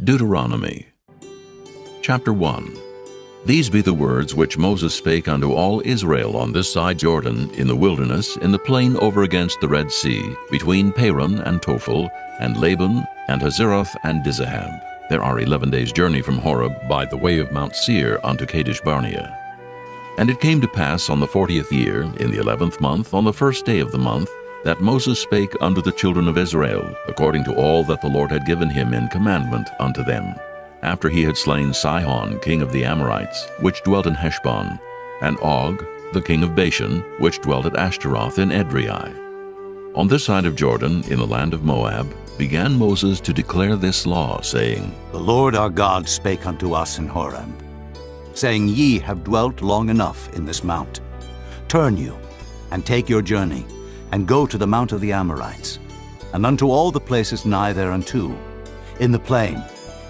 Deuteronomy. Chapter 1. These be the words which Moses spake unto all Israel on this side Jordan, in the wilderness, in the plain over against the Red Sea, between Paran and Tophel, and Laban, and Hazeroth, and Dizahab. There are 11 days' journey from Horeb by the way of Mount Seir unto Kadesh Barnea. And it came to pass on the 40th year, in the 11th month, on the first day of the month, that Moses spake unto the children of Israel, according to all that the Lord had given him in commandment unto them, after he had slain Sihon, king of the Amorites, which dwelt in Heshbon, and Og, the king of Bashan, which dwelt at Ashtaroth in Edrei. On this side of Jordan, in the land of Moab, began Moses to declare this law, saying, The Lord our God spake unto us in Horeb, saying, Ye have dwelt long enough in this mount. Turn you, and take your journey, and go to the mount of the Amorites, and unto all the places nigh thereunto, in the plain,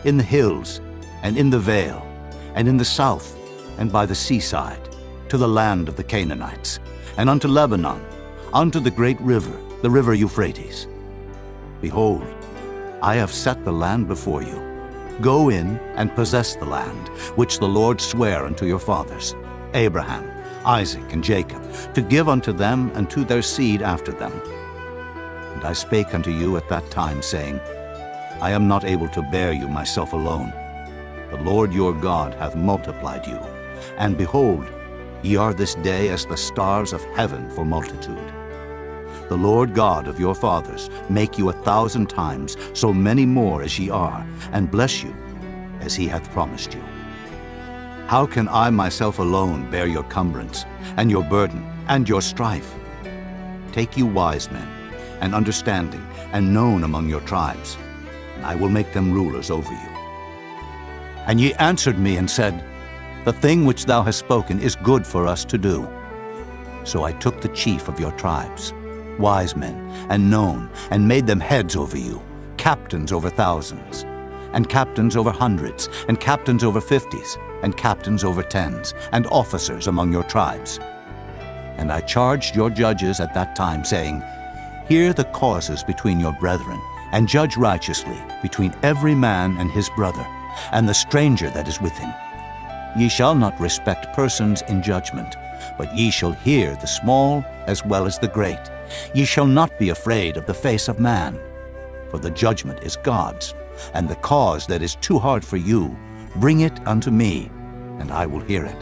in the hills, and in the vale, and in the south, and by the seaside, to the land of the Canaanites, and unto Lebanon, unto the great river, the river Euphrates. Behold, I have set the land before you. Go in and possess the land, which the Lord sware unto your fathers, Abraham, Isaac, and Jacob, to give unto them and to their seed after them. And I spake unto you at that time, saying, I am not able to bear you myself alone. The Lord your God hath multiplied you, and behold, ye are this day as the stars of heaven for multitude. The Lord God of your fathers make you 1,000 times so many more as ye are, and bless you as he hath promised you. How can I myself alone bear your cumbrance, and your burden, and your strife? Take you wise men, and understanding, and known among your tribes, and I will make them rulers over you. And ye answered me and said, The thing which thou hast spoken is good for us to do. So I took the chief of your tribes, wise men, and known, and made them heads over you, captains over thousands, and captains over hundreds, and captains over 50s, and captains over 10s, and officers among your tribes. And I charged your judges at that time, saying, Hear the causes between your brethren, and judge righteously between every man and his brother, and the stranger that is with him. Ye shall not respect persons in judgment, but ye shall hear the small as well as the great. Ye shall not be afraid of the face of man, for the judgment is God's, and the cause that is too hard for you, bring it unto me, and I will hear it.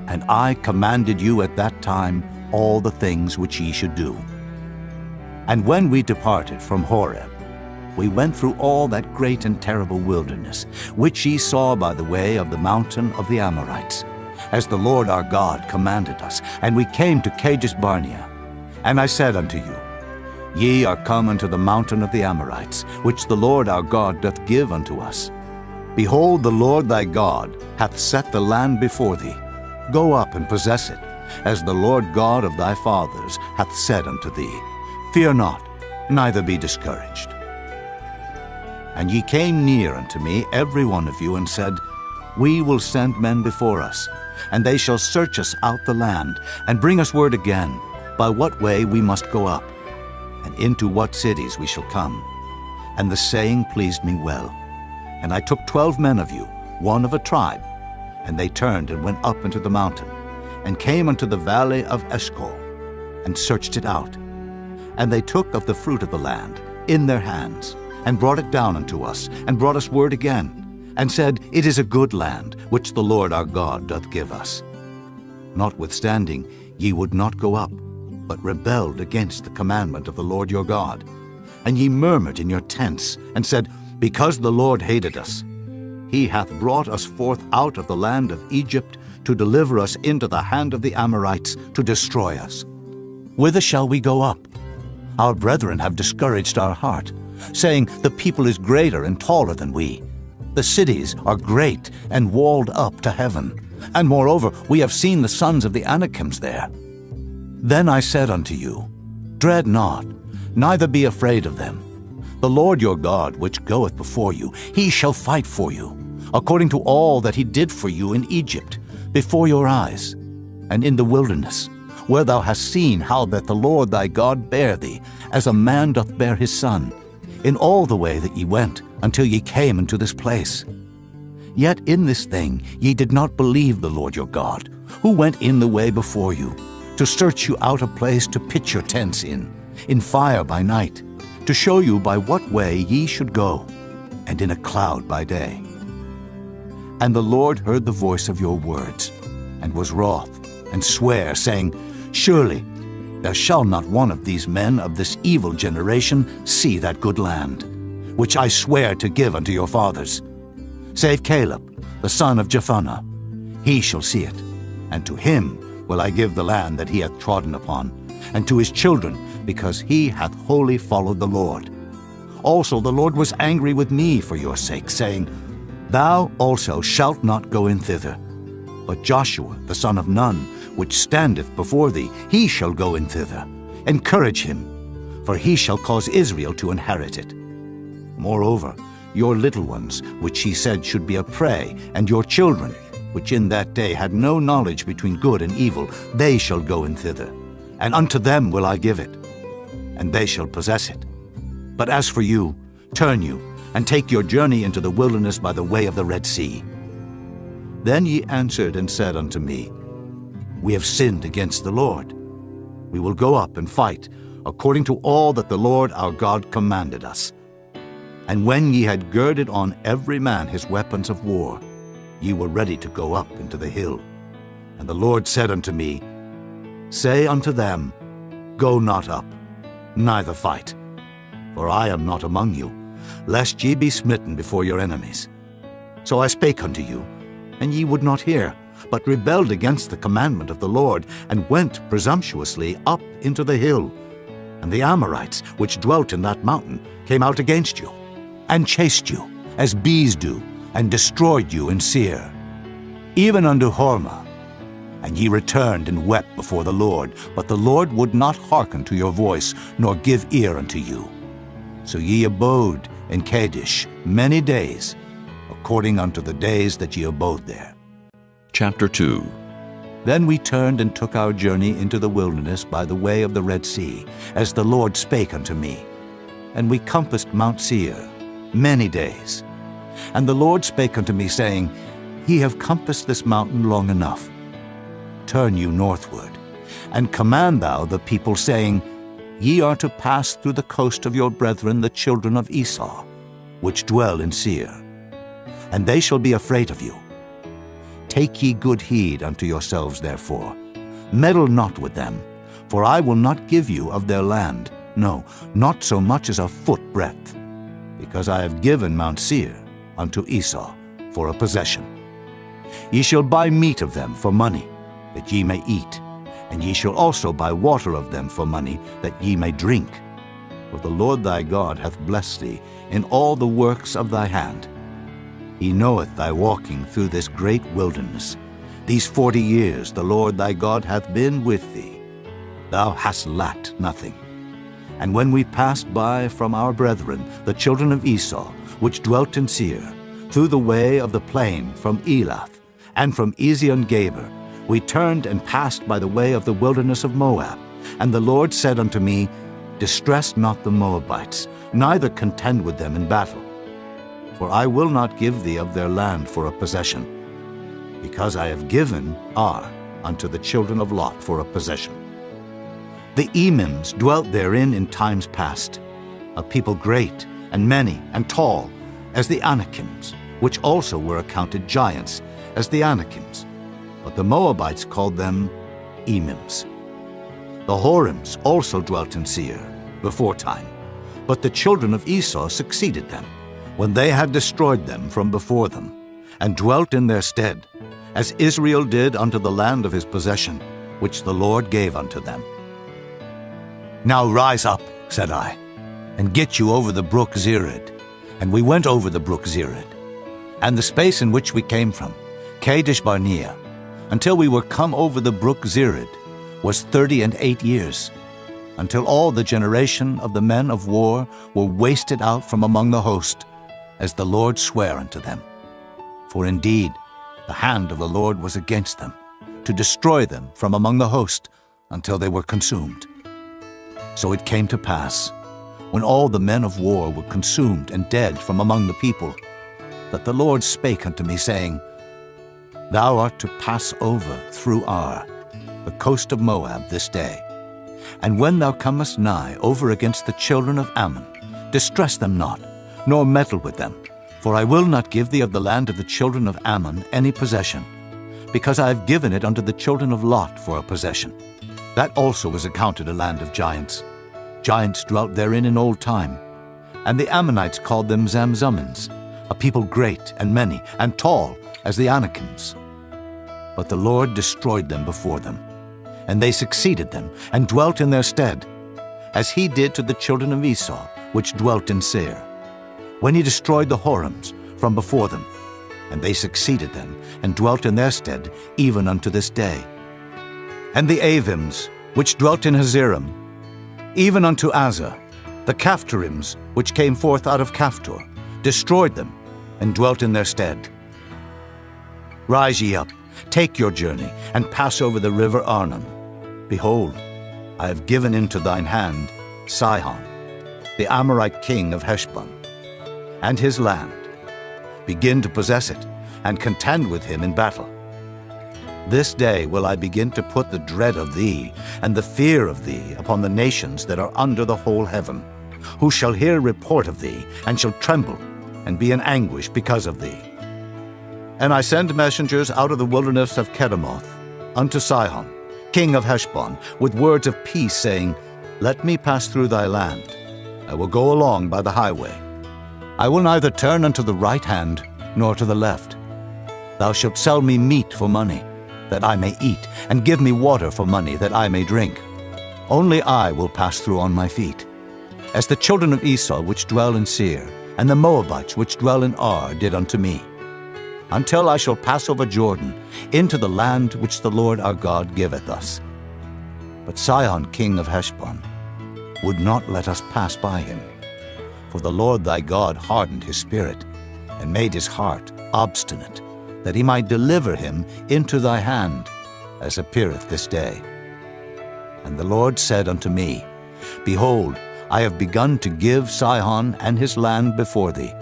And I commanded you at that time all the things which ye should do. And when we departed from Horeb, we went through all that great and terrible wilderness, which ye saw by the way of the mountain of the Amorites, as the Lord our God commanded us, and we came to Kadesh Barnea. And I said unto you, Ye are come unto the mountain of the Amorites, which the Lord our God doth give unto us. Behold, the Lord thy God hath set the land before thee. Go up and possess it, as the Lord God of thy fathers hath said unto thee. Fear not, neither be discouraged. And ye came near unto me, every one of you, and said, We will send men before us, and they shall search us out the land, and bring us word again, by what way we must go up, and into what cities we shall come. And the saying pleased me well. And I took 12 men of you, one of a tribe, and they turned and went up into the mountain, and came unto the valley of Eshcol, and searched it out. And they took of the fruit of the land in their hands, and brought it down unto us, and brought us word again, and said, It is a good land, which the Lord our God doth give us. Notwithstanding, ye would not go up, but rebelled against the commandment of the Lord your God. And ye murmured in your tents, and said, Because the Lord hated us, he hath brought us forth out of the land of Egypt, to deliver us into the hand of the Amorites, to destroy us. Whither shall we go up? Our brethren have discouraged our heart, saying, The people is greater and taller than we. The cities are great and walled up to heaven. And moreover, we have seen the sons of the Anakims there. Then I said unto you, Dread not, neither be afraid of them. The Lord your God, which goeth before you, he shall fight for you, according to all that he did for you in Egypt, before your eyes, and in the wilderness, where thou hast seen how that the Lord thy God bare thee, as a man doth bear his son, in all the way that ye went, until ye came into this place. Yet in this thing ye did not believe the Lord your God, who went in the way before you, to search you out a place to pitch your tents in fire by night, to show you by what way ye should go, and in a cloud by day. And the Lord heard the voice of your words, and was wroth, and sware, saying, Surely there shall not one of these men of this evil generation see that good land, which I swear to give unto your fathers, save Caleb, the son of Jephunneh. He shall see it, and to him will I give the land that he hath trodden upon, and to his children, because he hath wholly followed the Lord. Also the Lord was angry with me for your sake, saying, Thou also shalt not go in thither. But Joshua, the son of Nun, which standeth before thee, he shall go in thither. Encourage him, for he shall cause Israel to inherit it. Moreover, your little ones, which he said should be a prey, and your children, which in that day had no knowledge between good and evil, they shall go in thither, and unto them will I give it, and they shall possess it. But as for you, turn you, and take your journey into the wilderness by the way of the Red Sea. Then ye answered and said unto me, We have sinned against the Lord. We will go up and fight, according to all that the Lord our God commanded us. And when ye had girded on every man his weapons of war, ye were ready to go up into the hill. And the Lord said unto me, Say unto them, Go not up, neither fight, for I am not among you, lest ye be smitten before your enemies. So I spake unto you, and ye would not hear, but rebelled against the commandment of the Lord, and went presumptuously up into the hill. And the Amorites, which dwelt in that mountain, came out against you, and chased you, as bees do, and destroyed you in Seir, even unto Hormah. And ye returned and wept before the Lord, but the Lord would not hearken to your voice, nor give ear unto you. So ye abode in Kadesh many days, according unto the days that ye abode there. Chapter 2. Then we turned and took our journey into the wilderness by the way of the Red Sea, as the Lord spake unto me. And we compassed Mount Seir many days. And the Lord spake unto me, saying, Ye have compassed this mountain long enough. Turn you northward, and command thou the people, saying, Ye are to pass through the coast of your brethren the children of Esau, which dwell in Seir, and they shall be afraid of you. Take ye good heed unto yourselves, therefore. Meddle not with them, for I will not give you of their land, no, not so much as a foot breadth, because I have given Mount Seir unto Esau for a possession. Ye shall buy meat of them for money, that ye may eat, and ye shall also buy water of them for money, that ye may drink. For the Lord thy God hath blessed thee in all the works of thy hand. He knoweth thy walking through this great wilderness. These 40 years the Lord thy God hath been with thee. Thou hast lacked nothing. And when we passed by from our brethren, the children of Esau, which dwelt in Seir, through the way of the plain from Elath, and from Ezion-Geber, we turned and passed by the way of the wilderness of Moab. And the Lord said unto me, Distress not the Moabites, neither contend with them in battle. For I will not give thee of their land for a possession, because I have given Ar unto the children of Lot for a possession. The Emims dwelt therein in times past, a people great and many and tall, as the Anakims, which also were accounted giants, as the Anakims. But the Moabites called them Emims. The Horims also dwelt in Seir before time, but the children of Esau succeeded them, when they had destroyed them from before them, and dwelt in their stead, as Israel did unto the land of his possession, which the Lord gave unto them. Now rise up, said I, and get you over the brook Zered. And we went over the brook Zered, and the space in which we came from, Kadesh Barnea, until we were come over the brook Zered, was 38 years, until all the generation of the men of war were wasted out from among the host, as the Lord sware unto them. For indeed the hand of the Lord was against them, to destroy them from among the host, until they were consumed. So it came to pass, when all the men of war were consumed and dead from among the people, that the Lord spake unto me, saying, Thou art to pass over through Ar, the coast of Moab, this day. And when thou comest nigh over against the children of Ammon, distress them not, nor meddle with them, for I will not give thee of the land of the children of Ammon any possession, because I have given it unto the children of Lot for a possession. That also was accounted a land of giants. Giants dwelt therein in old time. And the Ammonites called them Zamzummins, a people great and many, and tall as the Anakims. But the Lord destroyed them before them, and they succeeded them, and dwelt in their stead, as he did to the children of Esau, which dwelt in Seir, when he destroyed the Horims from before them, and they succeeded them, and dwelt in their stead, even unto this day. And the Avims, which dwelt in Hazerim, even unto Azar, the Caphtorims, which came forth out of Caphtor, destroyed them, and dwelt in their stead. Rise ye up, take your journey, and pass over the river Arnon. Behold, I have given into thine hand Sihon, the Amorite king of Heshbon, and his land. Begin to possess it, and contend with him in battle. This day will I begin to put the dread of thee and the fear of thee upon the nations that are under the whole heaven, who shall hear report of thee, and shall tremble, and be in anguish because of thee. And I send messengers out of the wilderness of Kedemoth unto Sihon, king of Heshbon, with words of peace, saying, Let me pass through thy land. I will go along by the highway. I will neither turn unto the right hand nor to the left. Thou shalt sell me meat for money, that I may eat, and give me water for money, that I may drink. Only I will pass through on my feet. As the children of Esau which dwell in Seir, and the Moabites which dwell in Ar did unto me, until I shall pass over Jordan into the land which the Lord our God giveth us. But Sihon king of Heshbon would not let us pass by him. For the Lord thy God hardened his spirit, and made his heart obstinate, that he might deliver him into thy hand, as appeareth this day. And the Lord said unto me, Behold, I have begun to give Sihon and his land before thee.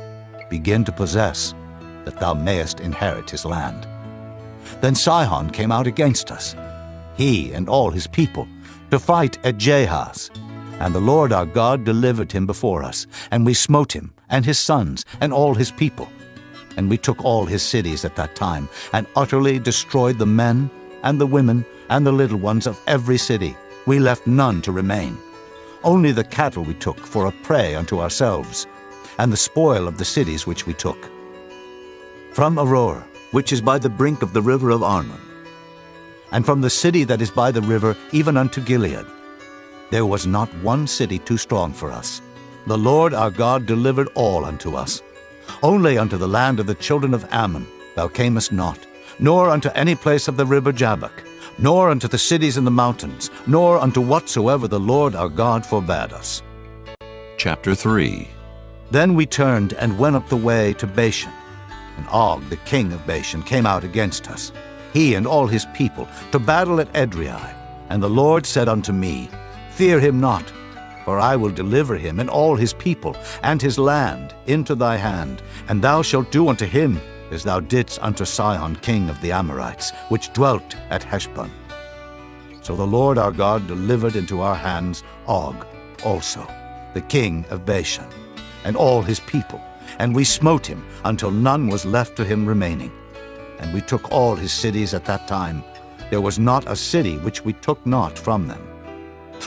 Begin to possess, that thou mayest inherit his land. Then Sihon came out against us, he and all his people, to fight at Jahaz. And the Lord our God delivered him before us, and we smote him, and his sons, and all his people. And we took all his cities at that time, and utterly destroyed the men, and the women, and the little ones of every city. We left none to remain. Only the cattle we took for a prey unto ourselves, and the spoil of the cities which we took. From Aroer, which is by the brink of the river of Arnon, and from the city that is by the river even unto Gilead, there was not one city too strong for us. The Lord our God delivered all unto us. Only unto the land of the children of Ammon thou camest not, nor unto any place of the river Jabbok, nor unto the cities in the mountains, nor unto whatsoever the Lord our God forbade us. Chapter 3. Then we turned and went up the way to Bashan. And Og, the king of Bashan, came out against us, he and all his people, to battle at Edrei. And the Lord said unto me, Fear him not, for I will deliver him and all his people and his land into thy hand, and thou shalt do unto him as thou didst unto Sihon king of the Amorites, which dwelt at Heshbon. So the Lord our God delivered into our hands Og also, the king of Bashan, and all his people, and we smote him until none was left to him remaining. And we took all his cities at that time. There was not a city which we took not from them.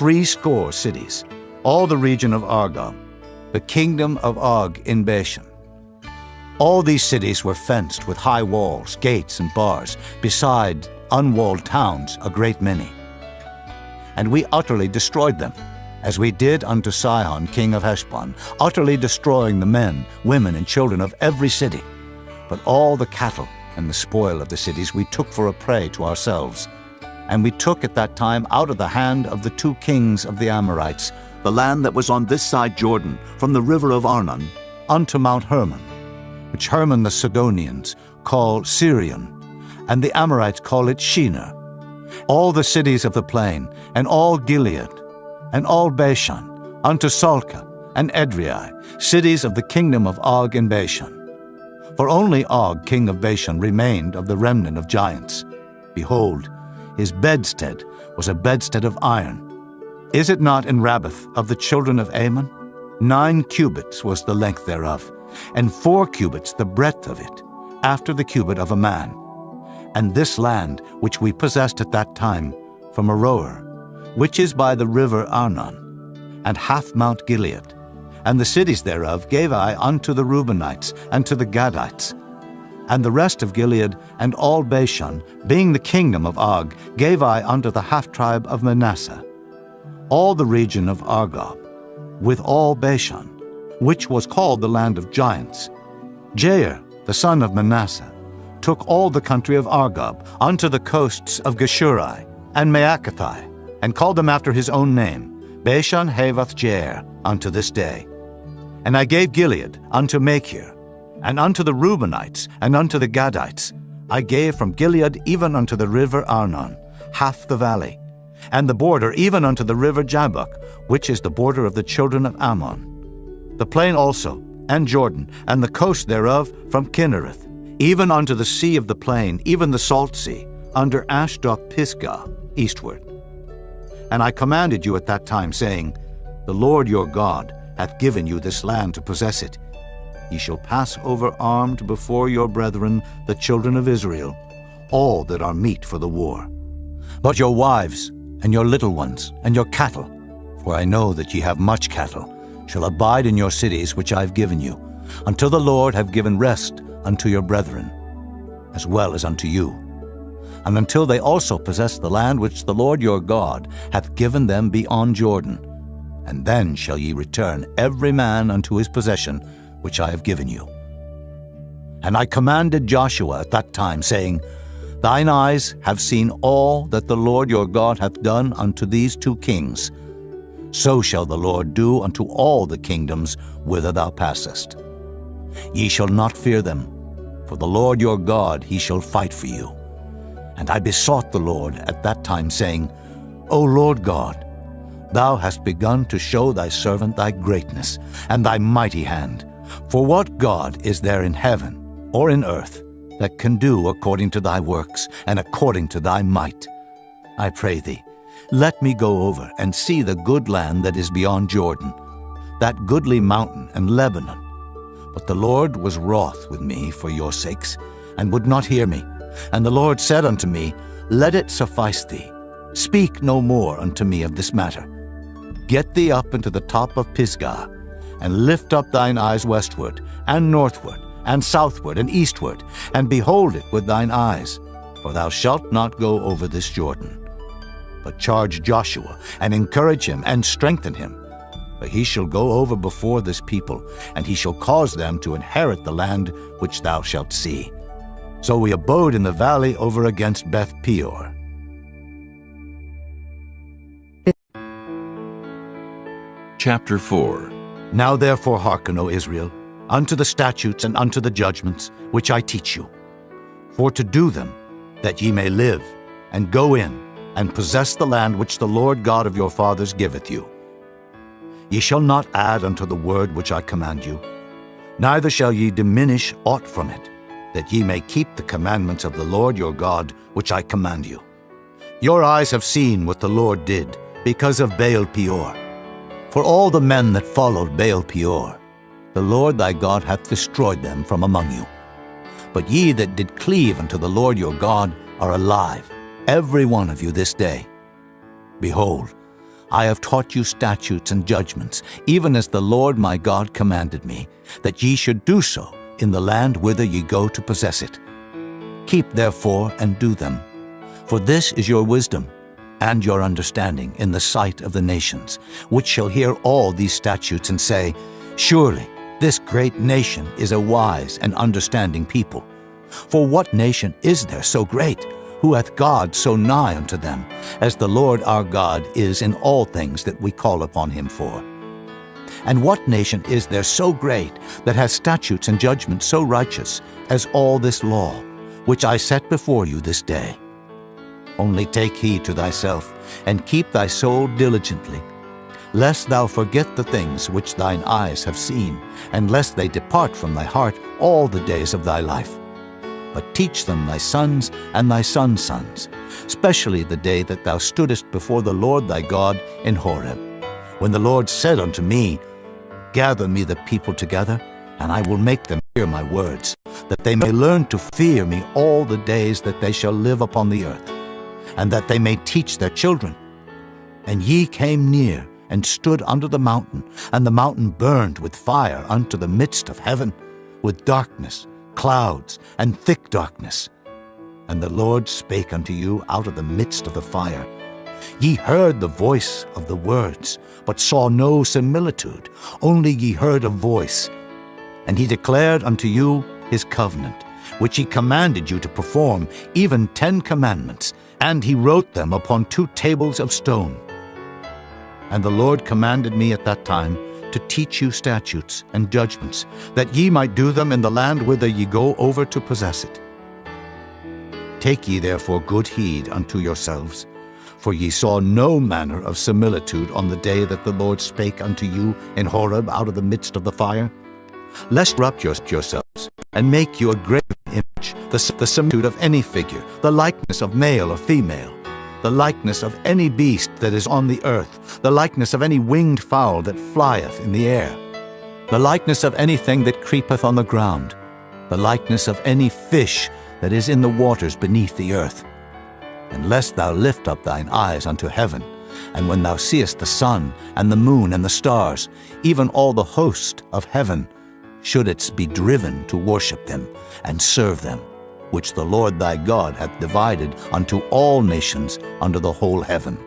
80 cities, all the region of Argob, the kingdom of Og in Bashan. All these cities were fenced with high walls, gates, and bars, beside unwalled towns a great many. And we utterly destroyed them, as we did unto Sihon king of Heshbon, utterly destroying the men, women, and children of every city. But all the cattle and the spoil of the cities we took for a prey to ourselves. And we took at that time out of the hand of the 2 kings of the Amorites the land that was on this side Jordan, from the river of Arnon unto Mount Hermon, which Hermon the Sidonians call Sirion, and the Amorites call it Shinar, all the cities of the plain, and all Gilead, and all Bashan, unto Salcah, and Edrei, cities of the kingdom of Og in Bashan. For only Og, king of Bashan, remained of the remnant of giants. Behold, his bedstead was a bedstead of iron. Is it not in Rabbath of the children of Ammon? 9 cubits was the length thereof, and 4 cubits the breadth of it, after the cubit of a man. And this land which we possessed at that time, from Aroer, which is by the river Arnon, and half Mount Gilead, and the cities thereof gave I unto the Reubenites and to the Gadites. And the rest of Gilead and all Bashan, being the kingdom of Og, gave I unto the half-tribe of Manasseh. All the region of Argob, with all Bashan, which was called the land of giants. Jair, the son of Manasseh, took all the country of Argob unto the coasts of Geshuri and Maacathai, and called them after his own name, Bashan Havoth Jair, unto this day. And I gave Gilead unto Machir, and unto the Reubenites, and unto the Gadites. I gave from Gilead even unto the river Arnon, half the valley, and the border even unto the river Jabbok, which is the border of the children of Ammon. The plain also, and Jordan, and the coast thereof from Kinnereth, even unto the sea of the plain, even the salt sea, under Ashdod Pisgah, eastward. And I commanded you at that time, saying, The Lord your God hath given you this land to possess it. Ye shall pass over armed before your brethren, the children of Israel, all that are meet for the war. But your wives, and your little ones, and your cattle, for I know that ye have much cattle, shall abide in your cities which I have given you, until the Lord have given rest unto your brethren, as well as unto you, and until they also possess the land which the Lord your God hath given them beyond Jordan. And then shall ye return every man unto his possession, which I have given you. And I commanded Joshua at that time, saying, Thine eyes have seen all that the Lord your God hath done unto these 2 kings. So shall the Lord do unto all the kingdoms whither thou passest. Ye shall not fear them, for the Lord your God he shall fight for you. And I besought the Lord at that time, saying, O Lord God, thou hast begun to show thy servant thy greatness and thy mighty hand. For what God is there in heaven or in earth that can do according to thy works and according to thy might? I pray thee, let me go over and see the good land that is beyond Jordan, that goodly mountain and Lebanon. But the Lord was wroth with me for your sakes, and would not hear me. And the Lord said unto me, Let it suffice thee. Speak no more unto me of this matter. Get thee up into the top of Pisgah, and lift up thine eyes westward, and northward, and southward, and eastward, and behold it with thine eyes, for thou shalt not go over this Jordan. But charge Joshua, and encourage him, and strengthen him. For he shall go over before this people, and he shall cause them to inherit the land which thou shalt see. So we abode in the valley over against Beth Peor. Chapter 4. Now therefore hearken, O Israel, unto the statutes and unto the judgments which I teach you, for to do them, that ye may live, and go in, and possess the land which the Lord God of your fathers giveth you. Ye shall not add unto the word which I command you, neither shall ye diminish aught from it, that ye may keep the commandments of the Lord your God which I command you. Your eyes have seen what the Lord did because of Baal Peor. For all the men that followed Baal Peor, the Lord thy God hath destroyed them from among you. But ye that did cleave unto the Lord your God are alive, every one of you this day. Behold, I have taught you statutes and judgments, even as the Lord my God commanded me, that ye should do so in the land whither ye go to possess it. Keep therefore and do them, for this is your wisdom and your understanding in the sight of the nations, which shall hear all these statutes and say, Surely this great nation is a wise and understanding people. For what nation is there so great, who hath God so nigh unto them, as the Lord our God is in all things that we call upon him for? And what nation is there so great, that hath statutes and judgments so righteous, as all this law, which I set before you this day? Only take heed to thyself, and keep thy soul diligently, lest thou forget the things which thine eyes have seen, and lest they depart from thy heart all the days of thy life. But teach them thy sons and thy sons' sons, especially the day that thou stoodest before the Lord thy God in Horeb, when the Lord said unto me, Gather me the people together, and I will make them hear my words, that they may learn to fear me all the days that they shall live upon the earth, and that they may teach their children. And ye came near, and stood under the mountain, and the mountain burned with fire unto the midst of heaven, with darkness, clouds, and thick darkness. And the Lord spake unto you out of the midst of the fire. Ye heard the voice of the words, but saw no similitude, only ye heard a voice. And he declared unto you his covenant, which he commanded you to perform, even 10 commandments, and he wrote them upon 2 tables of stone. And the Lord commanded me at that time to teach you statutes and judgments, that ye might do them in the land whither ye go over to possess it. Take ye therefore good heed unto yourselves, for ye saw no manner of similitude on the day that the Lord spake unto you in Horeb out of the midst of the fire, lest corrupt yourselves, and make you a graven image, the similitude of any figure, the likeness of male or female, the likeness of any beast that is on the earth, the likeness of any winged fowl that flieth in the air, the likeness of anything that creepeth on the ground, the likeness of any fish that is in the waters beneath the earth. And lest thou lift up thine eyes unto heaven, and when thou seest the sun and the moon and the stars, even all the host of heaven, shouldest be driven to worship them and serve them, which the Lord thy God hath divided unto all nations under the whole heaven.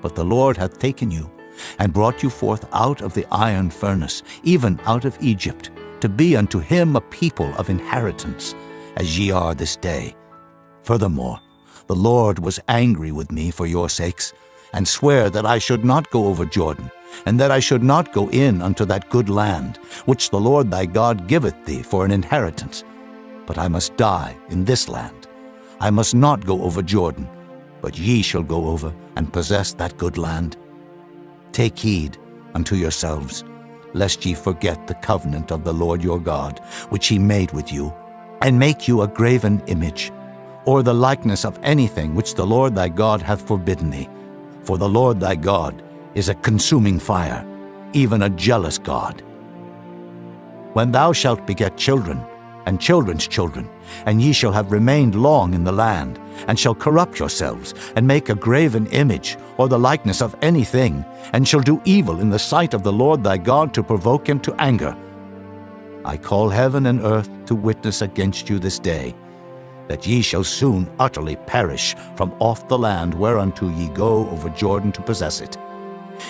But the Lord hath taken you, and brought you forth out of the iron furnace, even out of Egypt, to be unto him a people of inheritance, as ye are this day. Furthermore, the Lord was angry with me for your sakes, and sware that I should not go over Jordan, and that I should not go in unto that good land, which the Lord thy God giveth thee for an inheritance. But I must die in this land. I must not go over Jordan, but ye shall go over and possess that good land. Take heed unto yourselves, lest ye forget the covenant of the Lord your God, which he made with you, and make you a graven image, or the likeness of anything which the Lord thy God hath forbidden thee. For the Lord thy God is a consuming fire, even a jealous God. When thou shalt beget children, and children's children, and ye shall have remained long in the land, and shall corrupt yourselves, and make a graven image, or the likeness of anything, and shall do evil in the sight of the Lord thy God to provoke him to anger, I call heaven and earth to witness against you this day, that ye shall soon utterly perish from off the land whereunto ye go over Jordan to possess it.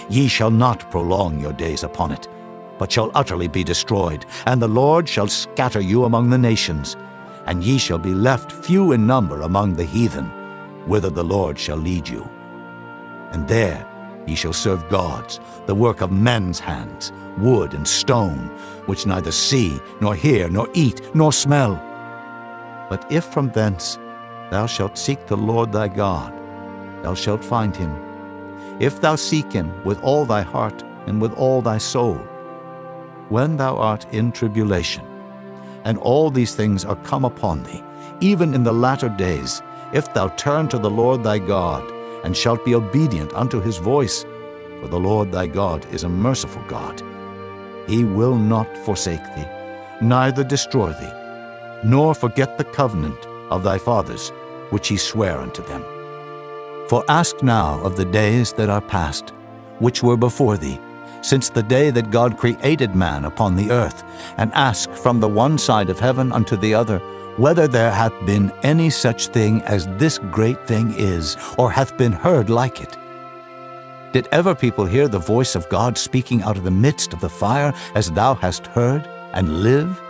Ye shall not prolong your days upon it, but shall utterly be destroyed, and the Lord shall scatter you among the nations, and ye shall be left few in number among the heathen, whither the Lord shall lead you. And there ye shall serve gods, the work of men's hands, wood and stone, which neither see, nor hear, nor eat, nor smell. But if from thence thou shalt seek the Lord thy God, thou shalt find him, if thou seek him with all thy heart and with all thy soul. When thou art in tribulation, and all these things are come upon thee, even in the latter days, if thou turn to the Lord thy God, and shalt be obedient unto his voice, for the Lord thy God is a merciful God. He will not forsake thee, neither destroy thee, nor forget the covenant of thy fathers, which he sware unto them. For ask now of the days that are past, which were before thee, since the day that God created man upon the earth, and ask from the one side of heaven unto the other, whether there hath been any such thing as this great thing is, or hath been heard like it. Did ever people hear the voice of God speaking out of the midst of the fire, as thou hast heard, and live?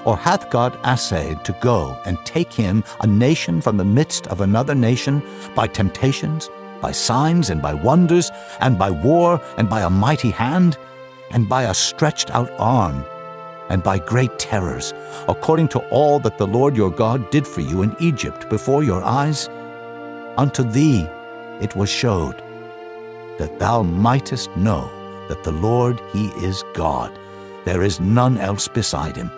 Or hath God essayed to go and take him, a nation from the midst of another nation, by temptations, by signs and by wonders, and by war, and by a mighty hand, and by a stretched out arm, and by great terrors, according to all that the Lord your God did for you in Egypt before your eyes? Unto thee it was showed. that thou mightest know that the Lord, he is God. There is none else beside him.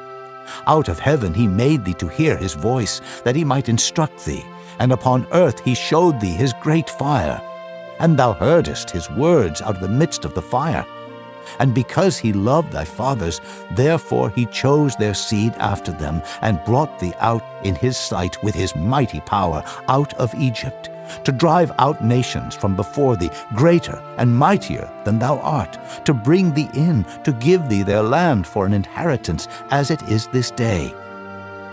Out of heaven he made thee to hear his voice, that he might instruct thee, and upon earth he showed thee his great fire. And thou heardest his words out of the midst of the fire. And because he loved thy fathers, therefore he chose their seed after them, and brought thee out in his sight with his mighty power out of Egypt, to drive out nations from before thee, greater and mightier than thou art, to bring thee in, to give thee their land for an inheritance, as it is this day.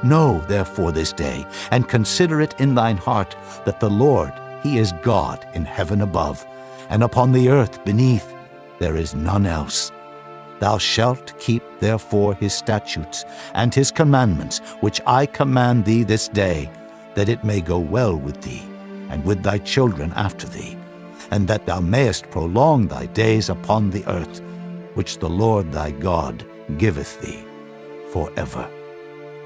Know therefore this day, and consider it in thine heart, that the Lord, he is God in heaven above, and upon the earth beneath. There is none else. Thou shalt keep therefore his statutes and his commandments, which I command thee this day, that it may go well with thee, and with thy children after thee, and that thou mayest prolong thy days upon the earth, which the Lord thy God giveth thee forever.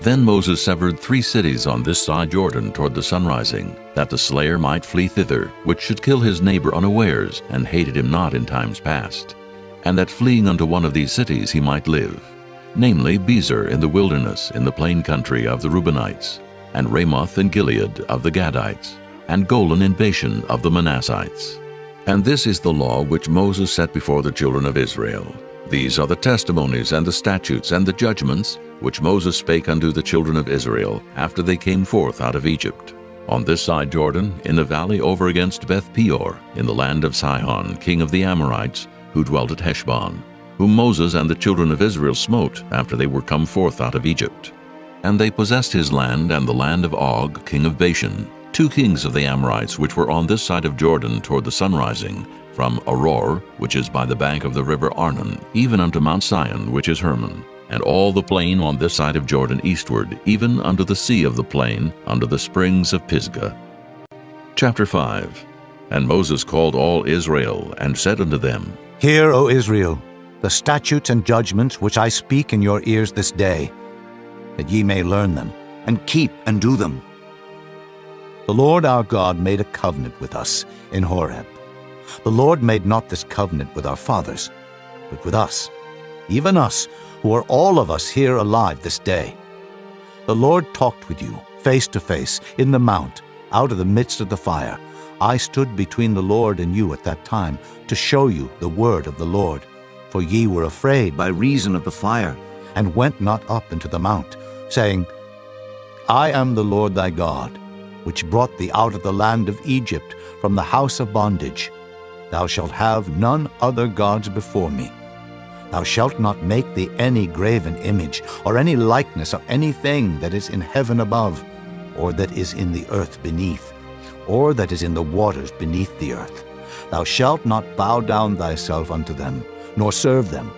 Then Moses severed 3 cities on this side Jordan toward the sunrising, that the slayer might flee thither, which should kill his neighbor unawares, and hated him not in times past, and that fleeing unto one of these cities he might live, namely Bezer in the wilderness in the plain country of the Reubenites, and Ramoth in Gilead of the Gadites, and Golan in Bashan of the Manassites. And this is the law which Moses set before the children of Israel. These are the testimonies and the statutes and the judgments which Moses spake unto the children of Israel after they came forth out of Egypt, on this side Jordan, in the valley over against Beth Peor, in the land of Sihon, king of the Amorites, who dwelt at Heshbon, whom Moses and the children of Israel smote after they were come forth out of Egypt. And they possessed his land and the land of Og, king of Bashan, 2 kings of the Amorites which were on this side of Jordan toward the sunrising, from Aror, which is by the bank of the river Arnon, even unto Mount Sion, which is Hermon, and all the plain on this side of Jordan eastward, even unto the sea of the plain, unto the springs of Pisgah. Chapter 5. And Moses called all Israel, and said unto them, Hear, O Israel, the statutes and judgments which I speak in your ears this day, that ye may learn them, and keep and do them. The Lord our God made a covenant with us in Horeb. The Lord made not this covenant with our fathers, but with us, even us, who are all of us here alive this day. The Lord talked with you face to face in the mount, out of the midst of the fire. I stood between the Lord and you at that time, to show you the word of the Lord. For ye were afraid by reason of the fire, and went not up into the mount, saying, I am the Lord thy God, which brought thee out of the land of Egypt, from the house of bondage. Thou shalt have none other gods before me. Thou shalt not make thee any graven image, or any likeness of anything that is in heaven above, or that is in the earth beneath, or that is in the waters beneath the earth. Thou shalt not bow down thyself unto them, nor serve them.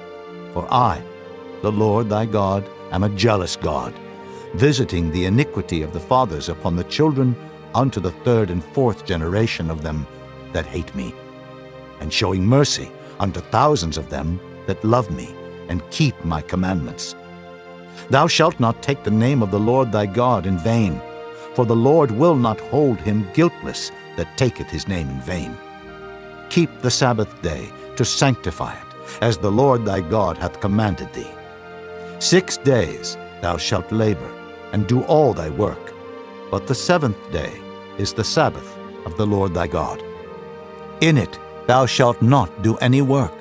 For I, the Lord thy God, am a jealous God, visiting the iniquity of the fathers upon the children unto the 3rd and 4th generation of them that hate me, and showing mercy unto thousands of them that love me, and keep my commandments. Thou shalt not take the name of the Lord thy God in vain, for the Lord will not hold him guiltless that taketh his name in vain. Keep the Sabbath day to sanctify it, as the Lord thy God hath commanded thee. 6 days thou shalt labor, and do all thy work, but the 7th day is the Sabbath of the Lord thy God. In it thou shalt not do any work,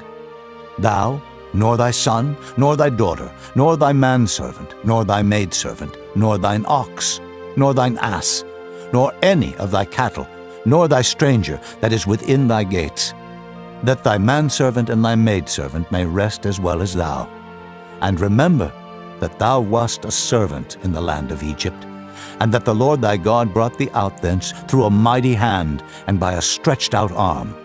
thou, nor thy son, nor thy daughter, nor thy manservant, nor thy maidservant, nor thine ox, nor thine ass, nor any of thy cattle, nor thy stranger that is within thy gates, that thy manservant and thy maidservant may rest as well as thou. And remember that thou wast a servant in the land of Egypt, and that the Lord thy God brought thee out thence through a mighty hand and by a stretched out arm.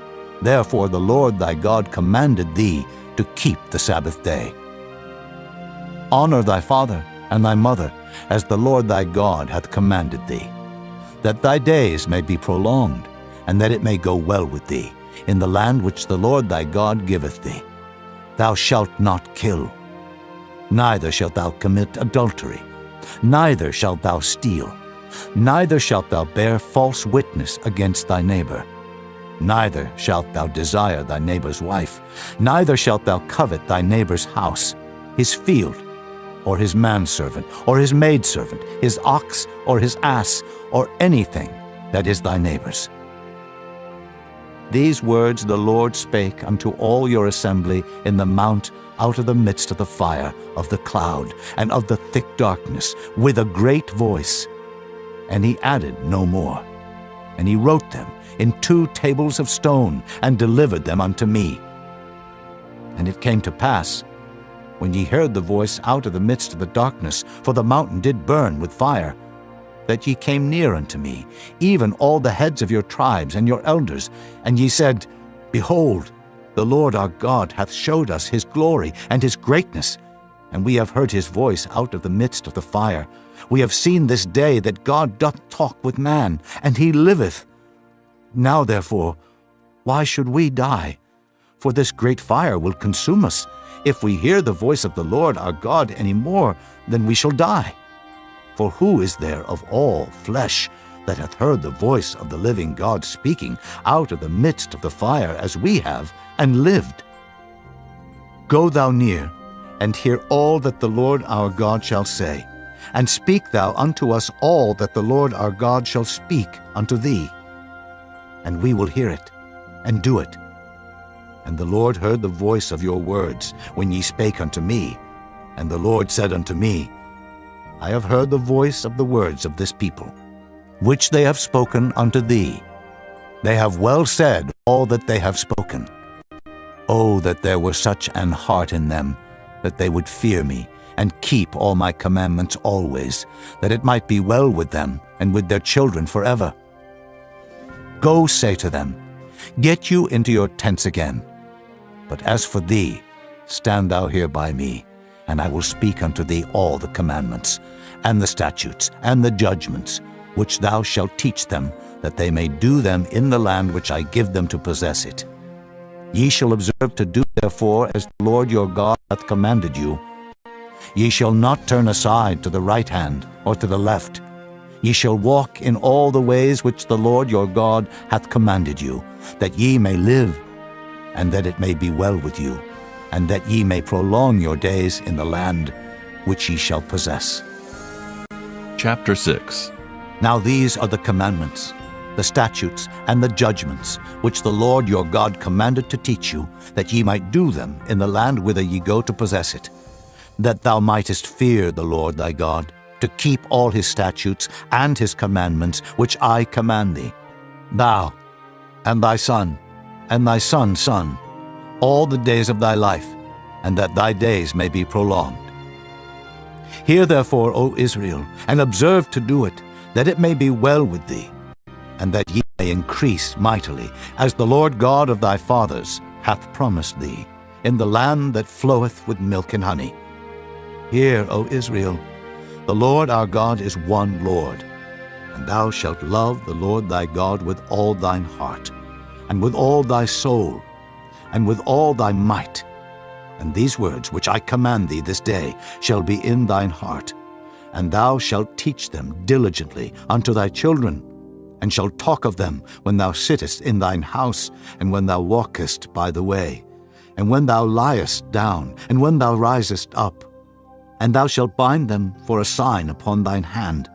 Therefore the Lord thy God commanded thee to keep the Sabbath day. Honor thy father and thy mother, as the Lord thy God hath commanded thee, that thy days may be prolonged, and that it may go well with thee, in the land which the Lord thy God giveth thee. Thou shalt not kill, neither shalt thou commit adultery, neither shalt thou steal, neither shalt thou bear false witness against thy neighbor. Neither shalt thou desire thy neighbor's wife, neither shalt thou covet thy neighbor's house, his field, or his manservant, or his maidservant, his ox, or his ass, or anything that is thy neighbor's. These words the Lord spake unto all your assembly in the mount out of the midst of the fire, of the cloud, and of the thick darkness, with a great voice. And he added no more. And he wrote them in 2 tables of stone, and delivered them unto me. And it came to pass, when ye heard the voice out of the midst of the darkness, for the mountain did burn with fire, that ye came near unto me, even all the heads of your tribes and your elders, and ye said, Behold, the Lord our God hath showed us his glory and his greatness, and we have heard his voice out of the midst of the fire. We have seen this day that God doth talk with man, and he liveth. Now therefore, why should we die? For this great fire will consume us. If we hear the voice of the Lord our God any more, then we shall die. For who is there of all flesh that hath heard the voice of the living God speaking out of the midst of the fire as we have, and lived? Go thou near, and hear all that the Lord our God shall say, and speak thou unto us all that the Lord our God shall speak unto thee. And we will hear it, and do it. And the Lord heard the voice of your words when ye spake unto me. And the Lord said unto me, I have heard the voice of the words of this people, which they have spoken unto thee. They have well said all that they have spoken. Oh, that there were such an heart in them, that they would fear me, and keep all my commandments always, that it might be well with them, and with their children forever. Go say to them, Get you into your tents again. But as for thee, stand thou here by me, and I will speak unto thee all the commandments, and the statutes, and the judgments, which thou shalt teach them, that they may do them in the land which I give them to possess it. Ye shall observe to do therefore as the Lord your God hath commanded you. Ye shall not turn aside to the right hand or to the left. Ye shall walk in all the ways which the Lord your God hath commanded you, that ye may live, and that it may be well with you, and that ye may prolong your days in the land which ye shall possess. Chapter 6. Now these are the commandments, the statutes, and the judgments, which the Lord your God commanded to teach you, that ye might do them in the land whither ye go to possess it, that thou mightest fear the Lord thy God, to keep all his statutes and his commandments, which I command thee, thou, and thy son, and thy son's son, all the days of thy life, and that thy days may be prolonged. Hear therefore, O Israel, and observe to do it, that it may be well with thee, and that ye may increase mightily, as the Lord God of thy fathers hath promised thee, in the land that floweth with milk and honey. Hear, O Israel, the Lord our God is one Lord, and thou shalt love the Lord thy God with all thine heart, and with all thy soul, and with all thy might. And these words which I command thee this day shall be in thine heart, and thou shalt teach them diligently unto thy children, and shalt talk of them when thou sittest in thine house, and when thou walkest by the way, and when thou liest down, and when thou risest up. And thou shalt bind them for a sign upon thine hand,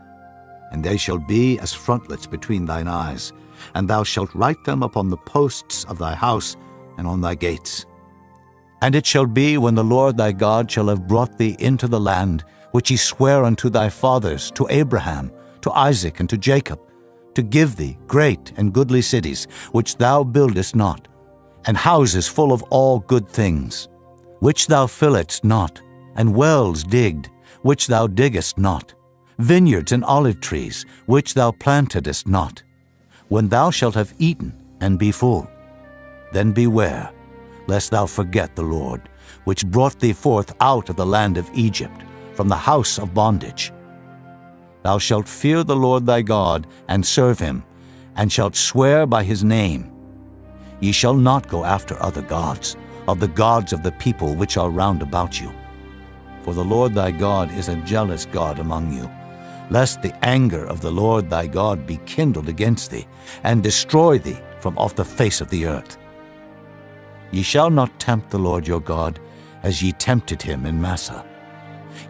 and they shall be as frontlets between thine eyes, and thou shalt write them upon the posts of thy house and on thy gates. And it shall be, when the Lord thy God shall have brought thee into the land which he sware unto thy fathers, to Abraham, to Isaac, and to Jacob, to give thee great and goodly cities, which thou buildest not, and houses full of all good things, which thou filledst not, and wells digged, which thou diggest not, vineyards and olive trees, which thou plantedest not. When thou shalt have eaten and be full, then beware, lest thou forget the Lord, which brought thee forth out of the land of Egypt, from the house of bondage. Thou shalt fear the Lord thy God, and serve him, and shalt swear by his name. Ye shall not go after other gods, of the gods of the people which are round about you. For the Lord thy God is a jealous God among you, lest the anger of the Lord thy God be kindled against thee, and destroy thee from off the face of the earth. Ye shall not tempt the Lord your God, as ye tempted him in Massah.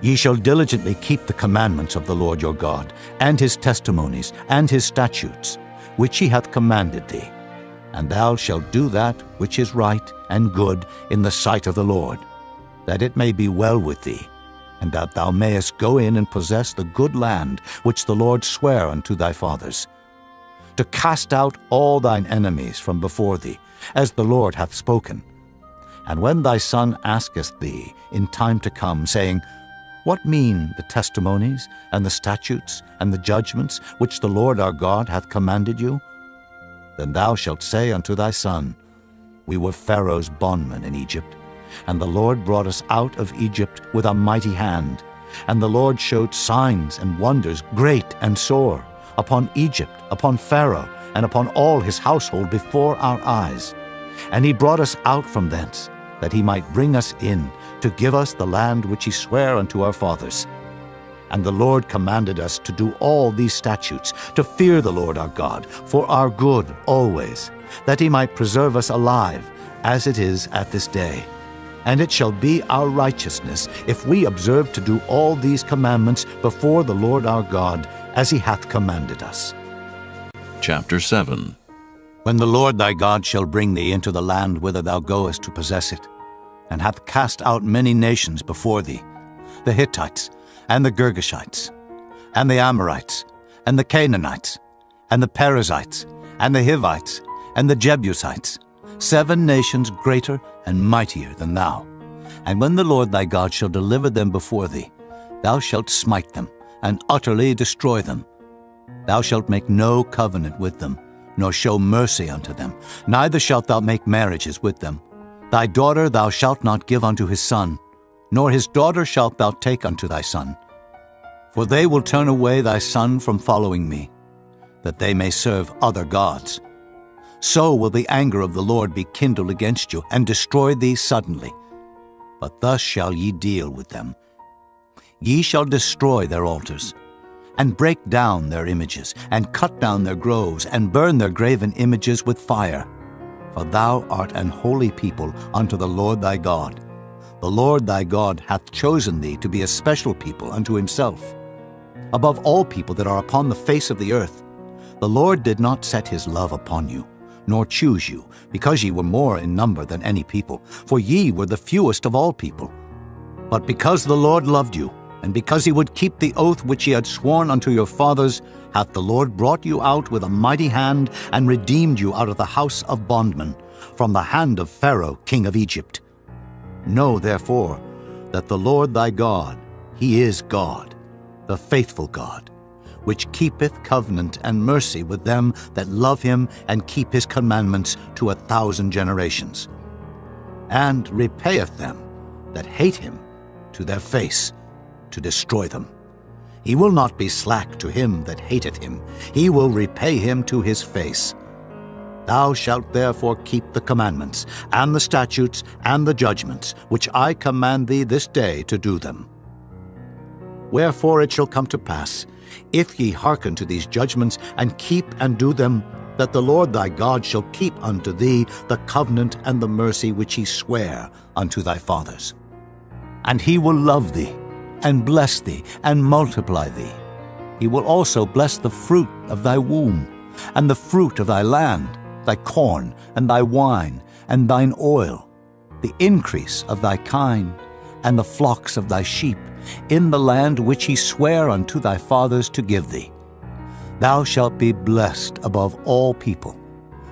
Ye shall diligently keep the commandments of the Lord your God, and his testimonies, and his statutes, which he hath commanded thee. And thou shalt do that which is right and good in the sight of the Lord, that it may be well with thee, and that thou mayest go in and possess the good land which the Lord sware unto thy fathers, to cast out all thine enemies from before thee, as the Lord hath spoken. And when thy son asketh thee in time to come, saying, What mean the testimonies, and the statutes, and the judgments which the Lord our God hath commanded you? Then thou shalt say unto thy son, We were Pharaoh's bondmen in Egypt, and the Lord brought us out of Egypt with a mighty hand. And the Lord showed signs and wonders great and sore upon Egypt, upon Pharaoh, and upon all his household before our eyes. And he brought us out from thence, that he might bring us in, to give us the land which he sware unto our fathers. And the Lord commanded us to do all these statutes, to fear the Lord our God, for our good always, that he might preserve us alive, as it is at this day. And it shall be our righteousness, if we observe to do all these commandments before the Lord our God, as he hath commanded us. Chapter 7. When the Lord thy God shall bring thee into the land whither thou goest to possess it, and hath cast out many nations before thee, the Hittites, and the Girgashites, and the Amorites, and the Canaanites, and the Perizzites, and the Hivites, and the Jebusites, 7 nations greater and mightier than thou. And when the Lord thy God shall deliver them before thee, thou shalt smite them, and utterly destroy them. Thou shalt make no covenant with them, nor show mercy unto them, neither shalt thou make marriages with them. Thy daughter thou shalt not give unto his son, nor his daughter shalt thou take unto thy son. For they will turn away thy son from following me, that they may serve other gods. So will the anger of the Lord be kindled against you, and destroy thee suddenly. But thus shall ye deal with them. Ye shall destroy their altars, and break down their images, and cut down their groves, and burn their graven images with fire. For thou art an holy people unto the Lord thy God. The Lord thy God hath chosen thee to be a special people unto himself. Above all people that are upon the face of the earth, the Lord did not set his love upon you, nor choose you, because ye were more in number than any people, for ye were the fewest of all people. But because the Lord loved you, and because he would keep the oath which he had sworn unto your fathers, hath the Lord brought you out with a mighty hand, and redeemed you out of the house of bondmen, from the hand of Pharaoh king of Egypt. Know therefore that the Lord thy God, he is God, the faithful God, which keepeth covenant and mercy with them that love him and keep his commandments to 1,000 generations, and repayeth them that hate him to their face, to destroy them. He will not be slack to him that hateth him. He will repay him to his face. Thou shalt therefore keep the commandments, and the statutes, and the judgments, which I command thee this day to do them. Wherefore it shall come to pass, if ye hearken to these judgments, and keep and do them, that the Lord thy God shall keep unto thee the covenant and the mercy which he sware unto thy fathers. And he will love thee, and bless thee, and multiply thee. He will also bless the fruit of thy womb, and the fruit of thy land, thy corn, and thy wine, and thine oil, the increase of thy kine, and the flocks of thy sheep, in the land which he sware unto thy fathers to give thee. Thou shalt be blessed above all people.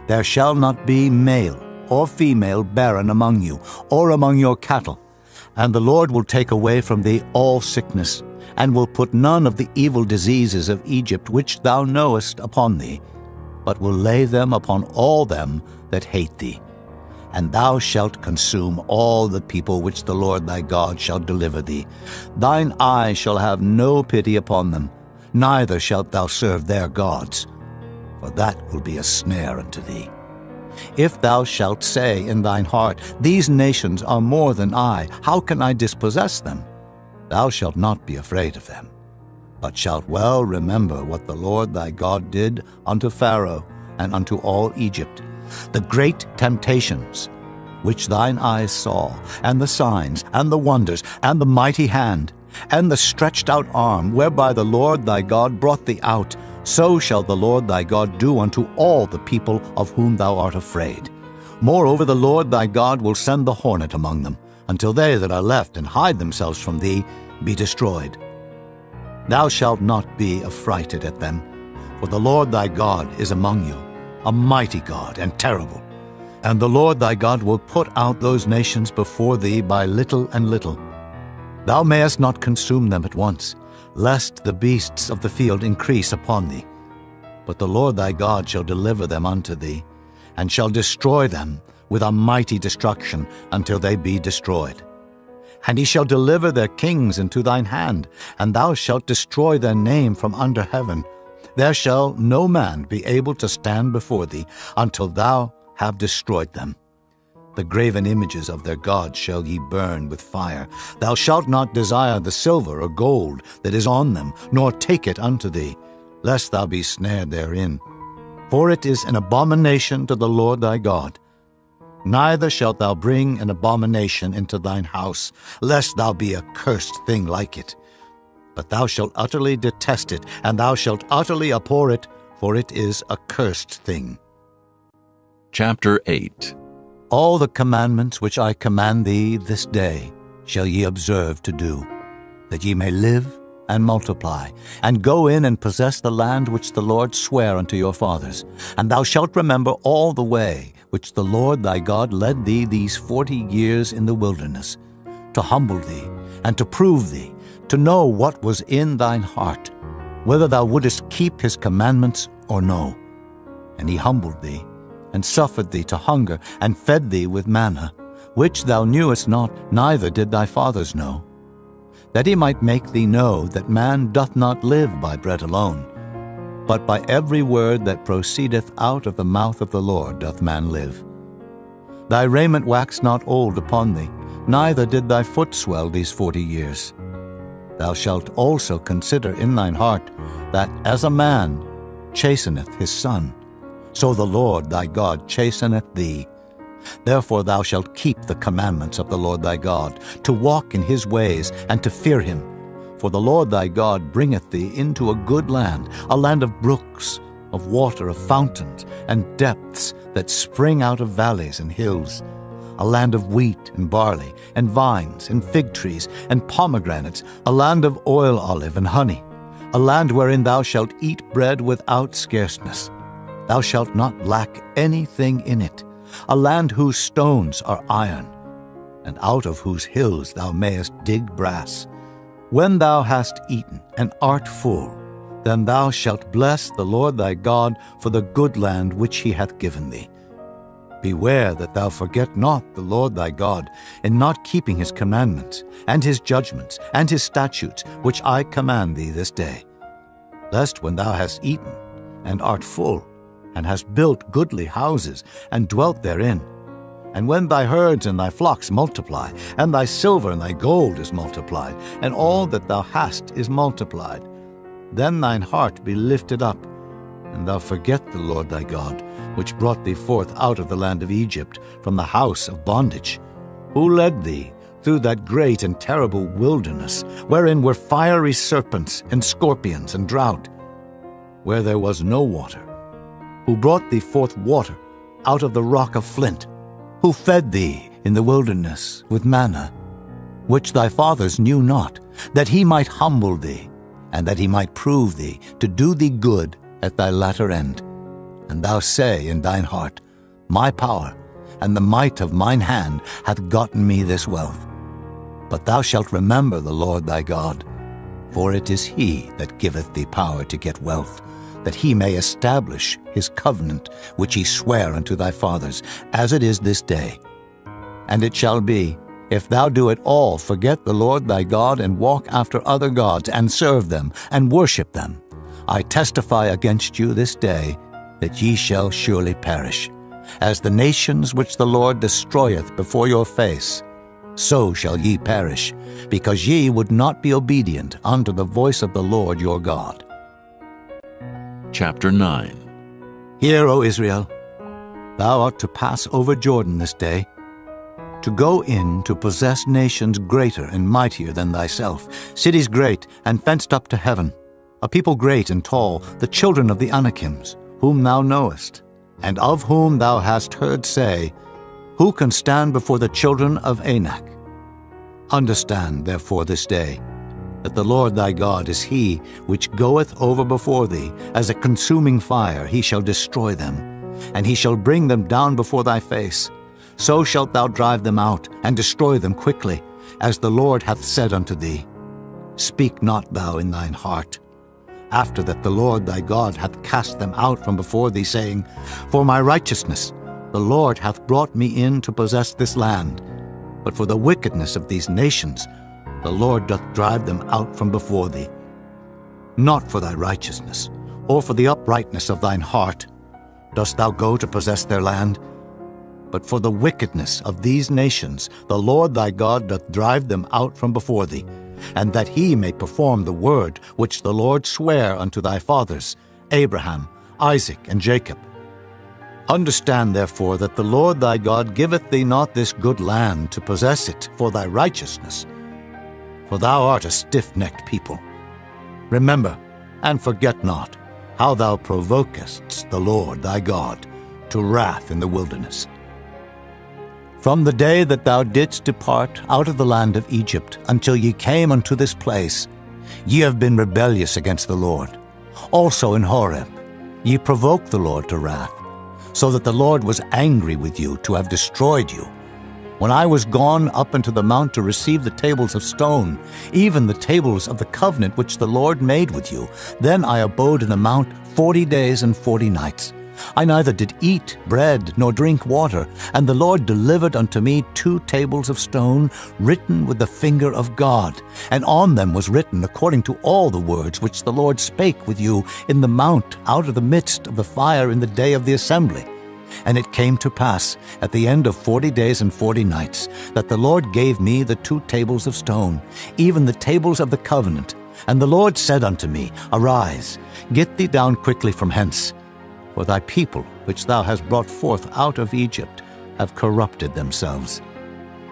There shall not be male or female barren among you, or among your cattle. And the Lord will take away from thee all sickness, and will put none of the evil diseases of Egypt which thou knowest upon thee, but will lay them upon all them that hate thee. And thou shalt consume all the people which the Lord thy God shall deliver thee. Thine eye shall have no pity upon them, neither shalt thou serve their gods, for that will be a snare unto thee. If thou shalt say in thine heart, These nations are more than I, how can I dispossess them? Thou shalt not be afraid of them, but shalt well remember what the Lord thy God did unto Pharaoh and unto all Egypt, the great temptations which thine eyes saw, and the signs, and the wonders, and the mighty hand, and the stretched out arm, whereby the Lord thy God brought thee out, so shall the Lord thy God do unto all the people of whom thou art afraid. Moreover, the Lord thy God will send the hornet among them, until they that are left and hide themselves from thee be destroyed. Thou shalt not be affrighted at them, for the Lord thy God is among you, a mighty God and terrible. And the Lord thy God will put out those nations before thee by little and little. Thou mayest not consume them at once, lest the beasts of the field increase upon thee. But the Lord thy God shall deliver them unto thee, and shall destroy them with a mighty destruction until they be destroyed. And he shall deliver their kings into thine hand, and thou shalt destroy their name from under heaven. There shall no man be able to stand before thee until thou have destroyed them. The graven images of their gods shall ye burn with fire. Thou shalt not desire the silver or gold that is on them, nor take it unto thee, lest thou be snared therein. For it is an abomination to the Lord thy God. Neither shalt thou bring an abomination into thine house, lest thou be a cursed thing like it. But thou shalt utterly detest it, and thou shalt utterly abhor it, for it is a cursed thing. Chapter 8. All the commandments which I command thee this day shall ye observe to do, that ye may live and multiply, and go in and possess the land which the Lord sware unto your fathers. And thou shalt remember all the way which the Lord thy God led thee these 40 years in the wilderness, to humble thee, and to prove thee, to know what was in thine heart, whether thou wouldest keep his commandments or no. And he humbled thee, and suffered thee to hunger, and fed thee with manna, which thou knewest not, neither did thy fathers know, that he might make thee know that man doth not live by bread alone, but by every word that proceedeth out of the mouth of the Lord doth man live. Thy raiment waxed not old upon thee, neither did thy foot swell these 40 years. Thou shalt also consider in thine heart that as a man chasteneth his son, so the Lord thy God chasteneth thee. Therefore thou shalt keep the commandments of the Lord thy God, to walk in his ways, and to fear him. For the Lord thy God bringeth thee into a good land, a land of brooks, of water, of fountains, and depths that spring out of valleys and hills, a land of wheat and barley, and vines, and fig trees, and pomegranates, a land of oil olive and honey, a land wherein thou shalt eat bread without scarceness. Thou shalt not lack anything in it, a land whose stones are iron, and out of whose hills thou mayest dig brass. When thou hast eaten and art full, then thou shalt bless the Lord thy God for the good land which he hath given thee. Beware that thou forget not the Lord thy God in not keeping his commandments, and his judgments, and his statutes, which I command thee this day. Lest when thou hast eaten and art full, and hast built goodly houses, and dwelt therein, and when thy herds and thy flocks multiply, and thy silver and thy gold is multiplied, and all that thou hast is multiplied, then thine heart be lifted up, and thou forget the Lord thy God, which brought thee forth out of the land of Egypt, from the house of bondage, who led thee through that great and terrible wilderness, wherein were fiery serpents and scorpions and drought, where there was no water, who brought thee forth water out of the rock of flint, who fed thee in the wilderness with manna, which thy fathers knew not, that he might humble thee, and that he might prove thee, to do thee good at thy latter end. And thou say in thine heart, My power and the might of mine hand hath gotten me this wealth. But thou shalt remember the Lord thy God, for it is he that giveth thee power to get wealth, that he may establish his covenant which he sware unto thy fathers, as it is this day. And it shall be, if thou do at all forget the Lord thy God, and walk after other gods, and serve them, and worship them, I testify against you this day that ye shall surely perish. As the nations which the Lord destroyeth before your face, so shall ye perish, because ye would not be obedient unto the voice of the Lord your God. Chapter 9. Hear, O Israel, Thou art to pass over Jordan this day, to go in to possess nations greater and mightier than thyself, cities great and fenced up to heaven, a people great and tall, the children of the Anakims, whom thou knowest, and of whom thou hast heard say, Who can stand before the children of Anak? Understand, therefore, this day, that the Lord thy God is he which goeth over before thee, as a consuming fire he shall destroy them, and he shall bring them down before thy face. So shalt thou drive them out, and destroy them quickly, as the Lord hath said unto thee. Speak not thou in thine heart, after that the Lord thy God hath cast them out from before thee, saying, For my righteousness the Lord hath brought me in to possess this land. But for the wickedness of these nations the Lord doth drive them out from before thee. Not for thy righteousness, or for the uprightness of thine heart, dost thou go to possess their land, but for the wickedness of these nations the Lord thy God doth drive them out from before thee, and that he may perform the word which the Lord sware unto thy fathers, Abraham, Isaac, and Jacob. Understand therefore that the Lord thy God giveth thee not this good land to possess it for thy righteousness, for thou art a stiff-necked people. Remember, and forget not, how thou provokest the Lord thy God to wrath in the wilderness. From the day that thou didst depart out of the land of Egypt until ye came unto this place, ye have been rebellious against the Lord. Also in Horeb ye provoked the Lord to wrath, so that the Lord was angry with you to have destroyed you. When I was gone up into the mount to receive the tables of stone, even the tables of the covenant which the Lord made with you, then I abode in the mount 40 days and 40 nights. I neither did eat bread nor drink water, and the Lord delivered unto me 2 tables of stone, written with the finger of God, and on them was written according to all the words which the Lord spake with you in the mount out of the midst of the fire in the day of the assembly. And it came to pass, at the end of 40 days and 40 nights, that the Lord gave me the 2 tables of stone, even the tables of the covenant. And the Lord said unto me, Arise, get thee down quickly from hence. For thy people, which thou hast brought forth out of Egypt, have corrupted themselves.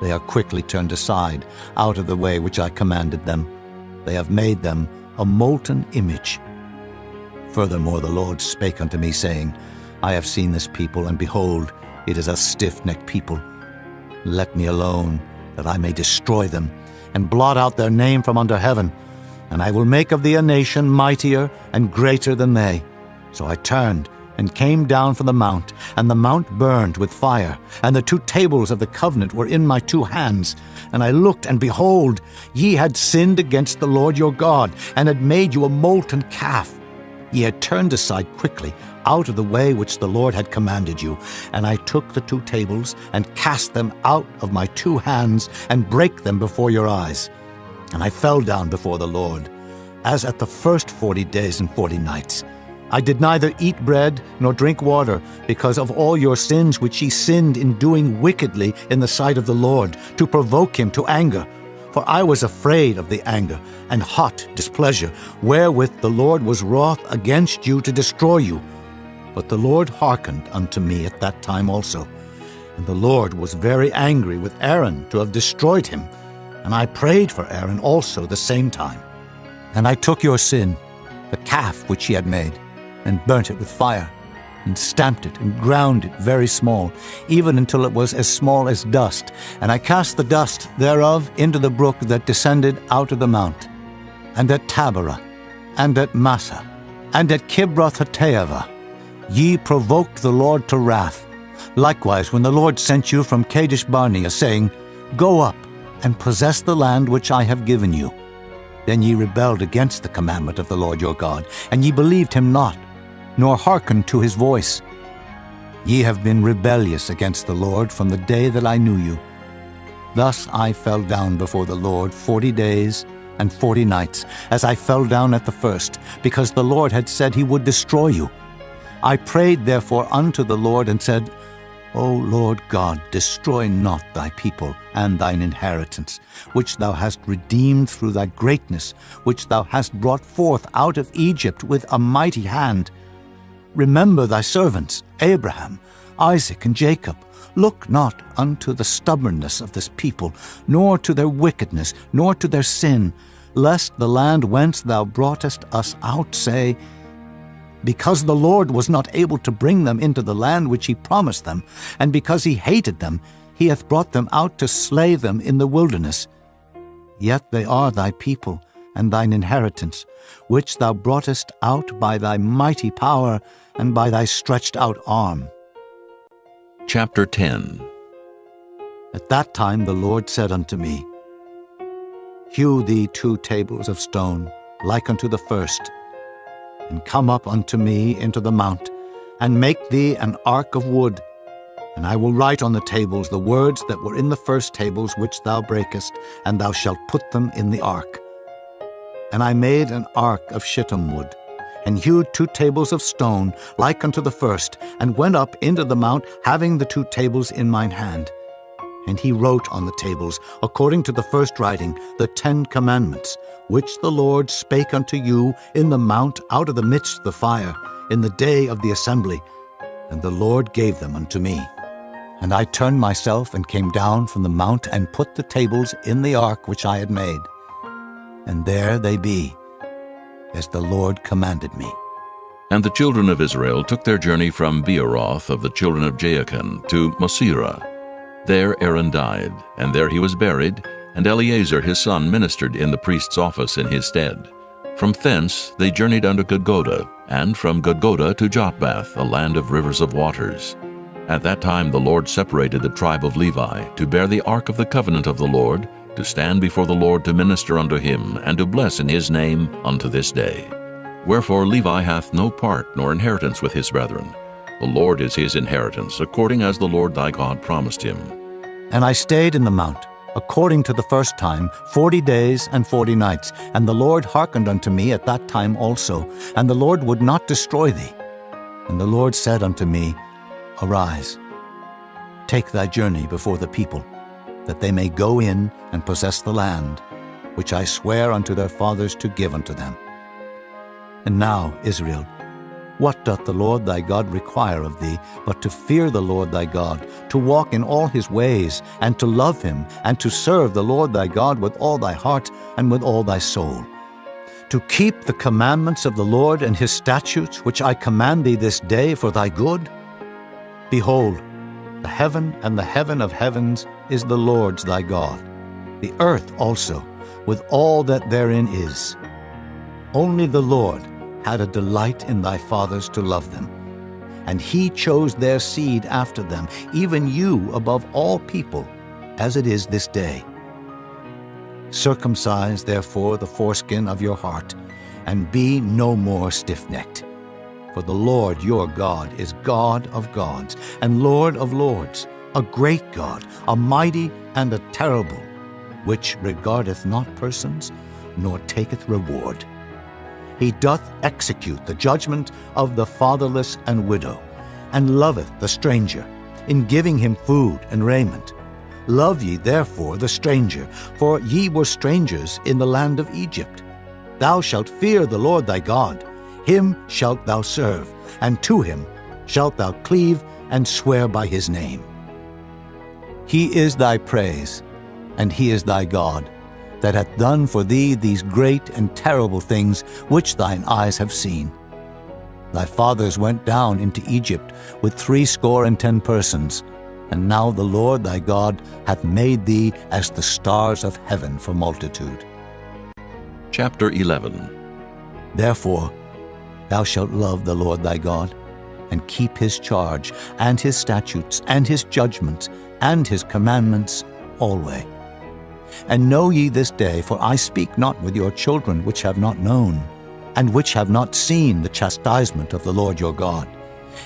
They are quickly turned aside out of the way which I commanded them. They have made them a molten image. Furthermore the Lord spake unto me, saying, I have seen this people, and behold, it is a stiff-necked people. Let me alone, that I may destroy them, and blot out their name from under heaven. And I will make of thee a nation mightier and greater than they. So I turned, and came down from the mount, and the mount burned with fire, and the 2 tables of the covenant were in my 2 hands. And I looked, and behold, ye had sinned against the Lord your God, and had made you a molten calf. Ye had turned aside quickly out of the way which the Lord had commanded you. And I took the 2 tables, and cast them out of my 2 hands, and brake them before your eyes. And I fell down before the Lord, as at the first 40 days and 40 nights. I did neither eat bread nor drink water, because of all your sins which ye sinned in doing wickedly in the sight of the Lord, to provoke him to anger. For I was afraid of the anger and hot displeasure, wherewith the Lord was wroth against you to destroy you. But the Lord hearkened unto me at that time also. And the Lord was very angry with Aaron to have destroyed him. And I prayed for Aaron also the same time. And I took your sin, the calf which ye had made, and burnt it with fire, and stamped it, and ground it very small, even until it was as small as dust. And I cast the dust thereof into the brook that descended out of the mount. And at Taberah, and at Massah, and at Kibroth-hattaavah, ye provoked the Lord to wrath. Likewise, when the Lord sent you from Kadesh-barnea, saying, Go up, and possess the land which I have given you. Then ye rebelled against the commandment of the Lord your God, and ye believed him not, nor hearkened to his voice. Ye have been rebellious against the Lord from the day that I knew you. Thus I fell down before the Lord 40 days and 40 nights, as I fell down at the first, because the Lord had said he would destroy you. I prayed therefore unto the Lord, and said, O Lord God, destroy not thy people and thine inheritance, which thou hast redeemed through thy greatness, which thou hast brought forth out of Egypt with a mighty hand. Remember thy servants, Abraham, Isaac and Jacob, look not unto the stubbornness of this people, nor to their wickedness, nor to their sin, lest the land whence thou broughtest us out say, because the Lord was not able to bring them into the land which he promised them, and because he hated them, he hath brought them out to slay them in the wilderness. Yet they are thy people, and thine inheritance, which thou broughtest out by thy mighty power and by thy stretched out arm. Chapter 10. At that time the Lord said unto me, Hew thee 2 tables of stone, like unto the first, and come up unto me into the mount, and make thee an ark of wood. And I will write on the tables the words that were in the first tables which thou breakest, and thou shalt put them in the ark. And I made an ark of shittim wood, and hewed 2 tables of stone, like unto the first, and went up into the mount, having the 2 tables in mine hand. And he wrote on the tables, according to the first writing, the 10 commandments, which the Lord spake unto you in the mount out of the midst of the fire, in the day of the assembly. And the Lord gave them unto me. And I turned myself and came down from the mount, and put the tables in the ark which I had made. And there they be, as the Lord commanded me. And the children of Israel took their journey from Beeroth of the children of Jaachan to Mosera. There Aaron died, and there he was buried, and Eleazar his son ministered in the priest's office in his stead. From thence they journeyed unto Gudgoda, and from Gudgoda to Jotbath, a land of rivers of waters. At that time the Lord separated the tribe of Levi, to bear the ark of the covenant of the Lord, to stand before the Lord to minister unto him, and to bless in his name unto this day. Wherefore Levi hath no part nor inheritance with his brethren. The Lord is his inheritance, according as the Lord thy God promised him. And I stayed in the mount, according to the first time, 40 days and 40 nights. And the Lord hearkened unto me at that time also, and the Lord would not destroy thee. And the Lord said unto me, Arise, take thy journey before the people, that they may go in and possess the land, which I swear unto their fathers to give unto them. And now, Israel, what doth the Lord thy God require of thee, but to fear the Lord thy God, to walk in all his ways, and to love him, and to serve the Lord thy God with all thy heart and with all thy soul, to keep the commandments of the Lord and his statutes, which I command thee this day for thy good? Behold, the heaven and the heaven of heavens is the Lord's thy God, the earth also, with all that therein is. Only the Lord had a delight in thy fathers to love them, and he chose their seed after them, even you above all people, as it is this day. Circumcise therefore the foreskin of your heart, and be no more stiff-necked. For the Lord your God is God of gods, and Lord of lords, a great God, a mighty and a terrible, which regardeth not persons, nor taketh reward. He doth execute the judgment of the fatherless and widow, and loveth the stranger, in giving him food and raiment. Love ye therefore the stranger, for ye were strangers in the land of Egypt. Thou shalt fear the Lord thy God, him shalt thou serve, and to him shalt thou cleave and swear by his name. He is thy praise, and he is thy God, that hath done for thee these great and terrible things which thine eyes have seen. Thy fathers went down into Egypt with 70 persons, and now the Lord thy God hath made thee as the stars of heaven for multitude. Chapter 11. Therefore thou shalt love the Lord thy God, and keep his charge, and his statutes, and his judgments, and his commandments alway. And know ye this day, for I speak not with your children which have not known, and which have not seen the chastisement of the Lord your God,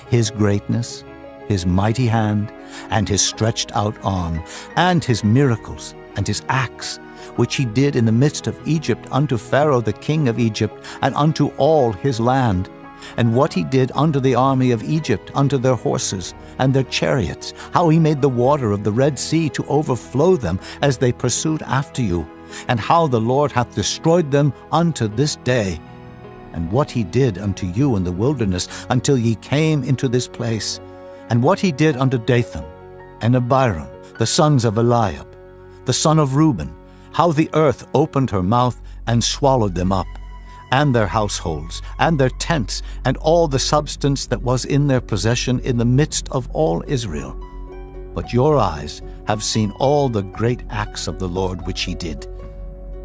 his greatness, his mighty hand, and his stretched out arm, and his miracles, and his acts, which he did in the midst of Egypt unto Pharaoh the king of Egypt, and unto all his land, and what he did unto the army of Egypt, unto their horses and their chariots, how he made the water of the Red Sea to overflow them as they pursued after you, and how the Lord hath destroyed them unto this day, and what he did unto you in the wilderness until ye came into this place, and what he did unto Dathan and Abiram, the sons of Eliab, the son of Reuben, how the earth opened her mouth and swallowed them up, and their households, and their tents, and all the substance that was in their possession in the midst of all Israel. But your eyes have seen all the great acts of the Lord which he did.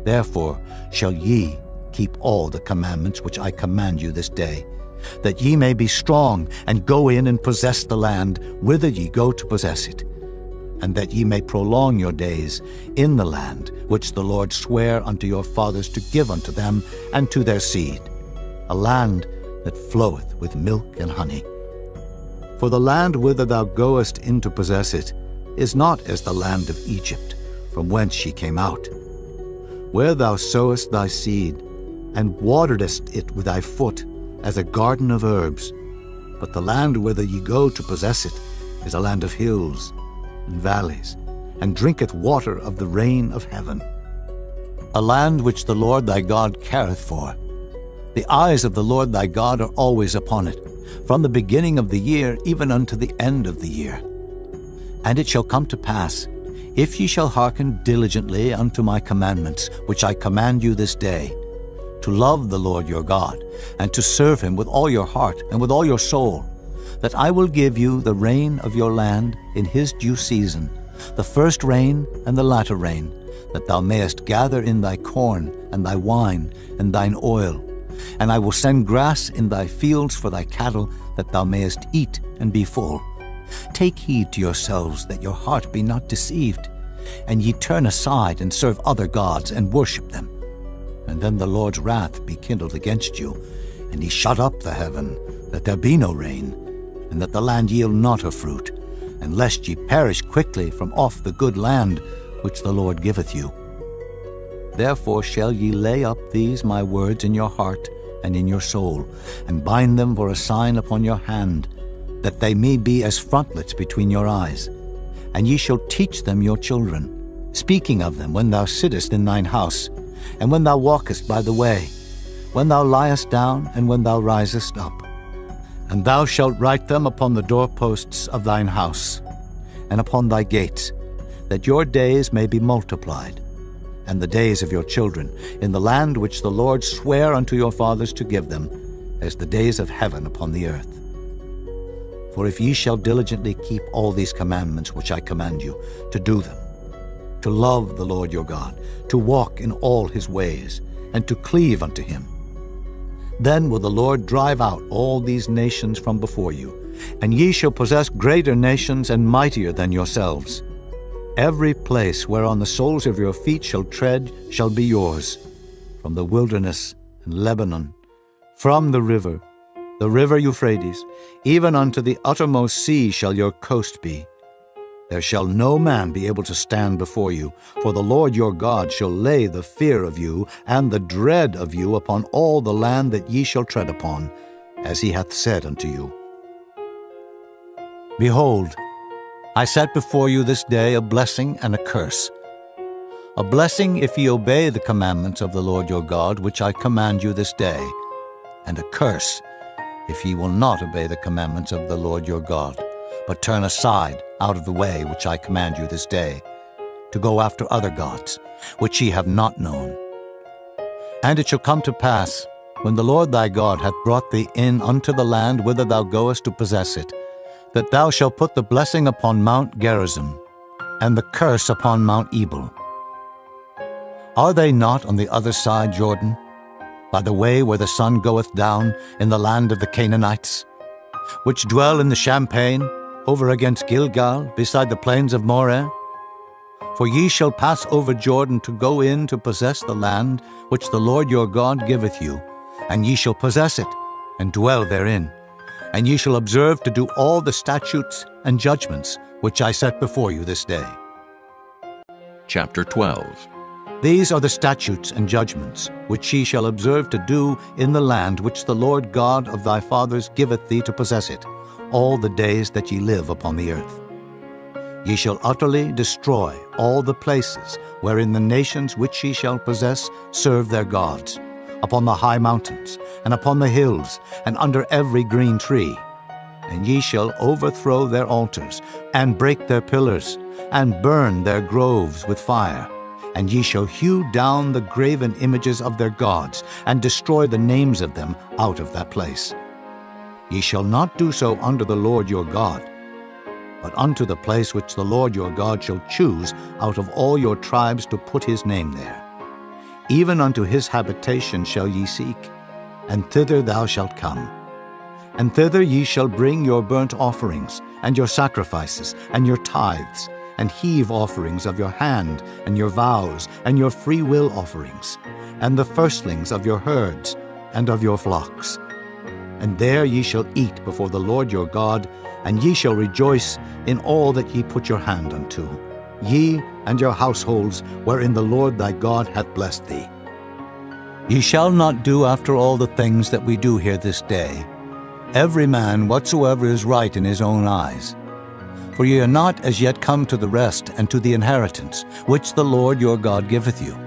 Therefore shall ye keep all the commandments which I command you this day, that ye may be strong, and go in and possess the land whither ye go to possess it, and that ye may prolong your days in the land which the Lord sware unto your fathers to give unto them and to their seed, a land that floweth with milk and honey. For the land whither thou goest in to possess it is not as the land of Egypt, from whence ye came out, where thou sowest thy seed, and wateredest it with thy foot, as a garden of herbs. But the land whither ye go to possess it is a land of hills and valleys, and drinketh water of the rain of heaven, a land which the Lord thy God careth for. The eyes of the Lord thy God are always upon it, from the beginning of the year even unto the end of the year. And it shall come to pass, if ye shall hearken diligently unto my commandments, which I command you this day, to love the Lord your God, and to serve him with all your heart and with all your soul, that I will give you the rain of your land in his due season, the first rain and the latter rain, that thou mayest gather in thy corn and thy wine and thine oil. And I will send grass in thy fields for thy cattle, that thou mayest eat and be full. Take heed to yourselves that your heart be not deceived, and ye turn aside and serve other gods and worship them. And then the Lord's wrath be kindled against you, and he shut up the heaven, that there be no rain, and that the land yield not her fruit, and lest ye perish quickly from off the good land which the Lord giveth you. Therefore shall ye lay up these my words in your heart and in your soul, and bind them for a sign upon your hand, that they may be as frontlets between your eyes. And ye shall teach them your children, speaking of them when thou sittest in thine house, and when thou walkest by the way, when thou liest down, and when thou risest up. And thou shalt write them upon the doorposts of thine house, and upon thy gates, that your days may be multiplied, and the days of your children, in the land which the Lord sware unto your fathers to give them, as the days of heaven upon the earth. For if ye shall diligently keep all these commandments which I command you, to do them, to love the Lord your God, to walk in all his ways, and to cleave unto him, then will the Lord drive out all these nations from before you, and ye shall possess greater nations and mightier than yourselves. Every place whereon the soles of your feet shall tread shall be yours, from the wilderness and Lebanon, from the river Euphrates, even unto the uttermost sea shall your coast be. There shall no man be able to stand before you, for the Lord your God shall lay the fear of you and the dread of you upon all the land that ye shall tread upon, as he hath said unto you. Behold, I set before you this day a blessing and a curse. A blessing if ye obey the commandments of the Lord your God, which I command you this day, and a curse if ye will not obey the commandments of the Lord your God, but turn aside out of the way which I command you this day, to go after other gods, which ye have not known. And it shall come to pass, when the Lord thy God hath brought thee in unto the land whither thou goest to possess it, that thou shalt put the blessing upon Mount Gerizim, and the curse upon Mount Ebal. Are they not on the other side Jordan, by the way where the sun goeth down, in the land of the Canaanites, which dwell in the champaign, over against Gilgal, beside the plains of Moreh? For ye shall pass over Jordan to go in to possess the land which the Lord your God giveth you, and ye shall possess it, and dwell therein. And ye shall observe to do all the statutes and judgments which I set before you this day. Chapter 12. These are the statutes and judgments which ye shall observe to do in the land which the Lord God of thy fathers giveth thee to possess it, all the days that ye live upon the earth. Ye shall utterly destroy all the places wherein the nations which ye shall possess serve their gods, upon the high mountains, and upon the hills, and under every green tree. and ye shall overthrow their altars, and break their pillars, and burn their groves with fire. And ye shall hew down the graven images of their gods, and destroy the names of them out of that place. Ye shall not do so unto the Lord your God, but unto the place which the Lord your God shall choose out of all your tribes to put his name there. Even unto his habitation shall ye seek, and thither thou shalt come. And thither ye shall bring your burnt offerings, and your sacrifices, and your tithes, and heave offerings of your hand, and your vows, and your freewill offerings, and the firstlings of your herds, and of your flocks. And there ye shall eat before the Lord your God, and ye shall rejoice in all that ye put your hand unto, ye and your households wherein the Lord thy God hath blessed thee. Ye shall not do after all the things that we do here this day, every man whatsoever is right in his own eyes. For ye are not as yet come to the rest and to the inheritance, which the Lord your God giveth you.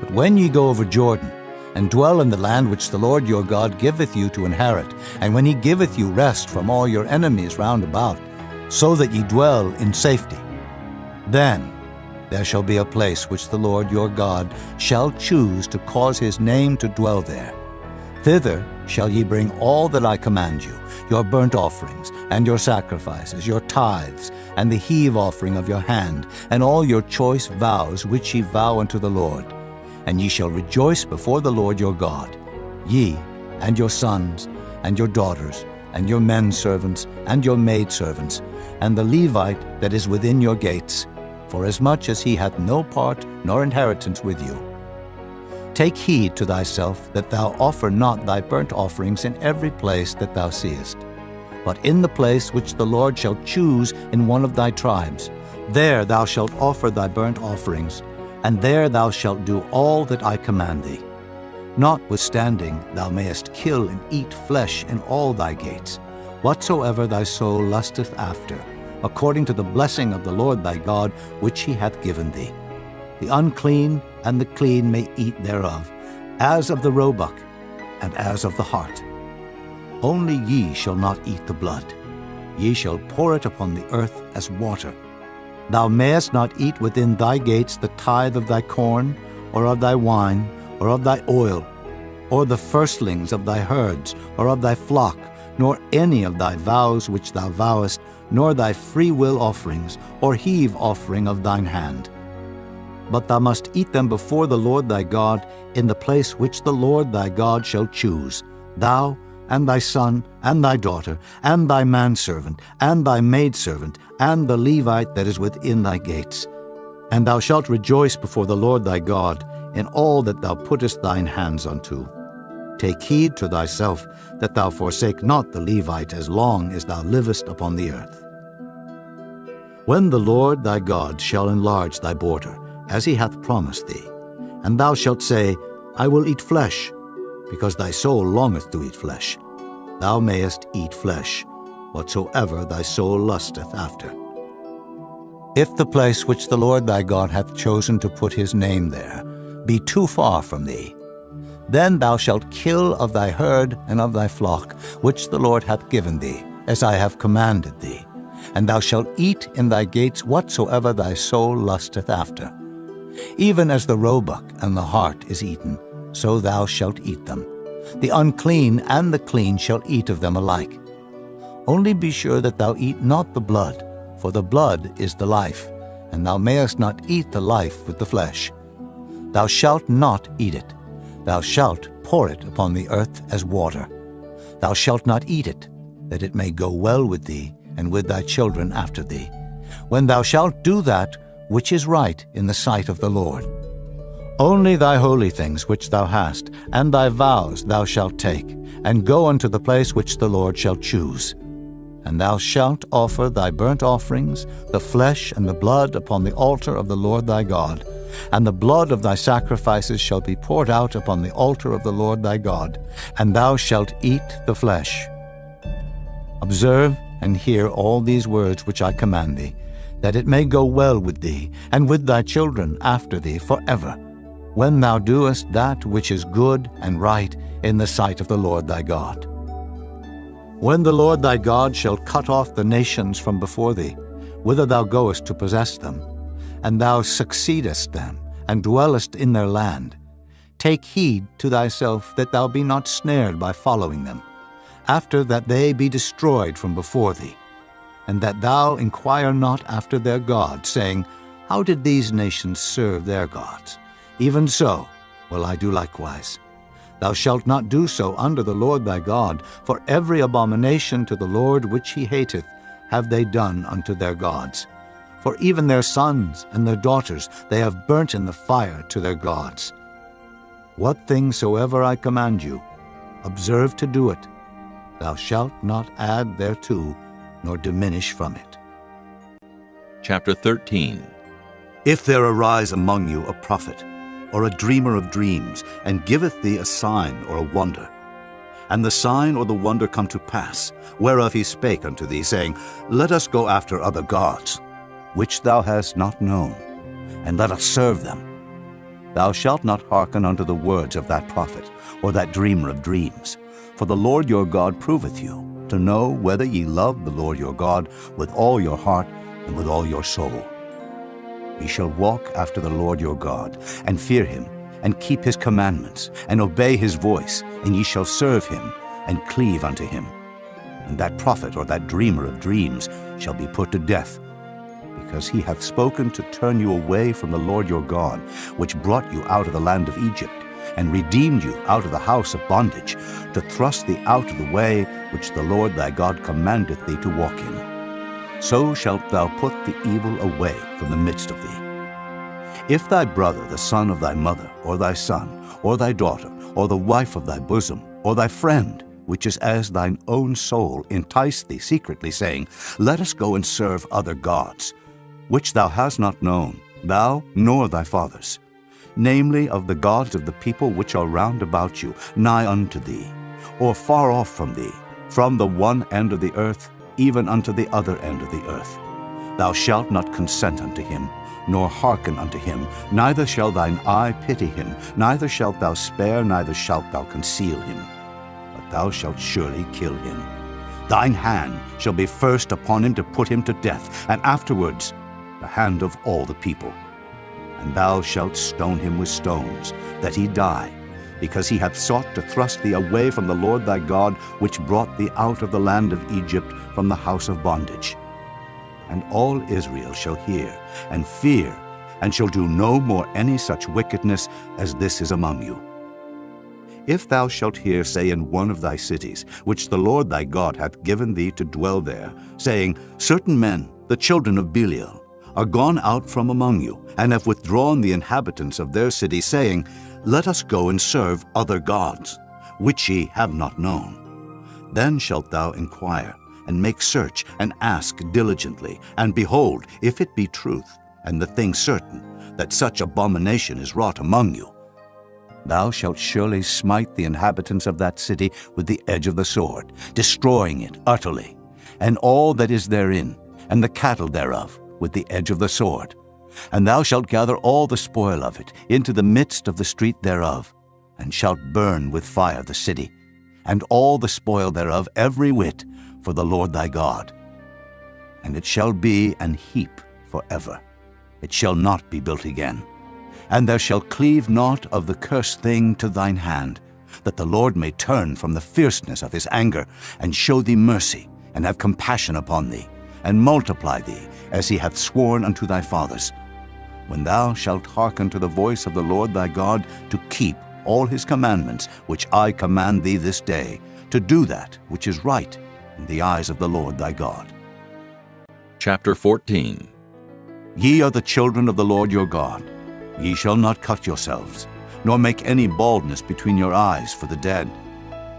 But when ye go over Jordan, and dwell in the land which the Lord your God giveth you to inherit, and when he giveth you rest from all your enemies round about, so that ye dwell in safety, then there shall be a place which the Lord your God shall choose to cause his name to dwell there. Thither shall ye bring all that I command you, your burnt offerings, and your sacrifices, your tithes, and the heave offering of your hand, and all your choice vows which ye vow unto the Lord. And ye shall rejoice before the Lord your God, ye, and your sons, and your daughters, and your men servants, and your maidservants, and the Levite that is within your gates, forasmuch as he hath no part nor inheritance with you. Take heed to thyself that thou offer not thy burnt offerings in every place that thou seest, but in the place which the Lord shall choose in one of thy tribes. There thou shalt offer thy burnt offerings, and there thou shalt do all that I command thee. Notwithstanding, thou mayest kill and eat flesh in all thy gates, whatsoever thy soul lusteth after, according to the blessing of the Lord thy God, which he hath given thee. The unclean and the clean may eat thereof, as of the roebuck, and as of the hart. Only ye shall not eat the blood. Ye shall pour it upon the earth as water. Thou mayest not eat within thy gates the tithe of thy corn, or of thy wine, or of thy oil, or the firstlings of thy herds, or of thy flock, nor any of thy vows which thou vowest, nor thy freewill offerings, or heave offering of thine hand. But thou must eat them before the Lord thy God in the place which the Lord thy God shall choose, thou, and thy son, and thy daughter, and thy manservant, and thy maidservant, and the Levite that is within thy gates. And thou shalt rejoice before the Lord thy God in all that thou puttest thine hands unto. Take heed to thyself that thou forsake not the Levite as long as thou livest upon the earth. When the Lord thy God shall enlarge thy border, as he hath promised thee, and thou shalt say, I will eat flesh, because thy soul longeth to eat flesh, thou mayest eat flesh, whatsoever thy soul lusteth after. If the place which the Lord thy God hath chosen to put his name there be too far from thee, then thou shalt kill of thy herd and of thy flock, which the Lord hath given thee, as I have commanded thee, and thou shalt eat in thy gates whatsoever thy soul lusteth after. Even as the roebuck and the hart is eaten, so thou shalt eat them. The unclean and the clean shall eat of them alike. Only be sure that thou eat not the blood, for the blood is the life, and thou mayest not eat the life with the flesh. Thou shalt not eat it. Thou shalt pour it upon the earth as water. Thou shalt not eat it, that it may go well with thee and with thy children after thee, when thou shalt do that which is right in the sight of the Lord. Only thy holy things which thou hast, and thy vows thou shalt take, and go unto the place which the Lord shall choose. And thou shalt offer thy burnt offerings, the flesh and the blood upon the altar of the Lord thy God, and the blood of thy sacrifices shall be poured out upon the altar of the Lord thy God, and thou shalt eat the flesh. Observe and hear all these words which I command thee, that it may go well with thee, and with thy children after thee forever, when thou doest that which is good and right in the sight of the Lord thy God. When the Lord thy God shall cut off the nations from before thee, whither thou goest to possess them, and thou succeedest them, and dwellest in their land, take heed to thyself that thou be not snared by following them, after that they be destroyed from before thee, and that thou inquire not after their gods, saying, How did these nations serve their gods? Even so will I do likewise. Thou shalt not do so under the Lord thy God, for every abomination to the Lord which he hateth have they done unto their gods. For even their sons and their daughters they have burnt in the fire to their gods. What thing soever I command you, observe to do it. Thou shalt not add thereto, nor diminish from it. Chapter 13. If there arise among you a prophet, or a dreamer of dreams, and giveth thee a sign or a wonder, and the sign or the wonder come to pass, whereof he spake unto thee, saying, Let us go after other gods, which thou hast not known, and let us serve them. Thou shalt not hearken unto the words of that prophet, or that dreamer of dreams. For the Lord your God proveth you, to know whether ye love the Lord your God with all your heart and with all your soul. Ye shall walk after the Lord your God, and fear him, and keep his commandments, and obey his voice, and ye shall serve him, and cleave unto him. And that prophet or that dreamer of dreams shall be put to death, because he hath spoken to turn you away from the Lord your God, which brought you out of the land of Egypt, and redeemed you out of the house of bondage, to thrust thee out of the way which the Lord thy God commandeth thee to walk in. So shalt thou put the evil away from the midst of thee. If thy brother, the son of thy mother, or thy son, or thy daughter, or the wife of thy bosom, or thy friend, which is as thine own soul, entice thee secretly, saying, Let us go and serve other gods, which thou hast not known, thou nor thy fathers, namely of the gods of the people which are round about you, nigh unto thee, or far off from thee, from the one end of the earth even unto the other end of the earth. Thou shalt not consent unto him, nor hearken unto him, neither shall thine eye pity him, neither shalt thou spare, neither shalt thou conceal him. But thou shalt surely kill him. Thine hand shall be first upon him to put him to death, and afterwards the hand of all the people. And thou shalt stone him with stones, that he die, because he hath sought to thrust thee away from the Lord thy God, which brought thee out of the land of Egypt, from the house of bondage. And all Israel shall hear, and fear, and shall do no more any such wickedness as this is among you. If thou shalt hear say in one of thy cities, which the Lord thy God hath given thee to dwell there, saying, Certain men, the children of Belial, are gone out from among you, and have withdrawn the inhabitants of their city, saying, Let us go and serve other gods, which ye have not known. Then shalt thou inquire, and make search, and ask diligently, and behold, if it be truth, and the thing certain, that such abomination is wrought among you, thou shalt surely smite the inhabitants of that city with the edge of the sword, destroying it utterly, and all that is therein, and the cattle thereof, with the edge of the sword. And thou shalt gather all the spoil of it into the midst of the street thereof, and shalt burn with fire the city, and all the spoil thereof every whit, for the Lord thy God. And it shall be an heap forever. It shall not be built again. And there shall cleave naught of the cursed thing to thine hand, that the Lord may turn from the fierceness of his anger, and show thee mercy, and have compassion upon thee, and multiply thee, as he hath sworn unto thy fathers, when thou shalt hearken to the voice of the Lord thy God, to keep all his commandments which I command thee this day, to do that which is right in the eyes of the Lord thy God. Chapter 14. Ye are the children of the Lord your God. Ye shall not cut yourselves, nor make any baldness between your eyes for the dead.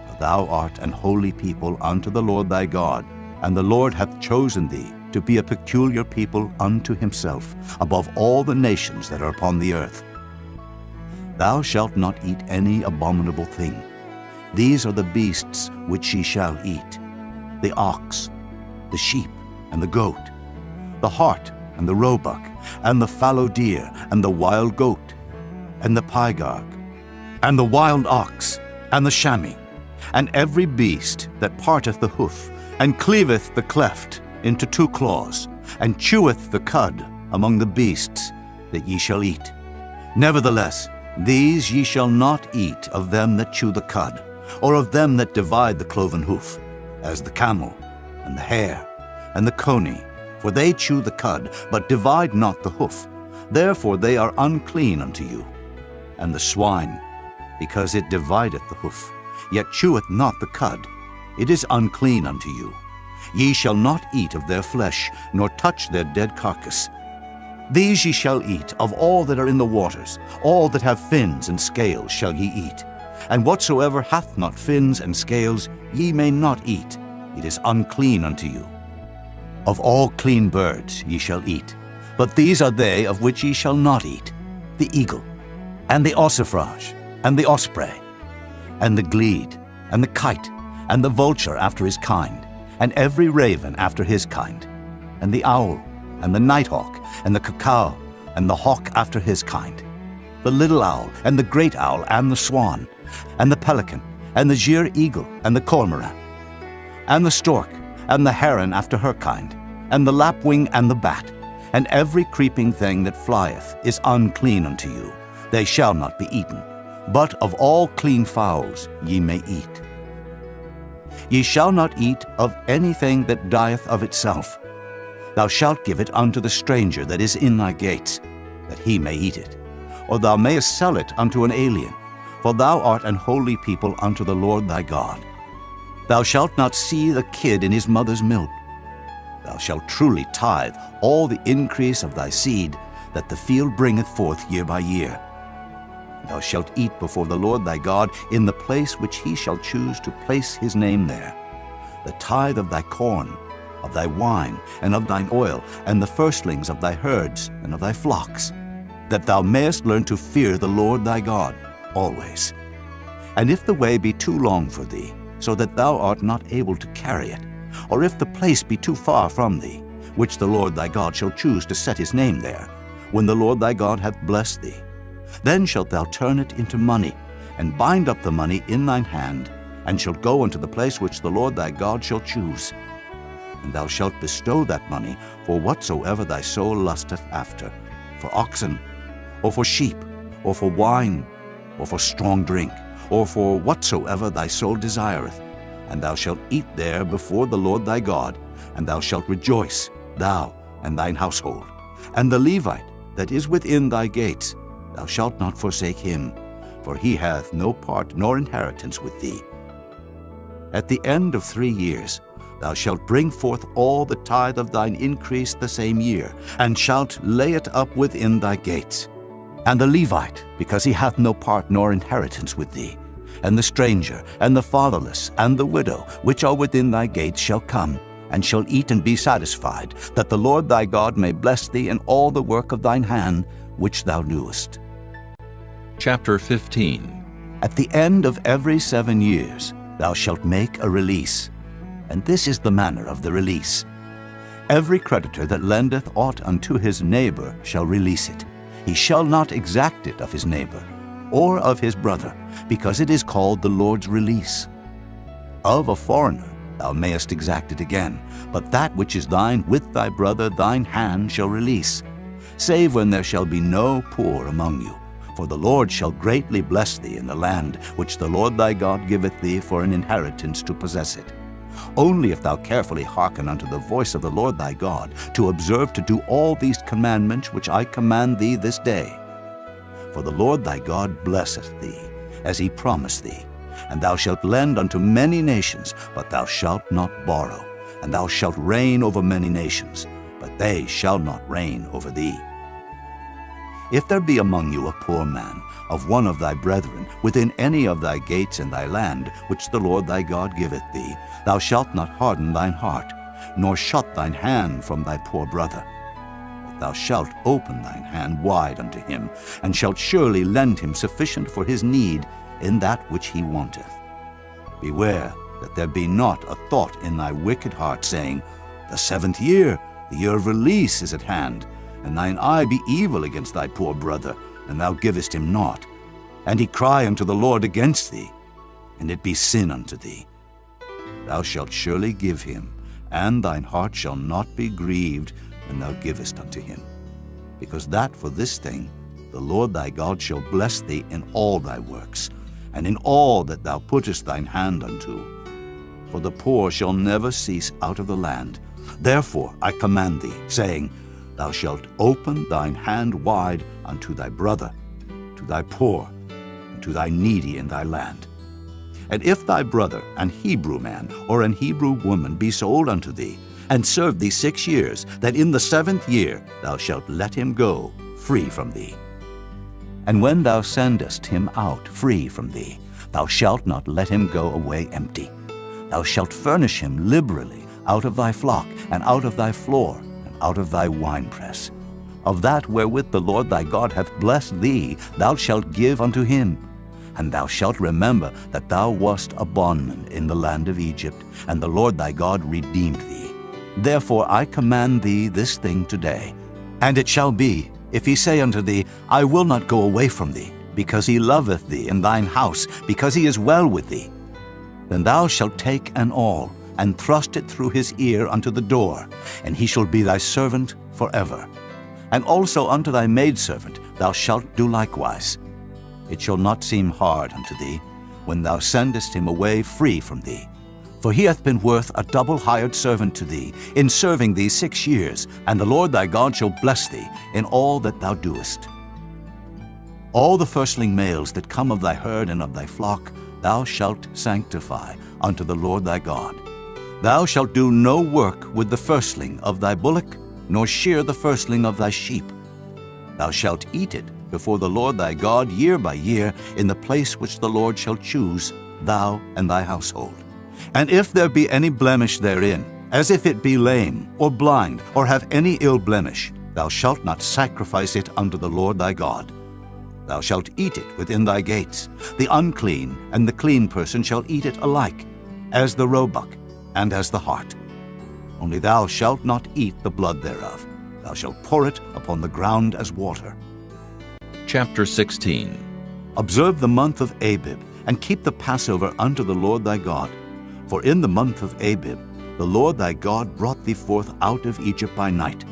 For thou art an holy people unto the Lord thy God, and the Lord hath chosen thee to be a peculiar people unto himself, above all the nations that are upon the earth. Thou shalt not eat any abominable thing. These are the beasts which ye shall eat: the ox, the sheep, and the goat, the hart, and the roebuck, and the fallow deer, and the wild goat, and the pygarg, and the wild ox, and the chamois, And every beast that parteth the hoof, and cleaveth the cleft into 2 claws, and cheweth the cud among the beasts that ye shall eat. Nevertheless, these ye shall not eat of them that chew the cud, or of them that divide the cloven hoof, as the camel, and the hare, and the coney, for they chew the cud, but divide not the hoof. Therefore they are unclean unto you. And the swine, because it divideth the hoof, yet cheweth not the cud, it is unclean unto you. Ye shall not eat of their flesh, nor touch their dead carcass. These ye shall eat of all that are in the waters, all that have fins and scales shall ye eat. And whatsoever hath not fins and scales ye may not eat, it is unclean unto you. Of all clean birds ye shall eat, but these are they of which ye shall not eat: the eagle, and the ossifrage, and the osprey, and the glede, and the kite, and the vulture after his kind, and every raven after his kind, and the owl, and the nighthawk, and the cuckoo, and the hawk after his kind, the little owl, and the great owl, and the swan, and the pelican, and the gier eagle, and the cormorant, and the stork, and the heron after her kind, and the lapwing, and the bat, and every creeping thing that flieth is unclean unto you. They shall not be eaten. But of all clean fowls ye may eat. Ye shall not eat of anything that dieth of itself. Thou shalt give it unto the stranger that is in thy gates, that he may eat it. Or thou mayest sell it unto an alien, for thou art an holy people unto the Lord thy God. Thou shalt not see the kid in his mother's milk. Thou shalt truly tithe all the increase of thy seed that the field bringeth forth year by year. Thou shalt eat before the Lord thy God in the place which he shall choose to place his name there. The tithe of thy corn, of thy wine, and of thine oil, and the firstlings of thy herds and of thy flocks, that thou mayest learn to fear the Lord thy God always. And if the way be too long for thee, so that thou art not able to carry it, or if the place be too far from thee, which the Lord thy God shall choose to set his name there, when the Lord thy God hath blessed thee, then shalt thou turn it into money, and bind up the money in thine hand, and shalt go unto the place which the Lord thy God shall choose. And thou shalt bestow that money for whatsoever thy soul lusteth after, for oxen, or for sheep, or for wine, or for strong drink, or for whatsoever thy soul desireth. And thou shalt eat there before the Lord thy God, and thou shalt rejoice, thou and thine household. And the Levite that is within thy gates, thou shalt not forsake him, for he hath no part nor inheritance with thee. At the end of 3 years thou shalt bring forth all the tithe of thine increase the same year, and shalt lay it up within thy gates. And the Levite, because he hath no part nor inheritance with thee, and the stranger, and the fatherless, and the widow, which are within thy gates, shall come, and shall eat and be satisfied, that the Lord thy God may bless thee in all the work of thine hand, which thou doest. Chapter 15. At the end of every 7 years thou shalt make a release, and this is the manner of the release. Every creditor that lendeth aught unto his neighbor shall release it. He shall not exact it of his neighbor, or of his brother, because it is called the Lord's release. Of a foreigner thou mayest exact it again, but that which is thine with thy brother thine hand shall release, save when there shall be no poor among you. For the Lord shall greatly bless thee in the land which the Lord thy God giveth thee for an inheritance to possess it. Only if thou carefully hearken unto the voice of the Lord thy God, to observe to do all these commandments which I command thee this day. For the Lord thy God blesseth thee, as he promised thee. And thou shalt lend unto many nations, but thou shalt not borrow. And thou shalt reign over many nations, but they shall not reign over thee. If there be among you a poor man, of one of thy brethren, within any of thy gates in thy land, which the Lord thy God giveth thee, thou shalt not harden thine heart, nor shut thine hand from thy poor brother. But thou shalt open thine hand wide unto him, and shalt surely lend him sufficient for his need in that which he wanteth. Beware that there be not a thought in thy wicked heart, saying, The 7th year, the year of release, is at hand, and thine eye be evil against thy poor brother, and thou givest him naught, and he cry unto the Lord against thee. and it be sin unto thee. Thou shalt surely give him, and thine heart shall not be grieved when thou givest unto him. Because that for this thing the Lord thy God shall bless thee in all thy works, and in all that thou puttest thine hand unto. For the poor shall never cease out of the land. Therefore I command thee, saying, Thou shalt open thine hand wide unto thy brother, to thy poor, and to thy needy in thy land. And if thy brother, an Hebrew man or an Hebrew woman, be sold unto thee, and serve thee 6 years, that in the 7th year thou shalt let him go free from thee. And when thou sendest him out free from thee, thou shalt not let him go away empty. Thou shalt furnish him liberally out of thy flock, and out of thy floor, and out of thy winepress. Of that wherewith the Lord thy God hath blessed thee, thou shalt give unto him. And thou shalt remember that thou wast a bondman in the land of Egypt, and the Lord thy God redeemed thee. Therefore I command thee this thing today. And it shall be, if he say unto thee, I will not go away from thee, because he loveth thee in thine house, because he is well with thee, then thou shalt take an awl, and thrust it through his ear unto the door, and he shall be thy servant forever. And also unto thy maidservant thou shalt do likewise. It shall not seem hard unto thee, when thou sendest him away free from thee. For he hath been worth a double hired servant to thee, in serving thee 6 years, and the Lord thy God shall bless thee in all that thou doest. All the firstling males that come of thy herd and of thy flock thou shalt sanctify unto the Lord thy God. Thou shalt do no work with the firstling of thy bullock, nor shear the firstling of thy sheep. Thou shalt eat it before the Lord thy God year by year in the place which the Lord shall choose, thou and thy household. And if there be any blemish therein, as if it be lame, or blind, or have any ill blemish, thou shalt not sacrifice it unto the Lord thy God. Thou shalt eat it within thy gates. The unclean and the clean person shall eat it alike, as the roebuck and as the hart. Only thou shalt not eat the blood thereof. Thou shalt pour it upon the ground as water. Chapter 16. Observe the month of Abib, and keep the Passover unto the Lord thy God. For in the month of Abib the Lord thy God brought thee forth out of Egypt by night.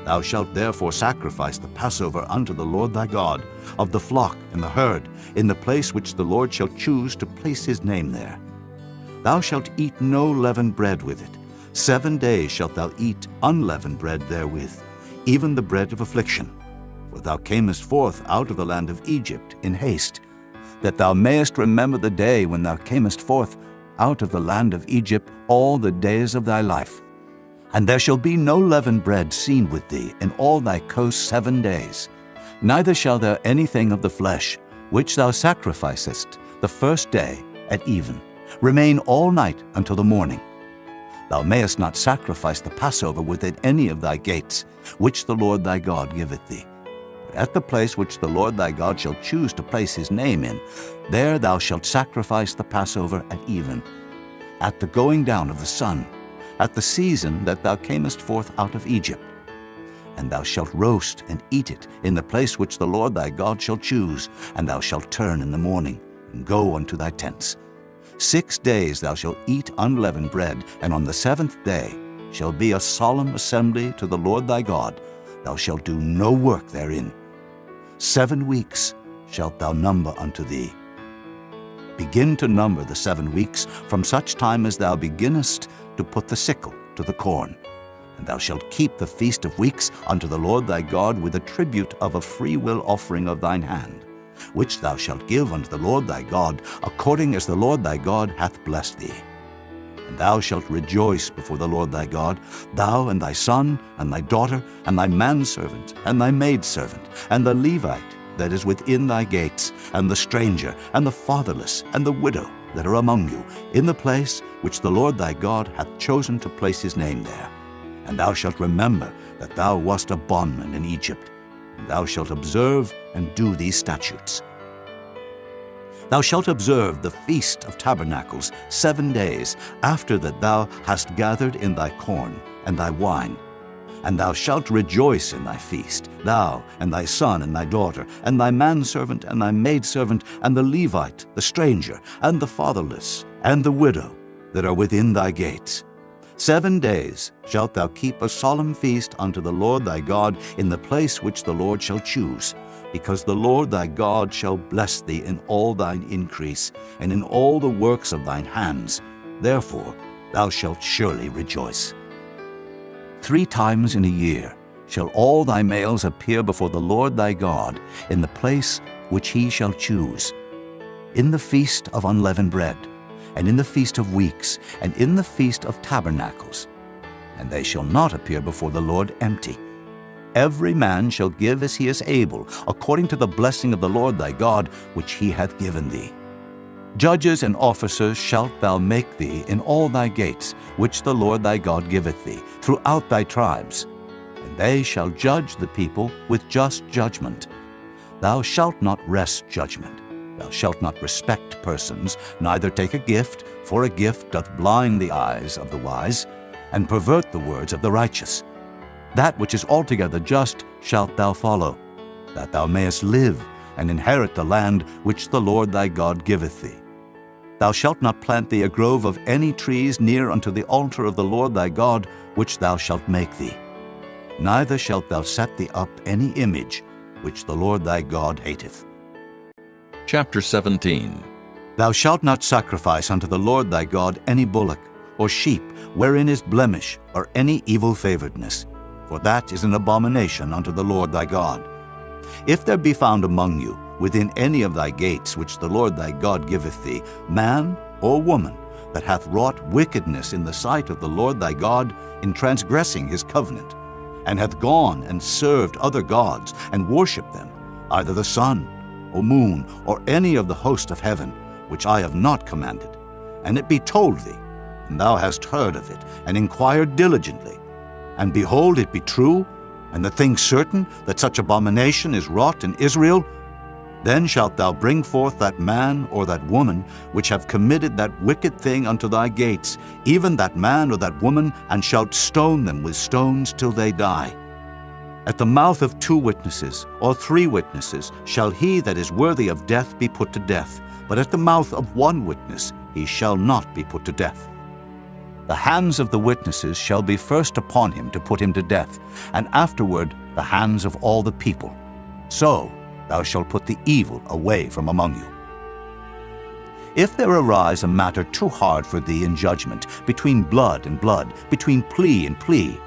Thou shalt therefore sacrifice the Passover unto the Lord thy God, of the flock and the herd, in the place which the Lord shall choose to place his name there. Thou shalt eat no leavened bread with it. 7 days shalt thou eat unleavened bread therewith, even the bread of affliction. For thou camest forth out of the land of Egypt in haste, that thou mayest remember the day when thou camest forth out of the land of Egypt all the days of thy life. And there shall be no leavened bread seen with thee in all thy coasts 7 days. Neither shall there anything of the flesh, which thou sacrificest the first day at even, remain all night until the morning. Thou mayest not sacrifice the Passover within any of thy gates, which the Lord thy God giveth thee. But at the place which the Lord thy God shall choose to place his name in, there thou shalt sacrifice the Passover at even, at the going down of the sun, at the season that thou camest forth out of Egypt. And thou shalt roast and eat it in the place which the Lord thy God shall choose, and thou shalt turn in the morning, and go unto thy tents. 6 days thou shalt eat unleavened bread, and on the 7th day shall be a solemn assembly to the Lord thy God. Thou shalt do no work therein. 7 weeks shalt thou number unto thee. Begin to number the 7 weeks from such time as thou beginnest to put the sickle to the corn. And thou shalt keep the feast of weeks unto the Lord thy God with a tribute of a freewill offering of thine hand, which thou shalt give unto the Lord thy God, according as the Lord thy God hath blessed thee. And thou shalt rejoice before the Lord thy God, thou and thy son, and thy daughter, and thy manservant, and thy maidservant, and the Levite that is within thy gates, and the stranger, and the fatherless, and the widow that are among you, in the place which the Lord thy God hath chosen to place his name there. And thou shalt remember that thou wast a bondman in Egypt. And thou shalt observe and do these statutes. Thou shalt observe the Feast of Tabernacles 7 days after that thou hast gathered in thy corn and thy wine. And thou shalt rejoice in thy feast, thou, and thy son, and thy daughter, and thy manservant, and thy maidservant, and the Levite, the stranger, and the fatherless, and the widow, that are within thy gates. 7 days shalt thou keep a solemn feast unto the Lord thy God in the place which the Lord shall choose, because the Lord thy God shall bless thee in all thine increase, and in all the works of thine hands. Therefore thou shalt surely rejoice. 3 times in a year shall all thy males appear before the Lord thy God in the place which he shall choose, in the feast of unleavened bread, and in the feast of weeks, and in the feast of tabernacles. And they shall not appear before the Lord empty. Every man shall give as he is able, according to the blessing of the Lord thy God, which he hath given thee. Judges and officers shalt thou make thee in all thy gates, which the Lord thy God giveth thee, throughout thy tribes. And they shall judge the people with just judgment. Thou shalt not wrest judgment. Thou shalt not respect persons, neither take a gift, for a gift doth blind the eyes of the wise, and pervert the words of the righteous. That which is altogether just shalt thou follow, that thou mayest live, and inherit the land which the Lord thy God giveth thee. Thou shalt not plant thee a grove of any trees near unto the altar of the Lord thy God, which thou shalt make thee. Neither shalt thou set thee up any image, which the Lord thy God hateth. Chapter 17. Thou shalt not sacrifice unto the Lord thy God any bullock, or sheep, wherein is blemish, or any evil favoredness, for that is an abomination unto the Lord thy God. If there be found among you, within any of thy gates which the Lord thy God giveth thee, man or woman, that hath wrought wickedness in the sight of the Lord thy God, in transgressing his covenant, and hath gone and served other gods, and worshipped them, either the sun, or moon, or any of the host of heaven, which I have not commanded, and it be told thee, and thou hast heard of it, and inquired diligently, and behold, it be true, and the thing certain, that such abomination is wrought in Israel, then shalt thou bring forth that man or that woman which have committed that wicked thing unto thy gates, even that man or that woman, and shalt stone them with stones till they die. At the mouth of 2 witnesses or 3 witnesses shall he that is worthy of death be put to death, but at the mouth of 1 witness he shall not be put to death. The hands of the witnesses shall be first upon him to put him to death, and afterward the hands of all the people. So thou shalt put the evil away from among you. If there arise a matter too hard for thee in judgment, between blood and blood, between plea and plea,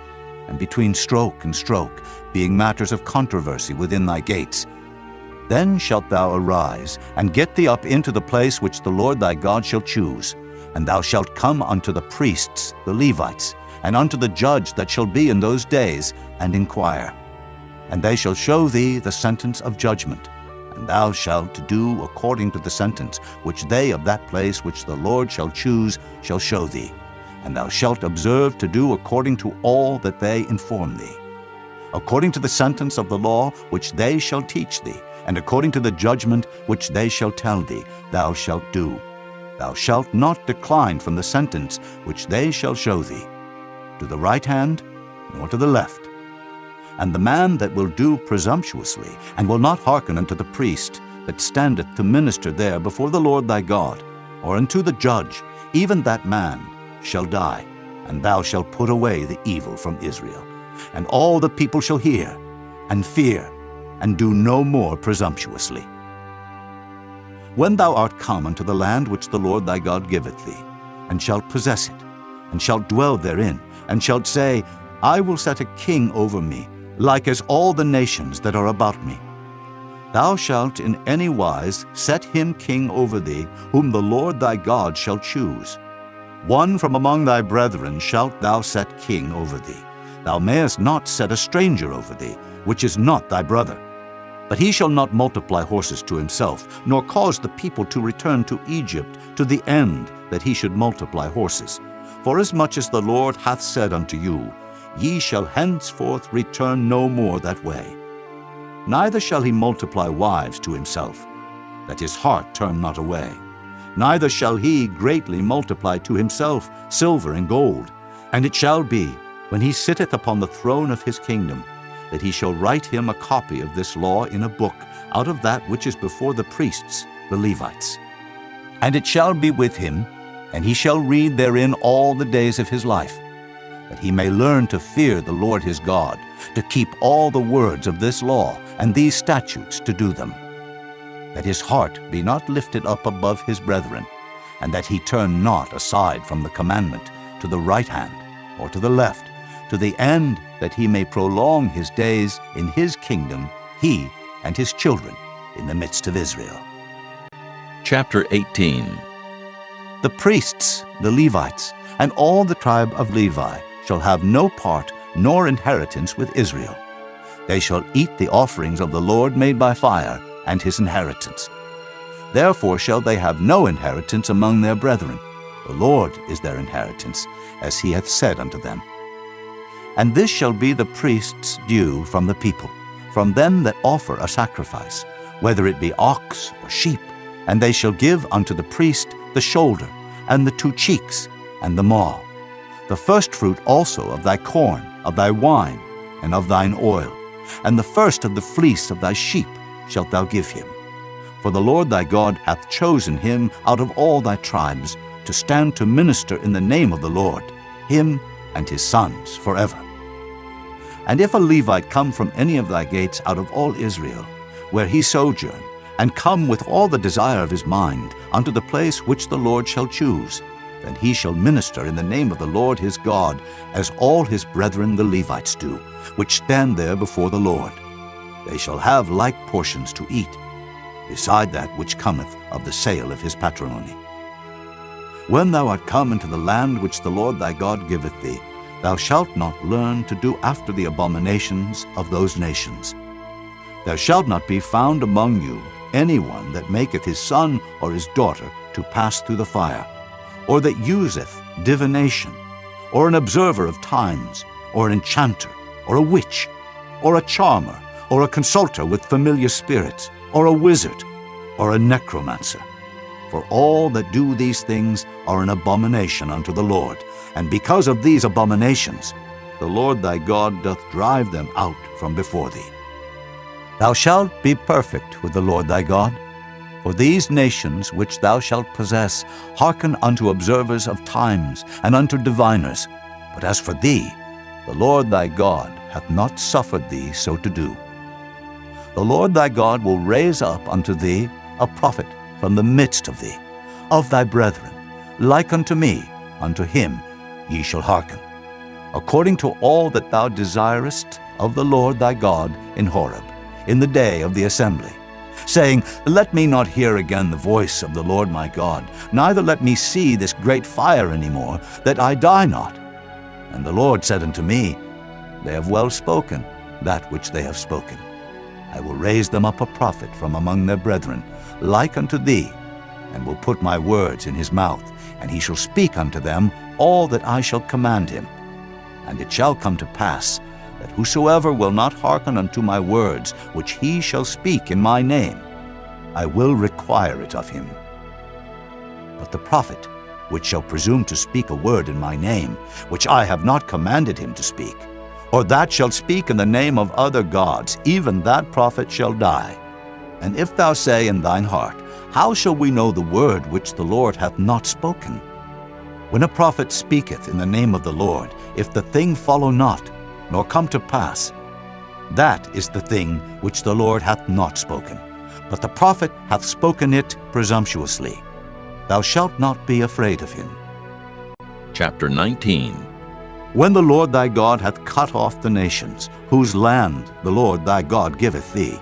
and between stroke and stroke, being matters of controversy within thy gates, then shalt thou arise, and get thee up into the place which the Lord thy God shall choose, and thou shalt come unto the priests, the Levites, and unto the judge that shall be in those days, and inquire. And they shall show thee the sentence of judgment, and thou shalt do according to the sentence which they of that place which the Lord shall choose shall show thee. And thou shalt observe to do according to all that they inform thee. According to the sentence of the law which they shall teach thee, and according to the judgment which they shall tell thee, thou shalt do. Thou shalt not decline from the sentence which they shall show thee, to the right hand, nor to the left. And the man that will do presumptuously, and will not hearken unto the priest that standeth to minister there before the Lord thy God, or unto the judge, even that man shall die, and thou shalt put away the evil from Israel. And all the people shall hear, and fear, and do no more presumptuously. When thou art come unto the land which the Lord thy God giveth thee, and shalt possess it, and shalt dwell therein, and shalt say, I will set a king over me, like as all the nations that are about me. Thou shalt in any wise set him king over thee, whom the Lord thy God shall choose. One from among thy brethren shalt thou set king over thee. Thou mayest not set a stranger over thee, which is not thy brother. But he shall not multiply horses to himself, nor cause the people to return to Egypt, to the end that he should multiply horses. Forasmuch as the Lord hath said unto you, Ye shall henceforth return no more that way. Neither shall he multiply wives to himself, that his heart turn not away. Neither shall he greatly multiply to himself silver and gold. And it shall be, when he sitteth upon the throne of his kingdom, that he shall write him a copy of this law in a book out of that which is before the priests, the Levites. And it shall be with him, and he shall read therein all the days of his life, that he may learn to fear the Lord his God, to keep all the words of this law and these statutes to do them, that his heart be not lifted up above his brethren, and that he turn not aside from the commandment to the right hand or to the left, to the end that he may prolong his days in his kingdom, he and his children in the midst of Israel. Chapter 18. The priests, the Levites, and all the tribe of Levi shall have no part nor inheritance with Israel. They shall eat the offerings of the Lord made by fire, and his inheritance. Therefore shall they have no inheritance among their brethren. The Lord is their inheritance, as he hath said unto them. And this shall be the priest's due from the people, from them that offer a sacrifice, whether it be ox or sheep, and they shall give unto the priest the shoulder, and the 2 cheeks, and the maw, the firstfruit also of thy corn, of thy wine, and of thine oil, and the first of the fleece of thy sheep shalt thou give him. For the Lord thy God hath chosen him out of all thy tribes to stand to minister in the name of the Lord, him and his sons forever. And if a Levite come from any of thy gates out of all Israel, where he sojourn, and come with all the desire of his mind unto the place which the Lord shall choose, then he shall minister in the name of the Lord his God, as all his brethren the Levites do, which stand there before the Lord. They shall have like portions to eat, beside that which cometh of the sale of his patrimony. When thou art come into the land which the Lord thy God giveth thee, thou shalt not learn to do after the abominations of those nations. There shall not be found among you any one that maketh his son or his daughter to pass through the fire, or that useth divination, or an observer of times, or an enchanter, or a witch, or a charmer, or a consulter with familiar spirits, or a wizard, or a necromancer. For all that do these things are an abomination unto the Lord, and because of these abominations the Lord thy God doth drive them out from before thee. Thou shalt be perfect with the Lord thy God, for these nations which thou shalt possess hearken unto observers of times and unto diviners. But as for thee, the Lord thy God hath not suffered thee so to do. The Lord thy God will raise up unto thee a prophet from the midst of thee, of thy brethren, like unto me, unto him ye shall hearken, according to all that thou desirest of the Lord thy God in Horeb, in the day of the assembly, saying, Let me not hear again the voice of the Lord my God, neither let me see this great fire any more, that I die not. And the Lord said unto me, They have well spoken that which they have spoken. I will raise them up a prophet from among their brethren, like unto thee, and will put my words in his mouth, and he shall speak unto them all that I shall command him. And it shall come to pass, that whosoever will not hearken unto my words, which he shall speak in my name, I will require it of him. But the prophet, which shall presume to speak a word in my name, which I have not commanded him to speak, or that shall speak in the name of other gods, even that prophet shall die. And if thou say in thine heart, How shall we know the word which the Lord hath not spoken? When a prophet speaketh in the name of the Lord, if the thing follow not, nor come to pass, that is the thing which the Lord hath not spoken. But the prophet hath spoken it presumptuously. Thou shalt not be afraid of him. Chapter 19. When the Lord thy God hath cut off the nations, whose land the Lord thy God giveth thee,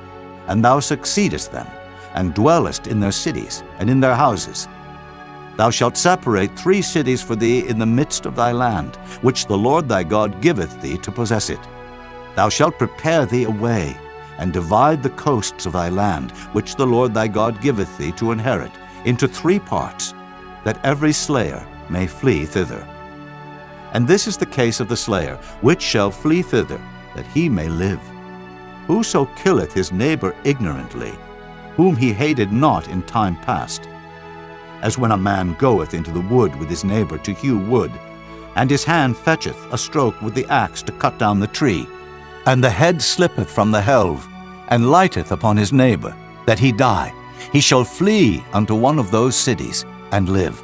and thou succeedest them, and dwellest in their cities and in their houses, thou shalt separate 3 cities for thee in the midst of thy land, which the Lord thy God giveth thee to possess it. Thou shalt prepare thee a way, and divide the coasts of thy land, which the Lord thy God giveth thee to inherit, into 3 parts, that every slayer may flee thither. And this is the case of the slayer, which shall flee thither, that he may live. Whoso killeth his neighbor ignorantly, whom he hated not in time past, as when a man goeth into the wood with his neighbor to hew wood, and his hand fetcheth a stroke with the axe to cut down the tree, and the head slippeth from the helve, and lighteth upon his neighbor, that he die, he shall flee unto one of those cities, and live.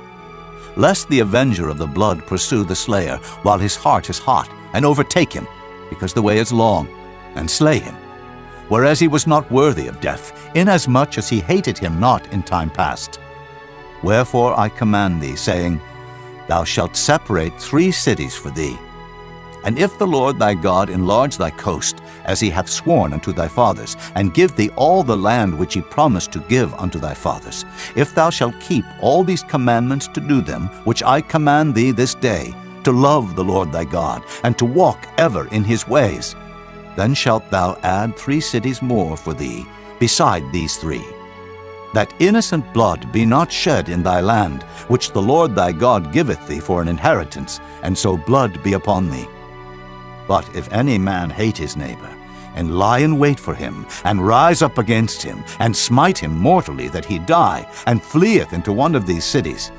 Lest the avenger of the blood pursue the slayer, while his heart is hot, and overtake him, because the way is long, and slay him, whereas he was not worthy of death, inasmuch as he hated him not in time past. Wherefore I command thee, saying, Thou shalt separate 3 cities for thee. And if the Lord thy God enlarge thy coast, as he hath sworn unto thy fathers, and give thee all the land which he promised to give unto thy fathers, if thou shalt keep all these commandments to do them, which I command thee this day, to love the Lord thy God, and to walk ever in his ways, then shalt thou add 3 cities more for thee, beside these 3, that innocent blood be not shed in thy land, which the Lord thy God giveth thee for an inheritance, and so blood be upon thee. But if any man hate his neighbor, and lie in wait for him, and rise up against him, and smite him mortally that he die, and fleeth into one of these cities,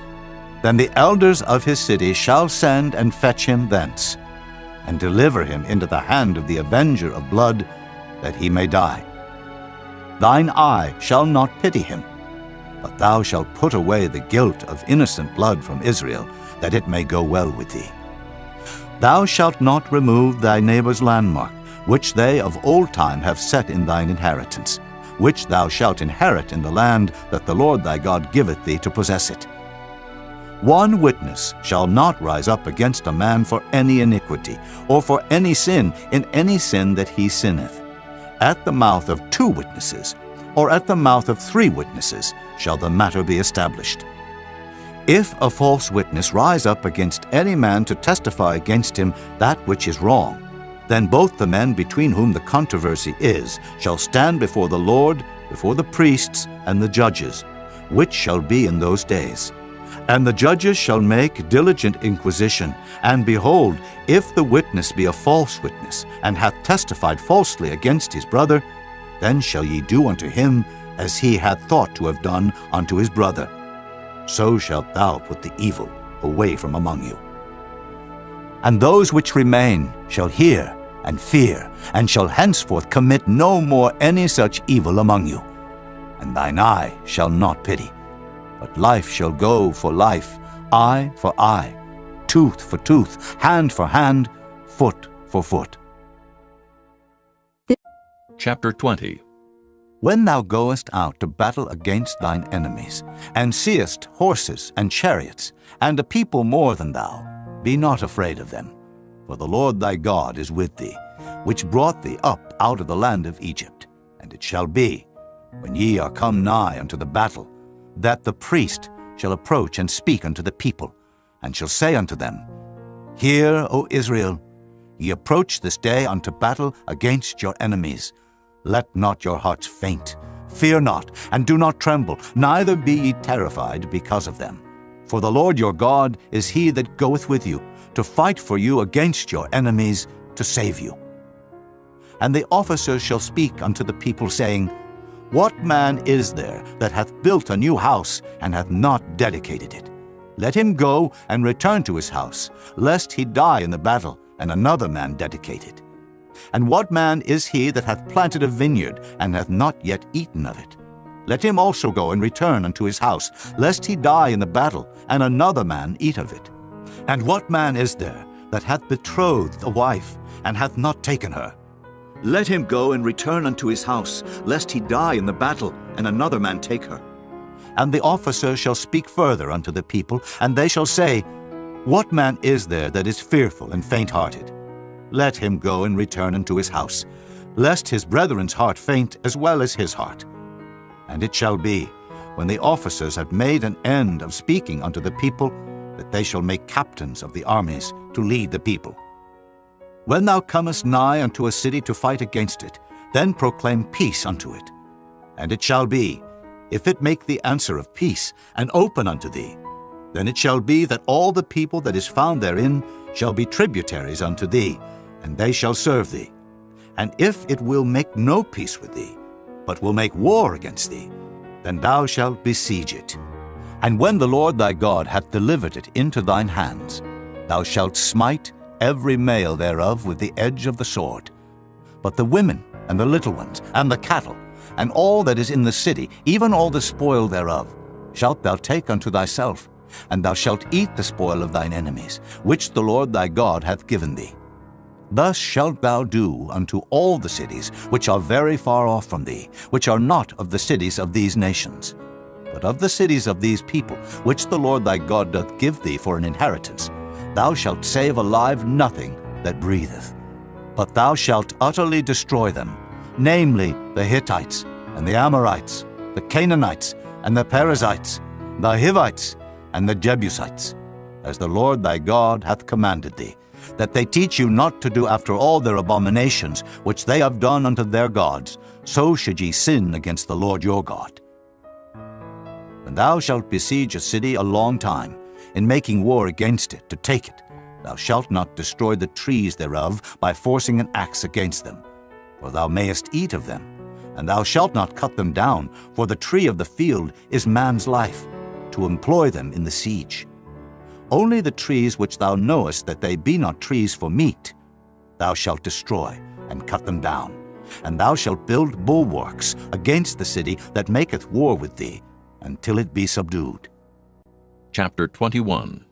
then the elders of his city shall send and fetch him thence, and deliver him into the hand of the avenger of blood, that he may die. Thine eye shall not pity him, but thou shalt put away the guilt of innocent blood from Israel, that it may go well with thee. Thou shalt not remove thy neighbor's landmark, which they of old time have set in thine inheritance, which thou shalt inherit in the land that the Lord thy God giveth thee to possess it. 1 witness shall not rise up against a man for any iniquity, or for any sin in any sin that he sinneth. At the mouth of 2 witnesses, or at the mouth of 3 witnesses, shall the matter be established. If a false witness rise up against any man to testify against him that which is wrong, then both the men between whom the controversy is shall stand before the Lord, before the priests and the judges, which shall be in those days. And the judges shall make diligent inquisition, and behold, if the witness be a false witness, and hath testified falsely against his brother, then shall ye do unto him as he hath thought to have done unto his brother. So shalt thou put the evil away from among you. And those which remain shall hear and fear, and shall henceforth commit no more any such evil among you. And thine eye shall not pity, but life shall go for life, eye for eye, tooth for tooth, hand for hand, foot for foot. Chapter 20. When thou goest out to battle against thine enemies, and seest horses and chariots, and a people more than thou, be not afraid of them, for the Lord thy God is with thee, which brought thee up out of the land of Egypt. And it shall be, when ye are come nigh unto the battle, that the priest shall approach and speak unto the people, and shall say unto them, Hear, O Israel, ye approach this day unto battle against your enemies. Let not your hearts faint, fear not, and do not tremble, neither be ye terrified because of them. For the Lord your God is he that goeth with you, to fight for you against your enemies, to save you. And the officers shall speak unto the people, saying, What man is there that hath built a new house, and hath not dedicated it? Let him go and return to his house, lest he die in the battle, and another man dedicate it. And what man is he that hath planted a vineyard, and hath not yet eaten of it? Let him also go and return unto his house, lest he die in the battle, and another man eat of it. And what man is there that hath betrothed a wife, and hath not taken her? Let him go and return unto his house, lest he die in the battle, and another man take her. And the officers shall speak further unto the people, and they shall say, What man is there that is fearful and faint-hearted? Let him go and return unto his house, lest his brethren's heart faint as well as his heart. And it shall be, when the officers have made an end of speaking unto the people, that they shall make captains of the armies to lead the people. When thou comest nigh unto a city to fight against it, then proclaim peace unto it. And it shall be, if it make thee answer of peace, and open unto thee, then it shall be that all the people that is found therein shall be tributaries unto thee, and they shall serve thee. And if it will make no peace with thee, but will make war against thee, then thou shalt besiege it. And when the Lord thy God hath delivered it into thine hands, Thou shalt smite every male thereof with the edge of the sword. But the women, and the little ones, and the cattle, and all that is in the city, even all the spoil thereof, shalt thou take unto thyself, and thou shalt eat the spoil of thine enemies, which the Lord thy God hath given thee. Thus shalt thou do unto all the cities which are very far off from thee, which are not of the cities of these nations. But of the cities of these people, which the Lord thy God doth give thee for an inheritance, thou shalt save alive nothing that breatheth. But thou shalt utterly destroy them, namely the Hittites, and the Amorites, the Canaanites, and the Perizzites, the Hivites, and the Jebusites, as the Lord thy God hath commanded thee, that they teach you not to do after all their abominations which they have done unto their gods, so should ye sin against the Lord your God. When thou shalt besiege a city a long time, in making war against it to take it, thou shalt not destroy the trees thereof by forcing an axe against them, for thou mayest eat of them, and thou shalt not cut them down, for the tree of the field is man's life, to employ them in the siege. Only the trees which thou knowest that they be not trees for meat, thou shalt destroy and cut them down, and thou shalt build bulwarks against the city that maketh war with thee, until it be subdued. Chapter 21.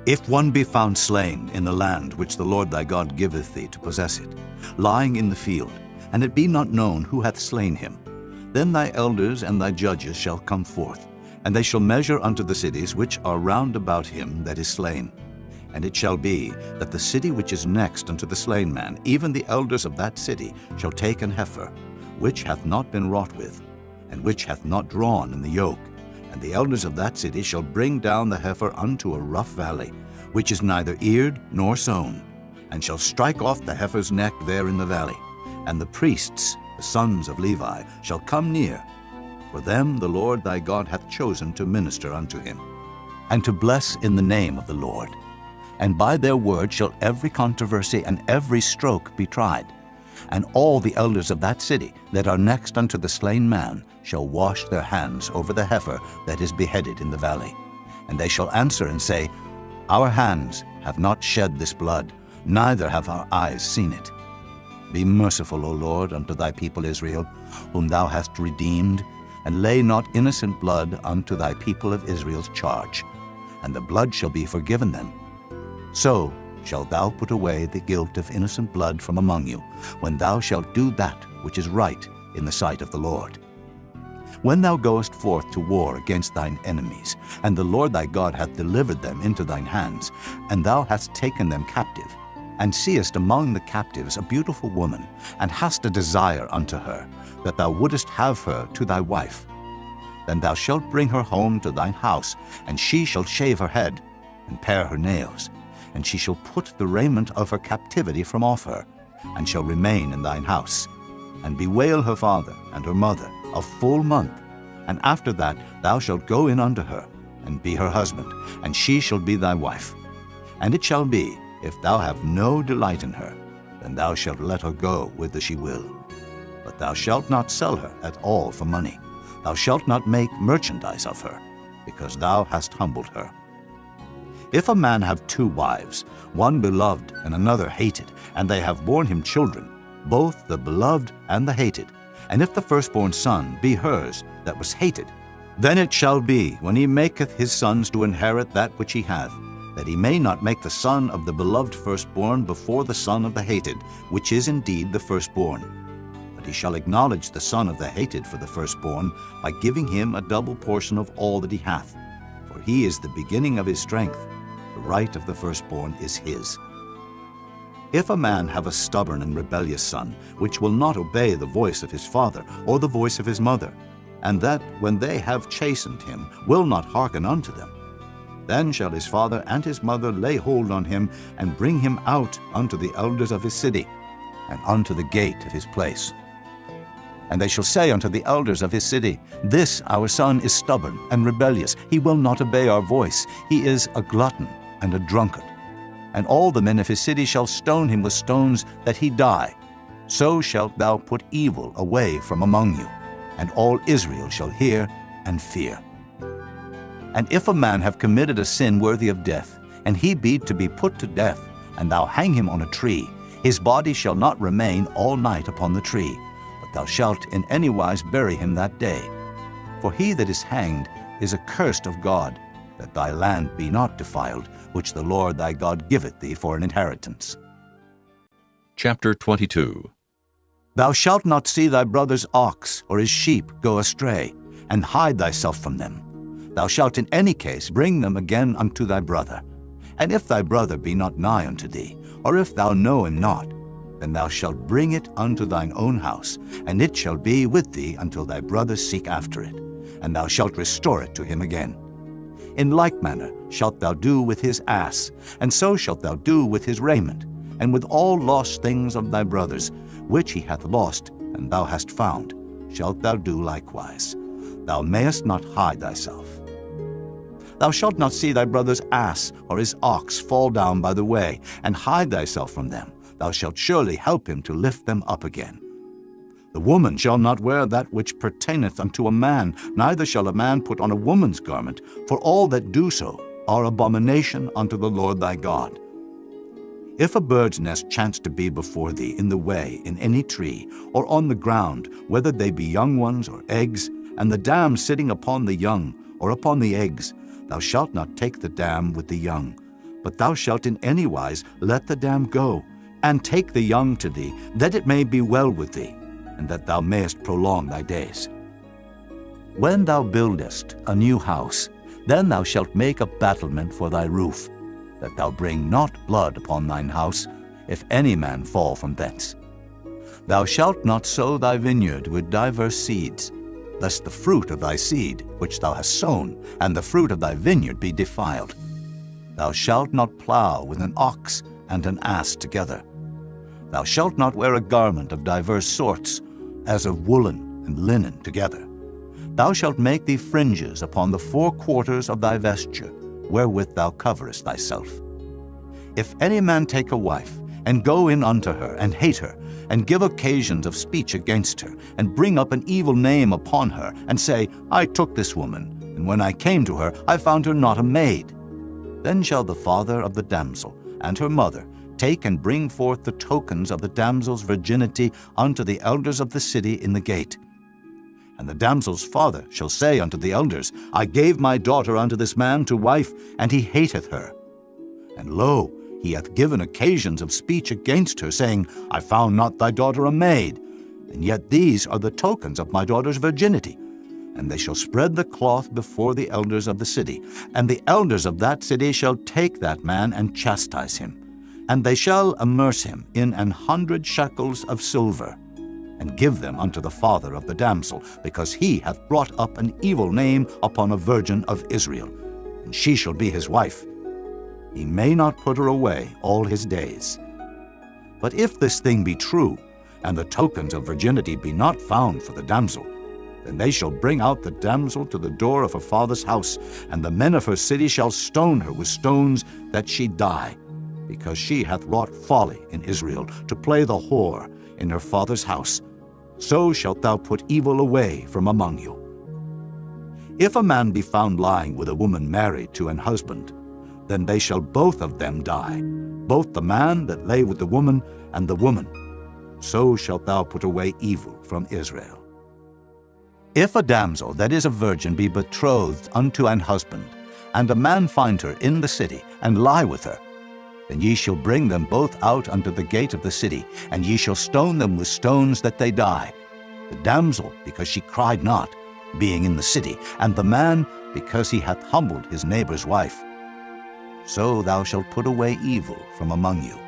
If one be found slain in the land which the Lord thy God giveth thee to possess it, lying in the field, and it be not known who hath slain him, then thy elders and thy judges shall come forth, and they shall measure unto the cities which are round about him that is slain. And it shall be that the city which is next unto the slain man, even the elders of that city, shall take an heifer, which hath not been wrought with, and which hath not drawn in the yoke. And the elders of that city shall bring down the heifer unto a rough valley, which is neither eared nor sown, and shall strike off the heifer's neck there in the valley. And the priests, the sons of Levi, shall come near, for them the Lord thy God hath chosen to minister unto him, and to bless in the name of the Lord. And by their word shall every controversy and every stroke be tried. And all the elders of that city that are next unto the slain man shall wash their hands over the heifer that is beheaded in the valley. And they shall answer and say, Our hands have not shed this blood, neither have our eyes seen it. Be merciful, O Lord, unto thy people Israel, whom thou hast redeemed, and lay not innocent blood unto thy people of Israel's charge, and the blood shall be forgiven them. So shalt thou put away the guilt of innocent blood from among you, when thou shalt do that which is right in the sight of the Lord. When thou goest forth to war against thine enemies, and the Lord thy God hath delivered them into thine hands, and thou hast taken them captive, and seest among the captives a beautiful woman, and hast a desire unto her, that thou wouldest have her to thy wife, then thou shalt bring her home to thine house, and she shall shave her head, and pare her nails, and she shall put the raiment of her captivity from off her, and shall remain in thine house, and bewail her father and her mother a full month. And after that thou shalt go in unto her, and be her husband, and she shall be thy wife. And it shall be, if thou have no delight in her, then thou shalt let her go whither she will. But thou shalt not sell her at all for money. Thou shalt not make merchandise of her, because thou hast humbled her. If a man have 2 wives, one beloved and another hated, and they have borne him children, both the beloved and the hated, and if the firstborn son be hers that was hated, then it shall be, when he maketh his sons to inherit that which he hath, that he may not make the son of the beloved firstborn before the son of the hated, which is indeed the firstborn. But he shall acknowledge the son of the hated for the firstborn, by giving him a double portion of all that he hath. For he is the beginning of his strength, the right of the firstborn is his. If a man have a stubborn and rebellious son, which will not obey the voice of his father or the voice of his mother, and that, when they have chastened him, will not hearken unto them, then shall his father and his mother lay hold on him, and bring him out unto the elders of his city, and unto the gate of his place. And they shall say unto the elders of his city, This our son is stubborn and rebellious, he will not obey our voice, he is a glutton and a drunkard. And all the men of his city shall stone him with stones, that he die. So shalt thou put evil away from among you, and all Israel shall hear and fear. And if a man have committed a sin worthy of death, and he be to be put to death, and thou hang him on a tree, his body shall not remain all night upon the tree, but thou shalt in any wise bury him that day. For he that is hanged is accursed of God, that thy land be not defiled, which the Lord thy God giveth thee for an inheritance. Chapter 22. Thou shalt not see thy brother's ox or his sheep go astray, and hide thyself from them. Thou shalt in any case bring them again unto thy brother. And if thy brother be not nigh unto thee, or if thou know him not, then thou shalt bring it unto thine own house, and it shall be with thee until thy brother seek after it, and thou shalt restore it to him again. In like manner shalt thou do with his ass, and so shalt thou do with his raiment, and with all lost things of thy brother's, which he hath lost, and thou hast found, shalt thou do likewise. Thou mayest not hide thyself. Thou shalt not see thy brother's ass or his ox fall down by the way, and hide thyself from them. Thou shalt surely help him to lift them up again. The woman shall not wear that which pertaineth unto a man, neither shall a man put on a woman's garment, for all that do so are abomination unto the Lord thy God. If a bird's nest chance to be before thee in the way, in any tree, or on the ground, whether they be young ones or eggs, and the dam sitting upon the young, or upon the eggs, thou shalt not take the dam with the young, but thou shalt in any wise let the dam go, and take the young to thee, that it may be well with thee, and that thou mayest prolong thy days. When thou buildest a new house, then thou shalt make a battlement for thy roof, that thou bring not blood upon thine house, if any man fall from thence. Thou shalt not sow thy vineyard with divers seeds, lest the fruit of thy seed which thou hast sown, and the fruit of thy vineyard be defiled. Thou shalt not plow with an ox and an ass together. Thou shalt not wear a garment of divers sorts, as of woolen and linen together. Thou shalt make thee fringes upon the four quarters of thy vesture, wherewith thou coverest thyself. If any man take a wife, and go in unto her, and hate her, and give occasions of speech against her, and bring up an evil name upon her, and say, I took this woman, and when I came to her, I found her not a maid, then shall the father of the damsel and her mother take and bring forth the tokens of the damsel's virginity unto the elders of the city in the gate. And the damsel's father shall say unto the elders, I gave my daughter unto this man to wife, and he hateth her. And lo, he hath given occasions of speech against her, saying, I found not thy daughter a maid, and yet these are the tokens of my daughter's virginity. And they shall spread the cloth before the elders of the city, and the elders of that city shall take that man and chastise him. And they shall amerce him in 100 shekels of silver, and give them unto the father of the damsel, because he hath brought up an evil name upon a virgin of Israel, and she shall be his wife. He may not put her away all his days. But if this thing be true, and the tokens of virginity be not found for the damsel, then they shall bring out the damsel to the door of her father's house, and the men of her city shall stone her with stones, that she die, because she hath wrought folly in Israel, to play the whore in her father's house. So shalt thou put evil away from among you. If a man be found lying with a woman married to an husband, then they shall both of them die, both the man that lay with the woman, and the woman. So shalt thou put away evil from Israel. If a damsel that is a virgin be betrothed unto an husband, and a man find her in the city, and lie with her, then ye shall bring them both out unto the gate of the city, and ye shall stone them with stones that they die, the damsel because she cried not, being in the city, and the man because he hath humbled his neighbor's wife. So thou shalt put away evil from among you.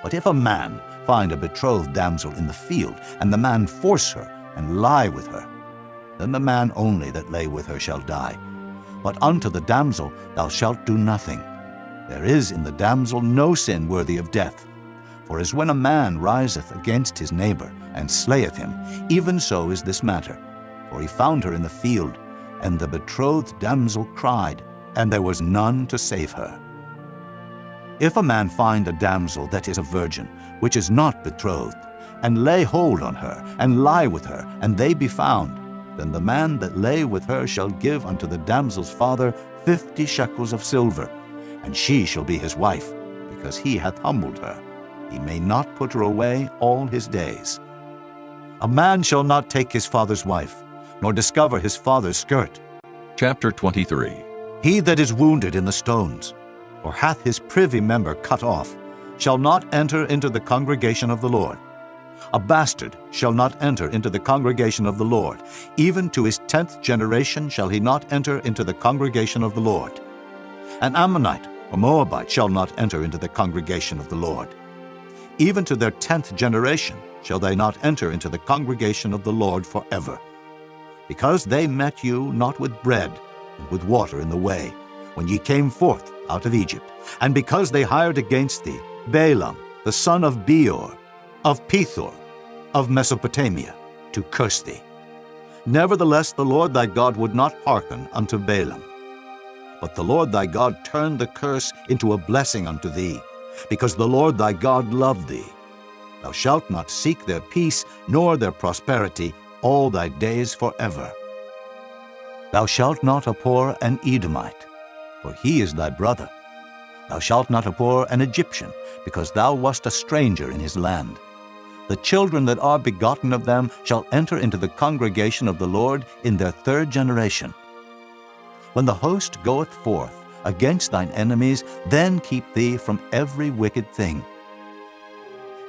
But if a man find a betrothed damsel in the field, and the man force her, and lie with her, then the man only that lay with her shall die. But unto the damsel thou shalt do nothing. There is in the damsel no sin worthy of death. For as when a man riseth against his neighbor, and slayeth him, even so is this matter. For he found her in the field, and the betrothed damsel cried, and there was none to save her. If a man find a damsel that is a virgin, which is not betrothed, and lay hold on her, and lie with her, and they be found, then the man that lay with her shall give unto the damsel's father 50 shekels of silver, and she shall be his wife, because he hath humbled her. He may not put her away all his days. A man shall not take his father's wife, nor discover his father's skirt. Chapter 23. He that is wounded in the stones, or hath his privy member cut off, shall not enter into the congregation of the Lord. A bastard shall not enter into the congregation of the Lord. Even to his 10th generation shall he not enter into the congregation of the Lord. An Ammonite or Moabite shall not enter into the congregation of the Lord. Even to their 10th generation shall they not enter into the congregation of the Lord forever. Because they met you not with bread and with water in the way, when ye came forth out of Egypt, and because they hired against thee Balaam the son of Beor, of Pethor, of Mesopotamia, to curse thee. Nevertheless the Lord thy God would not hearken unto Balaam. But the Lord thy God turned the curse into a blessing unto thee, because the Lord thy God loved thee. Thou shalt not seek their peace nor their prosperity all thy days forever. Thou shalt not abhor an Edomite, for he is thy brother. Thou shalt not abhor an Egyptian, because thou wast a stranger in his land. The children that are begotten of them shall enter into the congregation of the Lord in their 3rd generation. When the host goeth forth against thine enemies, then keep thee from every wicked thing.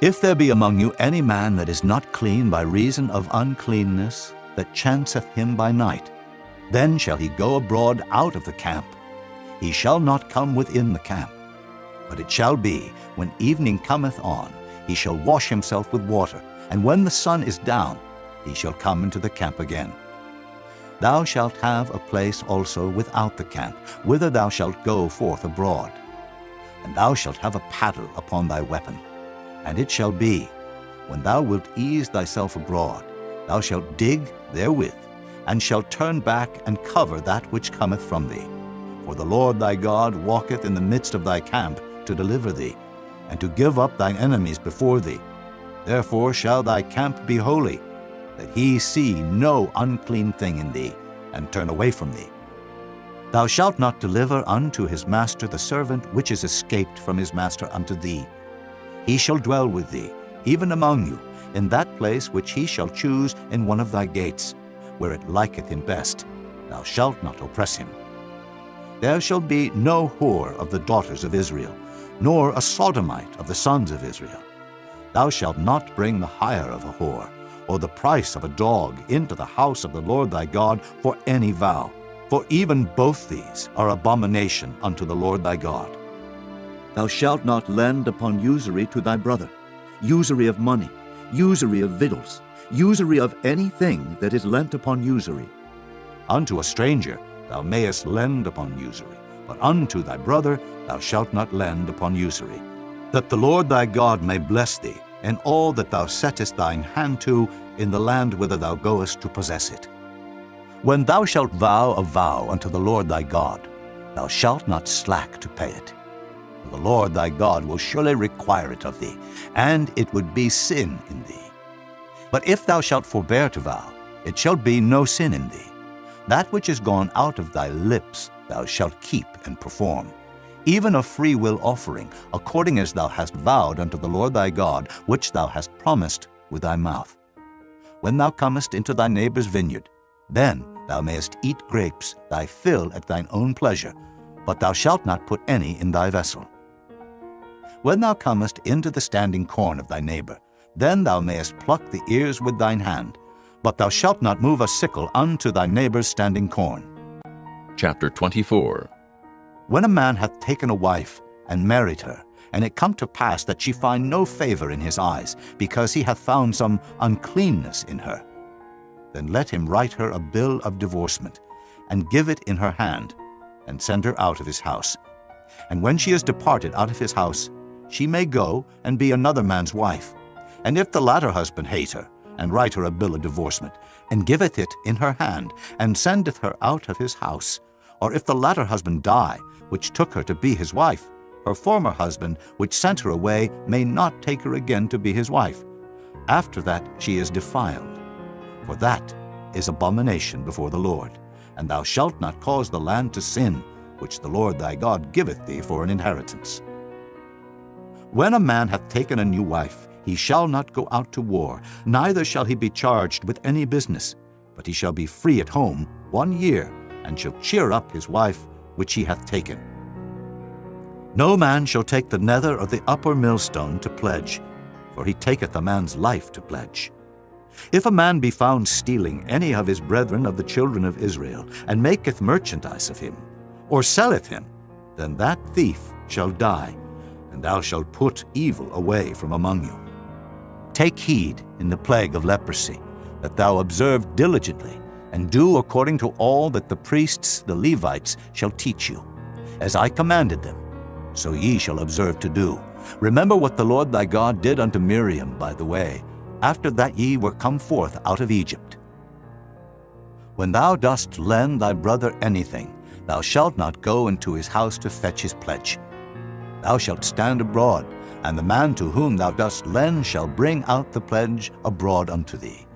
If there be among you any man that is not clean by reason of uncleanness, that chanceth him by night, then shall he go abroad out of the camp. He shall not come within the camp. But it shall be, when evening cometh on, he shall wash himself with water, and when the sun is down, he shall come into the camp again. Thou shalt have a place also without the camp, whither thou shalt go forth abroad. And thou shalt have a paddle upon thy weapon. And it shall be, when thou wilt ease thyself abroad, thou shalt dig therewith, and shalt turn back and cover that which cometh from thee. For the Lord thy God walketh in the midst of thy camp to deliver thee, and to give up thine enemies before thee. Therefore shall thy camp be holy, that he see no unclean thing in thee, and turn away from thee. Thou shalt not deliver unto his master the servant which is escaped from his master unto thee. He shall dwell with thee, even among you, in that place which he shall choose in one of thy gates, where it liketh him best. Thou shalt not oppress him. There shall be no whore of the daughters of Israel, nor a sodomite of the sons of Israel. Thou shalt not bring the hire of a whore, or the price of a dog into the house of the Lord thy God for any vow, for even both these are abomination unto the Lord thy God. Thou shalt not lend upon usury to thy brother, usury of money, usury of victuals, usury of anything that is lent upon usury. Unto a stranger thou mayest lend upon usury, but unto thy brother thou shalt not lend upon usury, that the Lord thy God may bless thee in all that thou settest thine hand to in the land whither thou goest to possess it. When thou shalt vow a vow unto the Lord thy God, thou shalt not slack to pay it. For the Lord thy God will surely require it of thee, and it would be sin in thee. But if thou shalt forbear to vow, it shall be no sin in thee. That which is gone out of thy lips thou shalt keep and perform, even a free will offering, according as thou hast vowed unto the Lord thy God, which thou hast promised with thy mouth. When thou comest into thy neighbor's vineyard, then thou mayest eat grapes, thy fill at thine own pleasure, but thou shalt not put any in thy vessel. When thou comest into the standing corn of thy neighbor, then thou mayest pluck the ears with thine hand, but thou shalt not move a sickle unto thy neighbor's standing corn. Chapter 24. When a man hath taken a wife and married her, and it come to pass that she find no favor in his eyes, because he hath found some uncleanness in her, then let him write her a bill of divorcement, and give it in her hand, and send her out of his house. And when she is departed out of his house, she may go and be another man's wife. And if the latter husband hate her, and write her a bill of divorcement, and giveth it in her hand, and sendeth her out of his house, or if the latter husband die, which took her to be his wife, her former husband, which sent her away, may not take her again to be his wife. After that she is defiled. For that is abomination before the Lord. And thou shalt not cause the land to sin, which the Lord thy God giveth thee for an inheritance. When a man hath taken a new wife, he shall not go out to war, neither shall he be charged with any business, but he shall be free at home 1 year, and shall cheer up his wife which he hath taken. No man shall take the nether or the upper millstone to pledge, for he taketh a man's life to pledge. If a man be found stealing any of his brethren of the children of Israel, and maketh merchandise of him, or selleth him, then that thief shall die, and thou shalt put evil away from among you. Take heed in the plague of leprosy, that thou observe diligently, and do according to all that the priests, the Levites, shall teach you. As I commanded them, so ye shall observe to do. Remember what the Lord thy God did unto Miriam by the way, after that ye were come forth out of Egypt. When thou dost lend thy brother anything, thou shalt not go into his house to fetch his pledge. Thou shalt stand abroad, and the man to whom thou dost lend shall bring out the pledge abroad unto thee.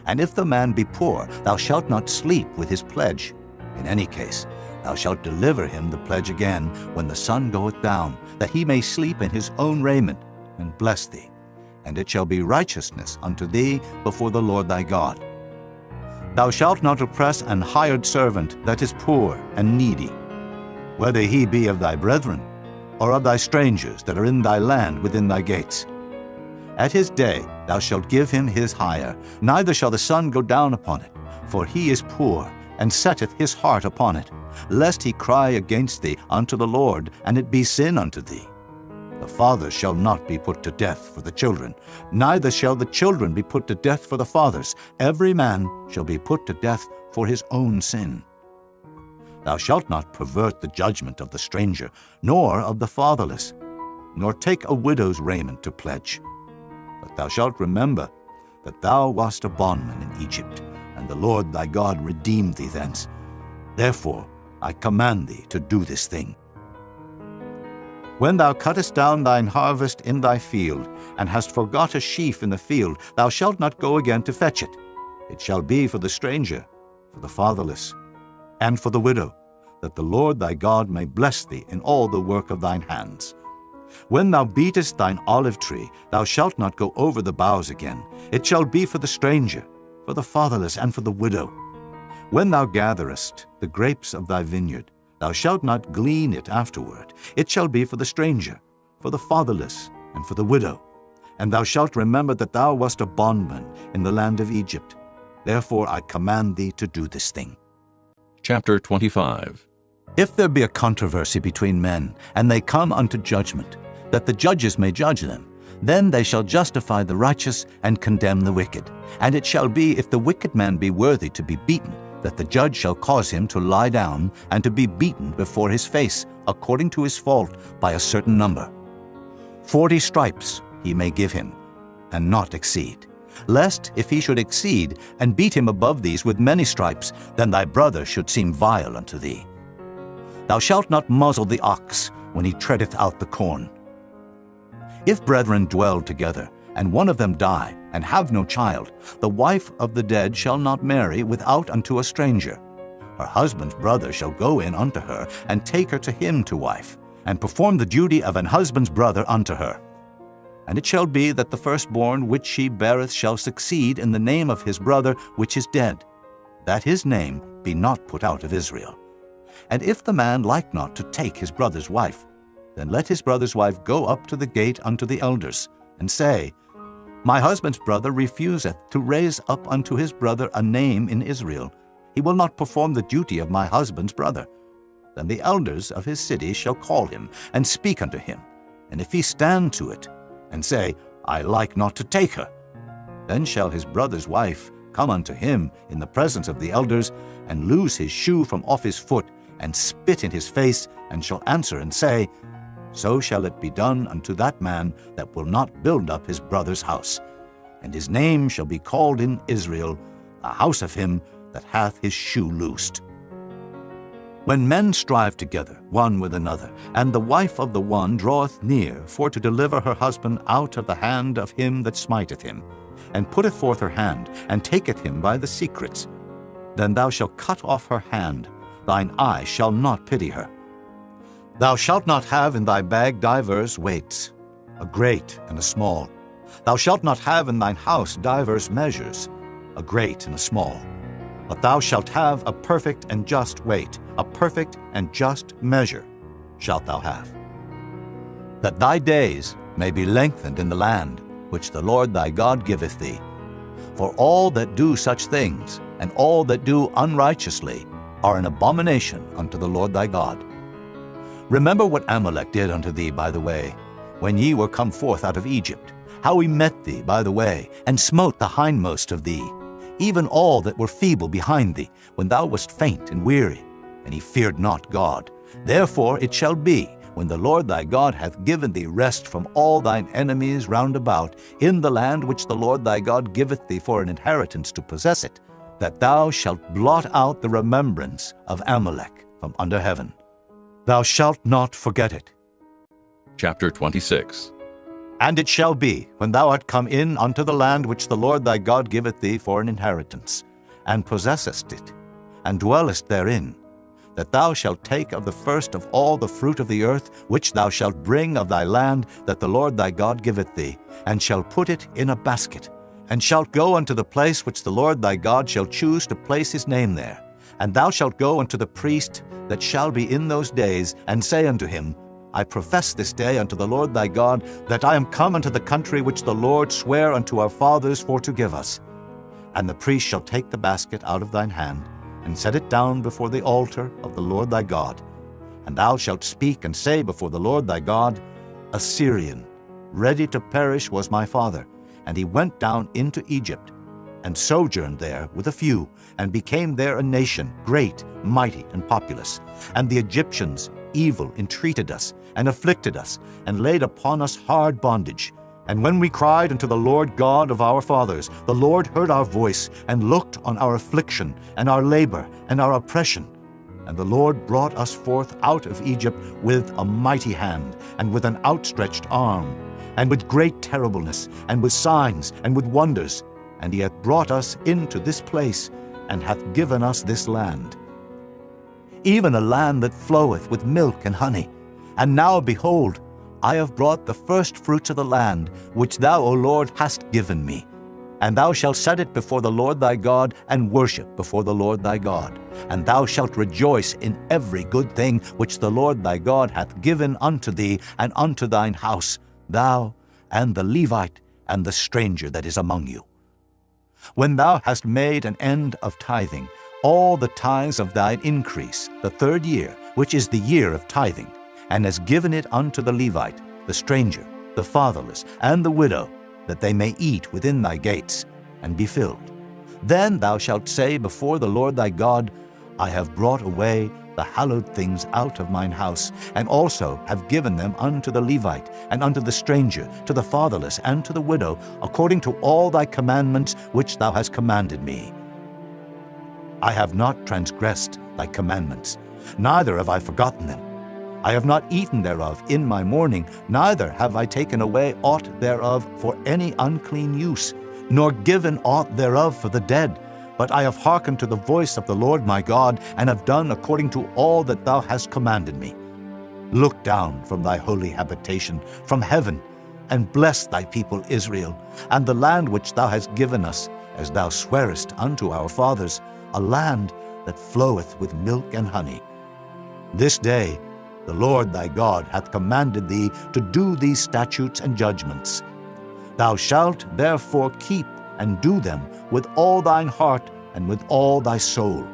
And if the man be poor, thou shalt not sleep with his pledge. In any case, thou shalt deliver him the pledge again when the sun goeth down, that he may sleep in his own raiment, and bless thee. And it shall be righteousness unto thee before the Lord thy God. Thou shalt not oppress an hired servant that is poor and needy, whether he be of thy brethren, or of thy strangers that are in thy land within thy gates. At his day thou shalt give him his hire, neither shall the sun go down upon it, for he is poor, and setteth his heart upon it, lest he cry against thee unto the Lord, and it be sin unto thee. The fathers shall not be put to death for the children, neither shall the children be put to death for the fathers. Every man shall be put to death for his own sin. Thou shalt not pervert the judgment of the stranger, nor of the fatherless, nor take a widow's raiment to pledge. But thou shalt remember that thou wast a bondman in Egypt, and the Lord thy God redeemed thee thence. Therefore I command thee to do this thing. When thou cuttest down thine harvest in thy field, and hast forgot a sheaf in the field, thou shalt not go again to fetch it. It shall be for the stranger, for the fatherless, and for the widow, that the Lord thy God may bless thee in all the work of thine hands. When thou beatest thine olive tree, thou shalt not go over the boughs again. It shall be for the stranger, for the fatherless, and for the widow. When thou gatherest the grapes of thy vineyard, thou shalt not glean it afterward. It shall be for the stranger, for the fatherless, and for the widow. And thou shalt remember that thou wast a bondman in the land of Egypt. Therefore I command thee to do this thing. Chapter 25. If there be a controversy between men, and they come unto judgment, that the judges may judge them, then they shall justify the righteous and condemn the wicked. And it shall be, if the wicked man be worthy to be beaten, that the judge shall cause him to lie down and to be beaten before his face, according to his fault, by a certain number. 40 stripes he may give him, and not exceed. Lest, if he should exceed, and beat him above these with many stripes, then thy brother should seem vile unto thee. Thou shalt not muzzle the ox when he treadeth out the corn. If brethren dwell together, and one of them die, and have no child, the wife of the dead shall not marry without unto a stranger. Her husband's brother shall go in unto her, and take her to him to wife, and perform the duty of an husband's brother unto her. And it shall be that the firstborn which she beareth shall succeed in the name of his brother which is dead, that his name be not put out of Israel. And if the man like not to take his brother's wife, then let his brother's wife go up to the gate unto the elders, and say, My husband's brother refuseth to raise up unto his brother a name in Israel. He will not perform the duty of my husband's brother. Then the elders of his city shall call him, and speak unto him. And if he stand to it, and say, I like not to take her, then shall his brother's wife come unto him in the presence of the elders, and loose his shoe from off his foot, and spit in his face, and shall answer and say, So shall it be done unto that man that will not build up his brother's house. And his name shall be called in Israel, the house of him that hath his shoe loosed. When men strive together one with another, and the wife of the one draweth near for to deliver her husband out of the hand of him that smiteth him, and putteth forth her hand, and taketh him by the secrets, then thou shalt cut off her hand, thine eye shall not pity her. Thou shalt not have in thy bag divers weights, a great and a small. Thou shalt not have in thine house divers measures, a great and a small. But thou shalt have a perfect and just weight, a perfect and just measure shalt thou have. That thy days may be lengthened in the land which the Lord thy God giveth thee. For all that do such things, and all that do unrighteously, are an abomination unto the Lord thy God. Remember what Amalek did unto thee by the way, when ye were come forth out of Egypt, how he met thee by the way, and smote the hindmost of thee, even all that were feeble behind thee, when thou wast faint and weary, and he feared not God. Therefore it shall be, when the Lord thy God hath given thee rest from all thine enemies round about, in the land which the Lord thy God giveth thee for an inheritance to possess it, that thou shalt blot out the remembrance of Amalek from under heaven. Thou shalt not forget it. Chapter 26. And it shall be, when thou art come in unto the land which the Lord thy God giveth thee for an inheritance, and possessest it, and dwellest therein, that thou shalt take of the first of all the fruit of the earth, which thou shalt bring of thy land that the Lord thy God giveth thee, and shalt put it in a basket, and shalt go unto the place which the Lord thy God shall choose to place his name there. And thou shalt go unto the priest that shall be in those days, and say unto him, I profess this day unto the Lord thy God, that I am come unto the country which the Lord sware unto our fathers for to give us. And the priest shall take the basket out of thine hand, and set it down before the altar of the Lord thy God. And thou shalt speak and say before the Lord thy God, A Syrian, ready to perish, was my father, and he went down into Egypt, and sojourned there with a few, and became there a nation, great, mighty, and populous. And the Egyptians evil entreated us, and afflicted us, and laid upon us hard bondage. And when we cried unto the Lord God of our fathers, the Lord heard our voice, and looked on our affliction, and our labor, and our oppression. And the Lord brought us forth out of Egypt with a mighty hand, and with an outstretched arm, and with great terribleness, and with signs, and with wonders. And he hath brought us into this place, and hath given us this land, even a land that floweth with milk and honey. And now, behold, I have brought the first fruits of the land, which thou, O Lord, hast given me. And thou shalt set it before the Lord thy God, and worship before the Lord thy God. And thou shalt rejoice in every good thing which the Lord thy God hath given unto thee and unto thine house, thou and the Levite and the stranger that is among you. When thou hast made an end of tithing, all the tithes of thine increase, the third year, which is the year of tithing, and hast given it unto the Levite, the stranger, the fatherless, and the widow, that they may eat within thy gates, and be filled. Then thou shalt say before the Lord thy God, I have brought away the hallowed things out of mine house, and also have given them unto the Levite, and unto the stranger, to the fatherless, and to the widow, according to all thy commandments which thou hast commanded me. I have not transgressed thy commandments, neither have I forgotten them. I have not eaten thereof in my mourning, neither have I taken away aught thereof for any unclean use, nor given aught thereof for the dead. But I have hearkened to the voice of the Lord my God, and have done according to all that thou hast commanded me. Look down from thy holy habitation, from heaven, and bless thy people Israel, and the land which thou hast given us, as thou swarest unto our fathers, a land that floweth with milk and honey. This day the Lord thy God hath commanded thee to do these statutes and judgments. Thou shalt therefore keep and do them with all thine heart and with all thy soul.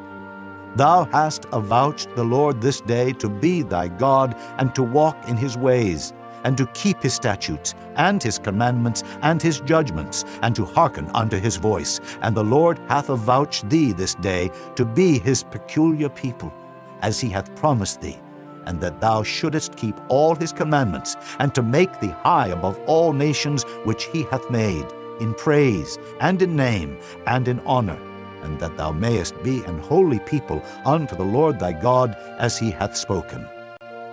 Thou hast avouched the Lord this day to be thy God, and to walk in his ways, and to keep his statutes, and his commandments, and his judgments, and to hearken unto his voice. And the Lord hath avouched thee this day to be his peculiar people, as he hath promised thee, and that thou shouldest keep all his commandments, and to make thee high above all nations which he hath made, in praise, and in name, and in honor, and that thou mayest be an holy people unto the Lord thy God, as he hath spoken.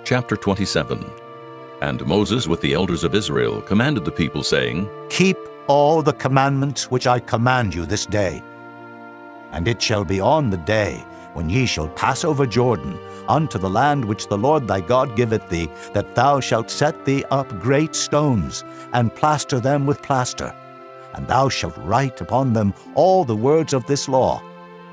Chapter 27. And Moses with the elders of Israel commanded the people, saying, Keep all the commandments which I command you this day. And it shall be on the day when ye shall pass over Jordan unto the land which the Lord thy God giveth thee, that thou shalt set thee up great stones, and plaster them with plaster. And thou shalt write upon them all the words of this law,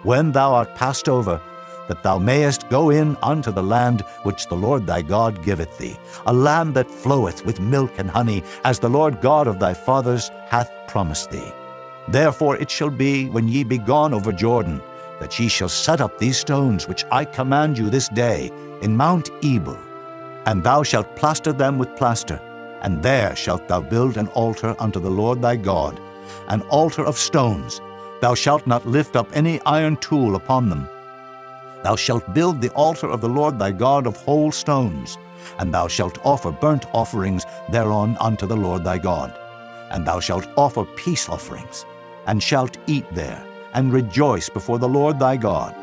when thou art passed over, that thou mayest go in unto the land which the Lord thy God giveth thee, a land that floweth with milk and honey, as the Lord God of thy fathers hath promised thee. Therefore it shall be, when ye be gone over Jordan, that ye shall set up these stones which I command you this day in Mount Ebal, and thou shalt plaster them with plaster, and there shalt thou build an altar unto the Lord thy God, an altar of stones. Thou shalt not lift up any iron tool upon them. Thou shalt build the altar of the Lord thy God of whole stones, and thou shalt offer burnt offerings thereon unto the Lord thy God. And thou shalt offer peace offerings, and shalt eat there, and rejoice before the Lord thy God.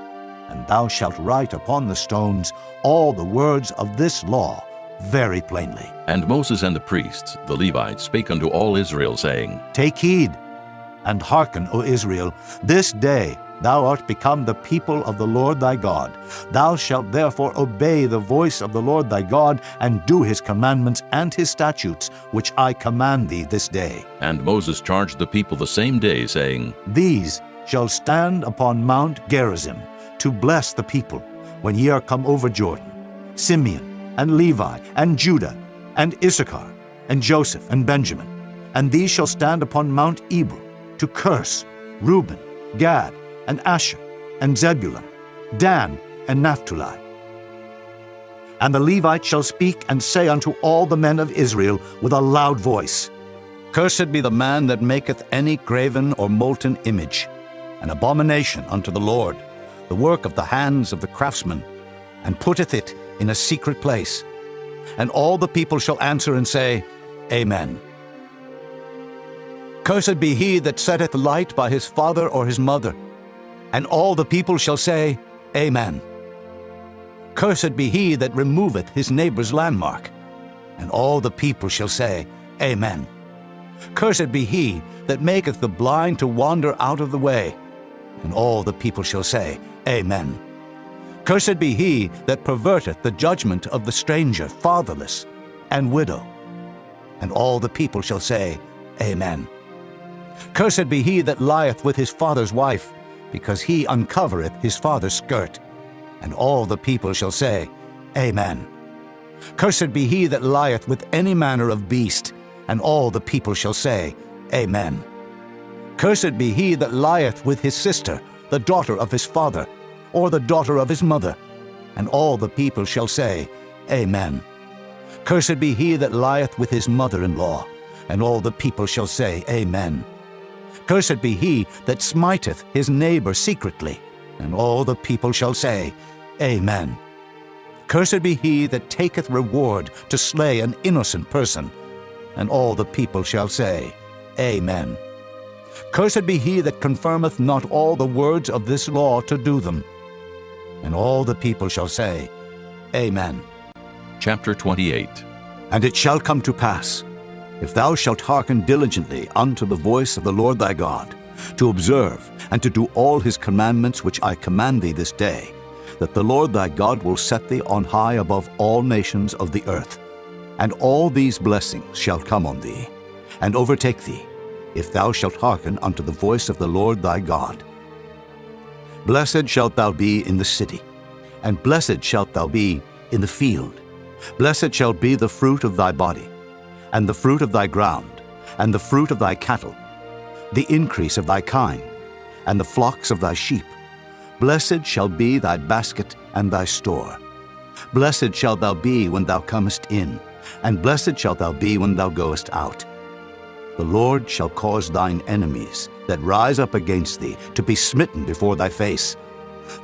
And thou shalt write upon the stones all the words of this law very plainly. And Moses and the priests, the Levites, spake unto all Israel, saying, Take heed, and hearken, O Israel, this day thou art become the people of the Lord thy God. Thou shalt therefore obey the voice of the Lord thy God, and do his commandments and his statutes, which I command thee this day. And Moses charged the people the same day, saying, These shall stand upon Mount Gerizim, to bless the people, when ye are come over Jordan, Simeon, and Levi, and Judah, and Issachar, and Joseph, and Benjamin. And these shall stand upon Mount Ebal, to curse Reuben, Gad, and Asher, and Zebulun, Dan, and Naphtali. And the Levites shall speak and say unto all the men of Israel with a loud voice, Cursed be the man that maketh any graven or molten image, an abomination unto the Lord, the work of the hands of the craftsman, and putteth it in a secret place. And all the people shall answer and say, Amen. Cursed be he that setteth light by his father or his mother. And all the people shall say, Amen. Cursed be he that removeth his neighbor's landmark. And all the people shall say, Amen. Cursed be he that maketh the blind to wander out of the way. And all the people shall say, Amen. Cursed be he that perverteth the judgment of the stranger, fatherless, and widow. And all the people shall say, Amen. Cursed be he that lieth with his father's wife, because he uncovereth his father's skirt. And all the people shall say, Amen. Cursed be he that lieth with any manner of beast, and all the people shall say, Amen. Cursed be he that lieth with his sister, the daughter of his father, or the daughter of his mother. And all the people shall say, Amen. Cursed be he that lieth with his mother-in-law, and all the people shall say, Amen. Cursed be he that smiteth his neighbor secretly, and all the people shall say, Amen. Cursed be he that taketh reward to slay an innocent person, and all the people shall say, Amen. Cursed be he that confirmeth not all the words of this law to do them. And all the people shall say, Amen. Chapter 28. And it shall come to pass, if thou shalt hearken diligently unto the voice of the Lord thy God, to observe and to do all his commandments which I command thee this day, that the Lord thy God will set thee on high above all nations of the earth. And all these blessings shall come on thee, and overtake thee, if thou shalt hearken unto the voice of the Lord thy God. Blessed shalt thou be in the city, and blessed shalt thou be in the field. Blessed shall be the fruit of thy body, and the fruit of thy ground, and the fruit of thy cattle, the increase of thy kine, and the flocks of thy sheep. Blessed shall be thy basket and thy store. Blessed shalt thou be when thou comest in, and blessed shalt thou be when thou goest out. The Lord shall cause thine enemies that rise up against thee to be smitten before thy face.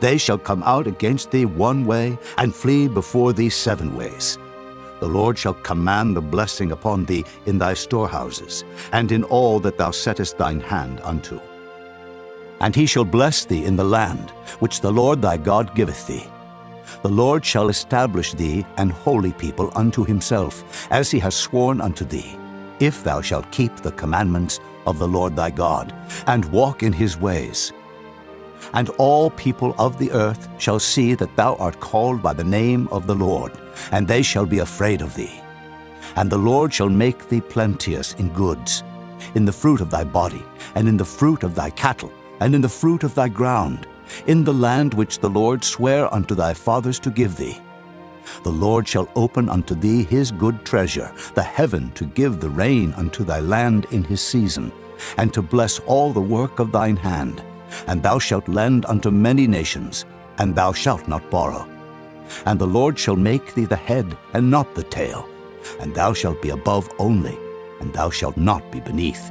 They shall come out against thee one way, and flee before thee 7 ways. The Lord shall command the blessing upon thee in thy storehouses, and in all that thou settest thine hand unto. And he shall bless thee in the land which the Lord thy God giveth thee. The Lord shall establish thee an holy people unto himself, as he has sworn unto thee, if thou shalt keep the commandments of the Lord thy God, and walk in his ways. And all people of the earth shall see that thou art called by the name of the Lord, and they shall be afraid of thee. And the Lord shall make thee plenteous in goods, in the fruit of thy body, and in the fruit of thy cattle, and in the fruit of thy ground, in the land which the Lord sware unto thy fathers to give thee. The Lord shall open unto thee his good treasure, the heaven, to give the rain unto thy land in his season, and to bless all the work of thine hand. And thou shalt lend unto many nations, and thou shalt not borrow. And the Lord shall make thee the head, and not the tail. And thou shalt be above only, and thou shalt not be beneath,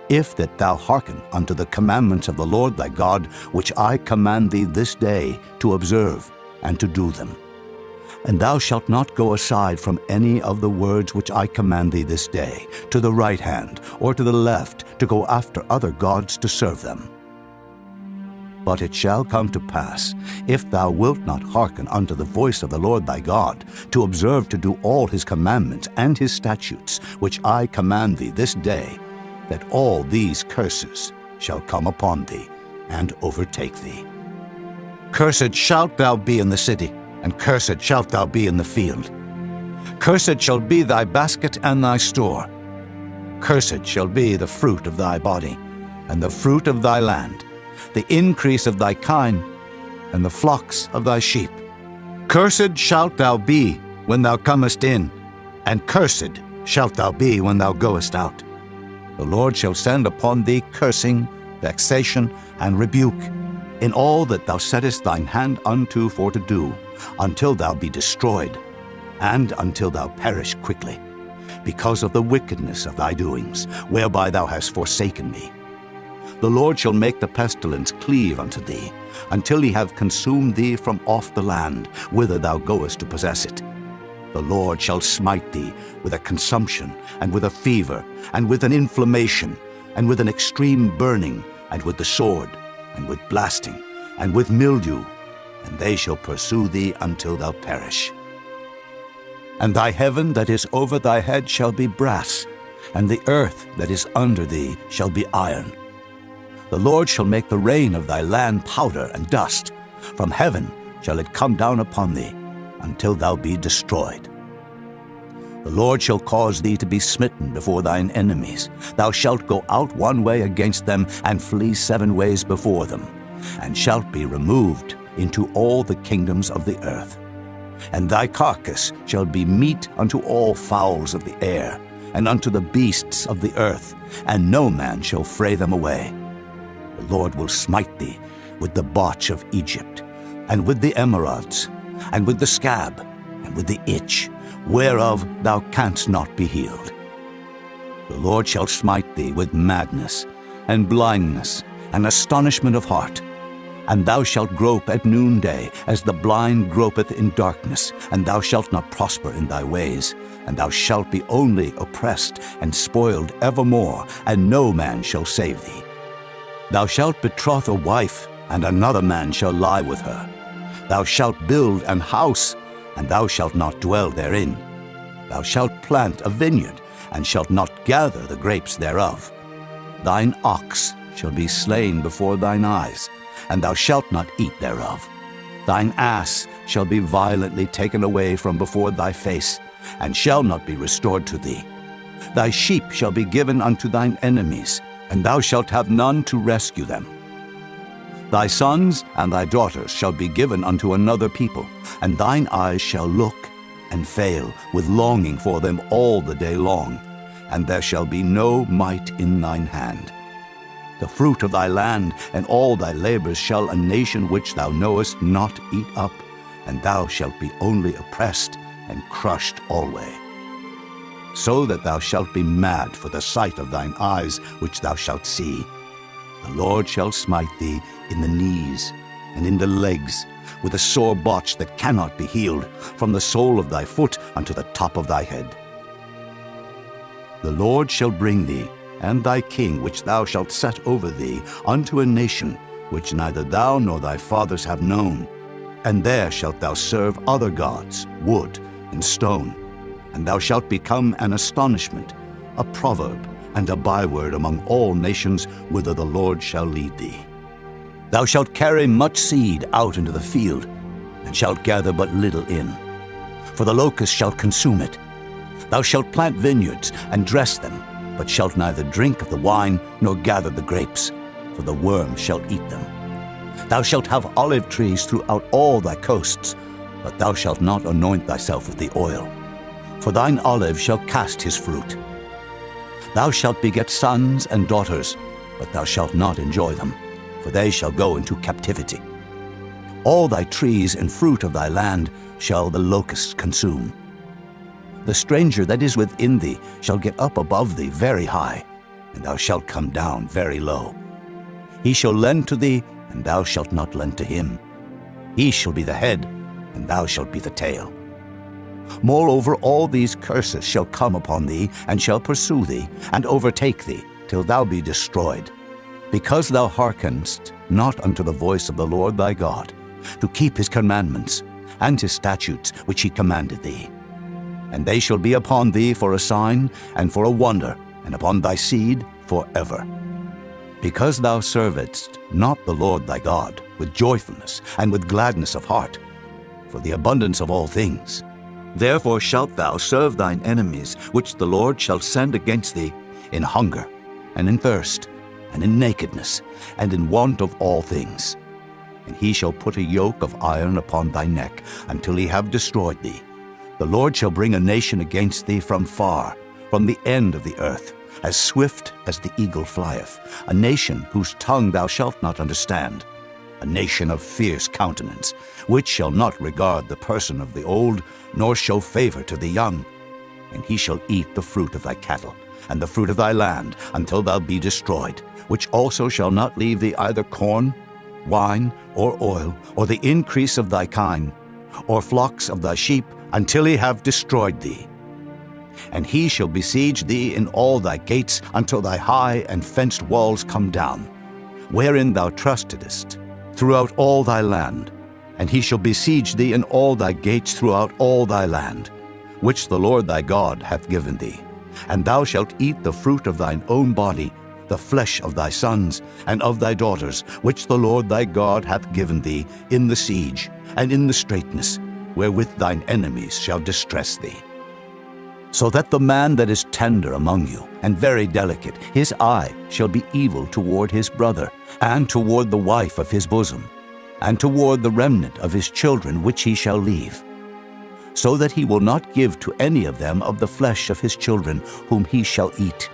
if that thou hearken unto the commandments of the Lord thy God, which I command thee this day to observe and to do them. And thou shalt not go aside from any of the words which I command thee this day, to the right hand or to the left, to go after other gods to serve them. But it shall come to pass, if thou wilt not hearken unto the voice of the Lord thy God, to observe to do all his commandments and his statutes, which I command thee this day, that all these curses shall come upon thee and overtake thee. Cursed shalt thou be in the city, and cursed shalt thou be in the field. Cursed shall be thy basket and thy store. Cursed shall be the fruit of thy body, and the fruit of thy land, the increase of thy kine, and the flocks of thy sheep. Cursed shalt thou be when thou comest in, and cursed shalt thou be when thou goest out. The Lord shall send upon thee cursing, vexation, and rebuke, in all that thou settest thine hand unto for to do, until thou be destroyed, and until thou perish quickly, because of the wickedness of thy doings, whereby thou hast forsaken me. The Lord shall make the pestilence cleave unto thee, until he have consumed thee from off the land, whither thou goest to possess it. The Lord shall smite thee with a consumption, and with a fever, and with an inflammation, and with an extreme burning, and with the sword, and with blasting, and with mildew, and they shall pursue thee until thou perish. And thy heaven that is over thy head shall be brass, and the earth that is under thee shall be iron. The Lord shall make the rain of thy land powder and dust. From heaven shall it come down upon thee, until thou be destroyed. The Lord shall cause thee to be smitten before thine enemies. Thou shalt go out one way against them, and flee 7 ways before them, and shalt be removed into all the kingdoms of the earth. And thy carcass shall be meat unto all fowls of the air, and unto the beasts of the earth, and no man shall fray them away. The Lord will smite thee with the botch of Egypt, and with the emerods, and with the scab, and with the itch, whereof thou canst not be healed. The Lord shall smite thee with madness, and blindness, and astonishment of heart. And thou shalt grope at noonday, as the blind gropeth in darkness, and thou shalt not prosper in thy ways, and thou shalt be only oppressed and spoiled evermore, and no man shall save thee. Thou shalt betroth a wife, and another man shall lie with her. Thou shalt build an house, and thou shalt not dwell therein. Thou shalt plant a vineyard, and shalt not gather the grapes thereof. Thine ox shall be slain before thine eyes, and thou shalt not eat thereof. Thine ass shall be violently taken away from before thy face, and shall not be restored to thee. Thy sheep shall be given unto thine enemies, and thou shalt have none to rescue them. Thy sons and thy daughters shall be given unto another people, and thine eyes shall look and fail with longing for them all the day long, and there shall be no might in thine hand. The fruit of thy land and all thy labors shall a nation which thou knowest not eat up, and thou shalt be only oppressed and crushed alway. So that thou shalt be mad for the sight of thine eyes which thou shalt see. The Lord shall smite thee in the knees and in the legs, with a sore botch that cannot be healed, from the sole of thy foot unto the top of thy head. The Lord shall bring thee, and thy king which thou shalt set over thee, unto a nation which neither thou nor thy fathers have known, and there shalt thou serve other gods, wood and stone, and thou shalt become an astonishment, a proverb, and a byword among all nations whither the Lord shall lead thee. Thou shalt carry much seed out into the field, and shalt gather but little in. For the locust shall consume it. Thou shalt plant vineyards, and dress them, but shalt neither drink of the wine, nor gather the grapes, for the worm shall eat them. Thou shalt have olive trees throughout all thy coasts, but thou shalt not anoint thyself with the oil, for thine olive shall cast his fruit. Thou shalt beget sons and daughters, but thou shalt not enjoy them, for they shall go into captivity. All thy trees and fruit of thy land shall the locusts consume. The stranger that is within thee shall get up above thee very high, and thou shalt come down very low. He shall lend to thee, and thou shalt not lend to him. He shall be the head, and thou shalt be the tail. Moreover, all these curses shall come upon thee, and shall pursue thee, and overtake thee, till thou be destroyed, because thou hearkenest not unto the voice of the Lord thy God, to keep his commandments, and his statutes which he commanded thee. And they shall be upon thee for a sign, and for a wonder, and upon thy seed forever. Because thou servedst not the Lord thy God with joyfulness and with gladness of heart, for the abundance of all things, therefore shalt thou serve thine enemies, which the Lord shall send against thee, in hunger, and in thirst, and in nakedness, and in want of all things. And he shall put a yoke of iron upon thy neck, until he have destroyed thee. The Lord shall bring a nation against thee from far, from the end of the earth, as swift as the eagle flieth, a nation whose tongue thou shalt not understand, a nation of fierce countenance, which shall not regard the person of the old, nor show favor to the young. And he shall eat the fruit of thy cattle, and the fruit of thy land, until thou be destroyed, which also shall not leave thee either corn, wine, or oil, or the increase of thy kine, or flocks of thy sheep, until he have destroyed thee. And he shall besiege thee in all thy gates, until thy high and fenced walls come down, wherein thou trustedest, throughout all thy land. And he shall besiege thee in all thy gates throughout all thy land, which the Lord thy God hath given thee. And thou shalt eat the fruit of thine own body, the flesh of thy sons and of thy daughters, which the Lord thy God hath given thee, in the siege and in the straitness, wherewith thine enemies shall distress thee. So that the man that is tender among you, and very delicate, his eye shall be evil toward his brother, and toward the wife of his bosom, and toward the remnant of his children which he shall leave, so that he will not give to any of them of the flesh of his children whom he shall eat,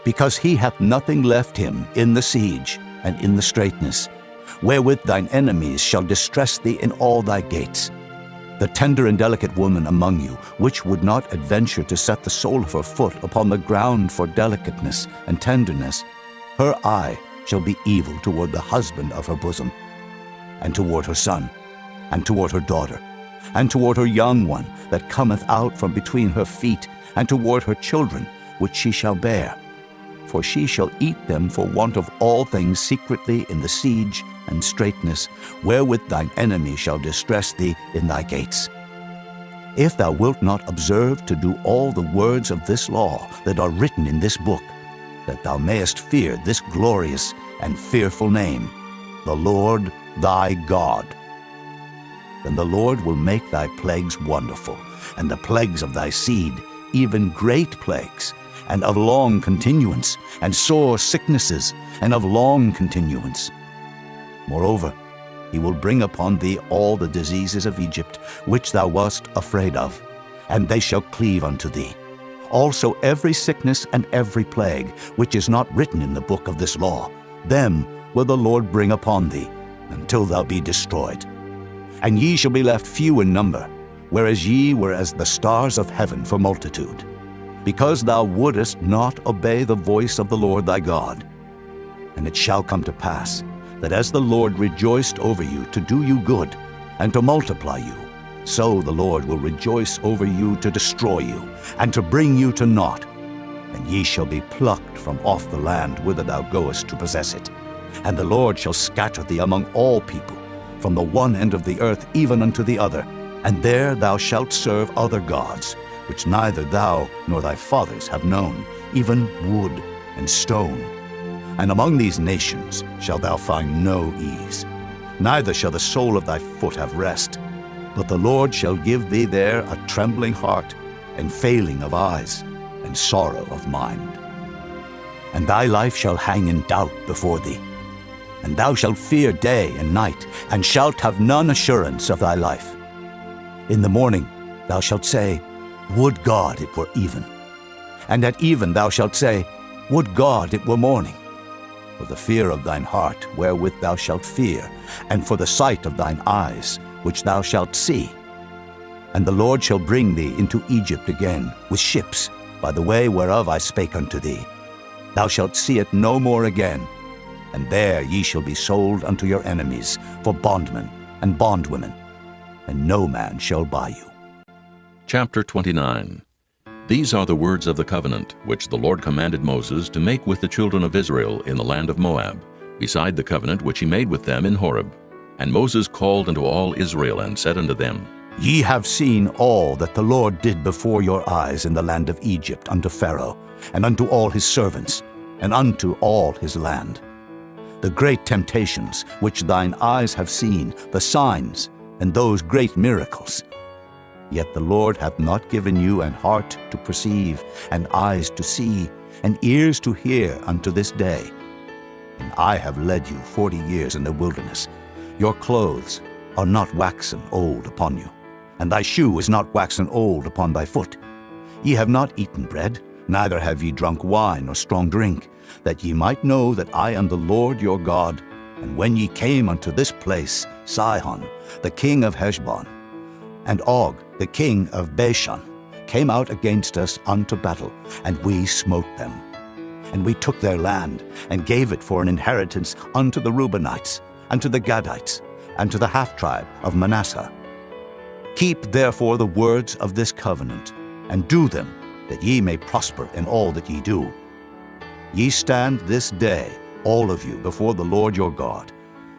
because he hath nothing left him in the siege and in the straitness, wherewith thine enemies shall distress thee in all thy gates. The tender and delicate woman among you, which would not adventure to set the sole of her foot upon the ground for delicateness and tenderness, her eye shall be evil toward the husband of her bosom, and toward her son, and toward her daughter, and toward her young one that cometh out from between her feet, and toward her children which she shall bear. For she shall eat them for want of all things secretly in the siege and straitness, wherewith thine enemy shall distress thee in thy gates. If thou wilt not observe to do all the words of this law that are written in this book, that thou mayest fear this glorious and fearful name, the Lord thy God, then the Lord will make thy plagues wonderful, and the plagues of thy seed, even great plagues, and of long continuance, and sore sicknesses, and of long continuance. Moreover, he will bring upon thee all the diseases of Egypt, which thou wast afraid of, and they shall cleave unto thee. Also every sickness and every plague, which is not written in the book of this law, them will the Lord bring upon thee, until thou be destroyed. And ye shall be left few in number, whereas ye were as the stars of heaven for multitude, because thou wouldest not obey the voice of the Lord thy God. And it shall come to pass, that as the Lord rejoiced over you to do you good, and to multiply you, so the Lord will rejoice over you to destroy you, and to bring you to naught. And ye shall be plucked from off the land whither thou goest to possess it. And the Lord shall scatter thee among all people, from the one end of the earth even unto the other, and there thou shalt serve other gods, which neither thou nor thy fathers have known, even wood and stone. And among these nations shalt thou find no ease, neither shall the sole of thy foot have rest. But the Lord shall give thee there a trembling heart, and failing of eyes, and sorrow of mind. And thy life shall hang in doubt before thee, and thou shalt fear day and night, and shalt have none assurance of thy life. In the morning thou shalt say, Would God it were even. And at even thou shalt say, Would God it were morning. For the fear of thine heart wherewith thou shalt fear, and for the sight of thine eyes which thou shalt see. And the Lord shall bring thee into Egypt again with ships, by the way whereof I spake unto thee. Thou shalt see it no more again, and there ye shall be sold unto your enemies for bondmen and bondwomen, and no man shall buy you. Chapter 29. These are the words of the covenant which the Lord commanded Moses to make with the children of Israel in the land of Moab, beside the covenant which he made with them in Horeb. And Moses called unto all Israel, and said unto them, Ye have seen all that the Lord did before your eyes in the land of Egypt unto Pharaoh, and unto all his servants, and unto all his land. The great temptations which thine eyes have seen, the signs, and those great miracles. Yet the Lord hath not given you an heart to perceive, and eyes to see, and ears to hear unto this day. And I have led you 40 years in the wilderness. Your clothes are not waxen old upon you, and thy shoe is not waxen old upon thy foot. Ye have not eaten bread, neither have ye drunk wine or strong drink, that ye might know that I am the Lord your God. And when ye came unto this place, Sihon, the king of Heshbon, and Og, the king of Bashan, came out against us unto battle, and we smote them. And we took their land, and gave it for an inheritance unto the Reubenites, and to the Gadites, and to the half-tribe of Manasseh. Keep therefore the words of this covenant, and do them, that ye may prosper in all that ye do. Ye stand this day, all of you, before the Lord your God,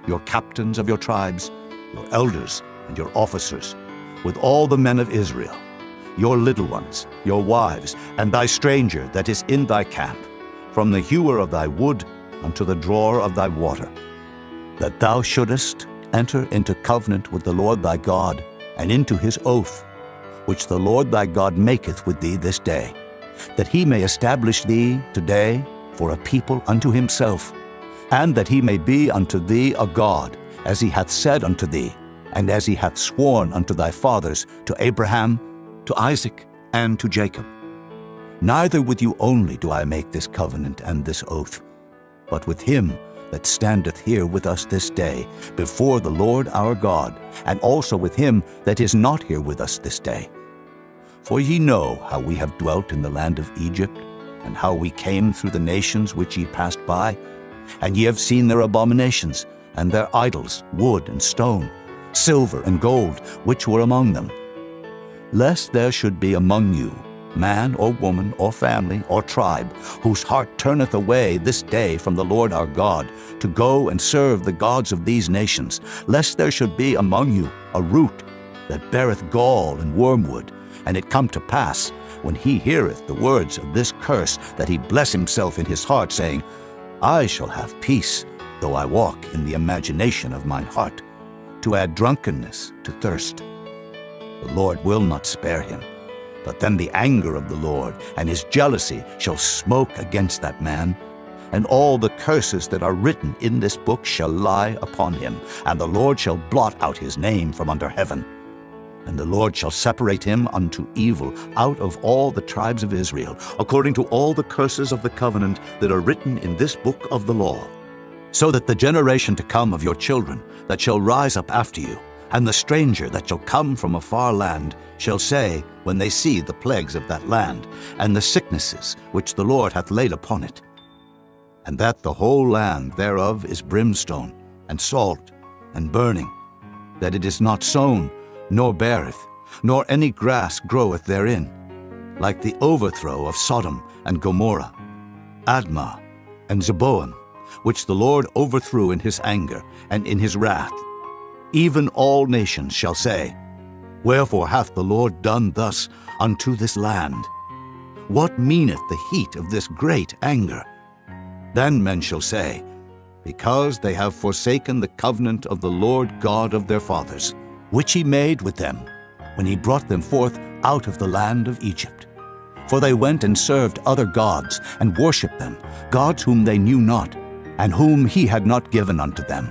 your captains of your tribes, your elders, and your officers, with all the men of Israel, your little ones, your wives, and thy stranger that is in thy camp, from the hewer of thy wood unto the drawer of thy water, that thou shouldest enter into covenant with the Lord thy God, and into his oath, which the Lord thy God maketh with thee this day, that he may establish thee today for a people unto himself, and that he may be unto thee a God, as he hath said unto thee, and as he hath sworn unto thy fathers, to Abraham, to Isaac, and to Jacob. Neither with you only do I make this covenant and this oath, but with him that standeth here with us this day before the Lord our God, and also with him that is not here with us this day. For ye know how we have dwelt in the land of Egypt, and how we came through the nations which ye passed by, and ye have seen their abominations, and their idols, wood and stone, silver and gold, which were among them. Lest there should be among you man or woman or family or tribe, whose heart turneth away this day from the Lord our God, to go and serve the gods of these nations, lest there should be among you a root that beareth gall and wormwood, and it come to pass, when he heareth the words of this curse, that he bless himself in his heart, saying, I shall have peace, though I walk in the imagination of mine heart, to add drunkenness to thirst. The Lord will not spare him, but then the anger of the Lord and his jealousy shall smoke against that man, and all the curses that are written in this book shall lie upon him, and the Lord shall blot out his name from under heaven. And the Lord shall separate him unto evil out of all the tribes of Israel, according to all the curses of the covenant that are written in this book of the law, so that the generation to come of your children that shall rise up after you, and the stranger that shall come from a far land, shall say, when they see the plagues of that land, and the sicknesses which the Lord hath laid upon it, and that the whole land thereof is brimstone, and salt, and burning, that it is not sown, nor beareth, nor any grass groweth therein, like the overthrow of Sodom and Gomorrah, Admah, and Zeboim, which the Lord overthrew in his anger and in his wrath. Even all nations shall say, Wherefore hath the Lord done thus unto this land? What meaneth the heat of this great anger? Then men shall say, Because they have forsaken the covenant of the Lord God of their fathers, which he made with them, when he brought them forth out of the land of Egypt. For they went and served other gods, and worshipped them, gods whom they knew not, and whom he had not given unto them.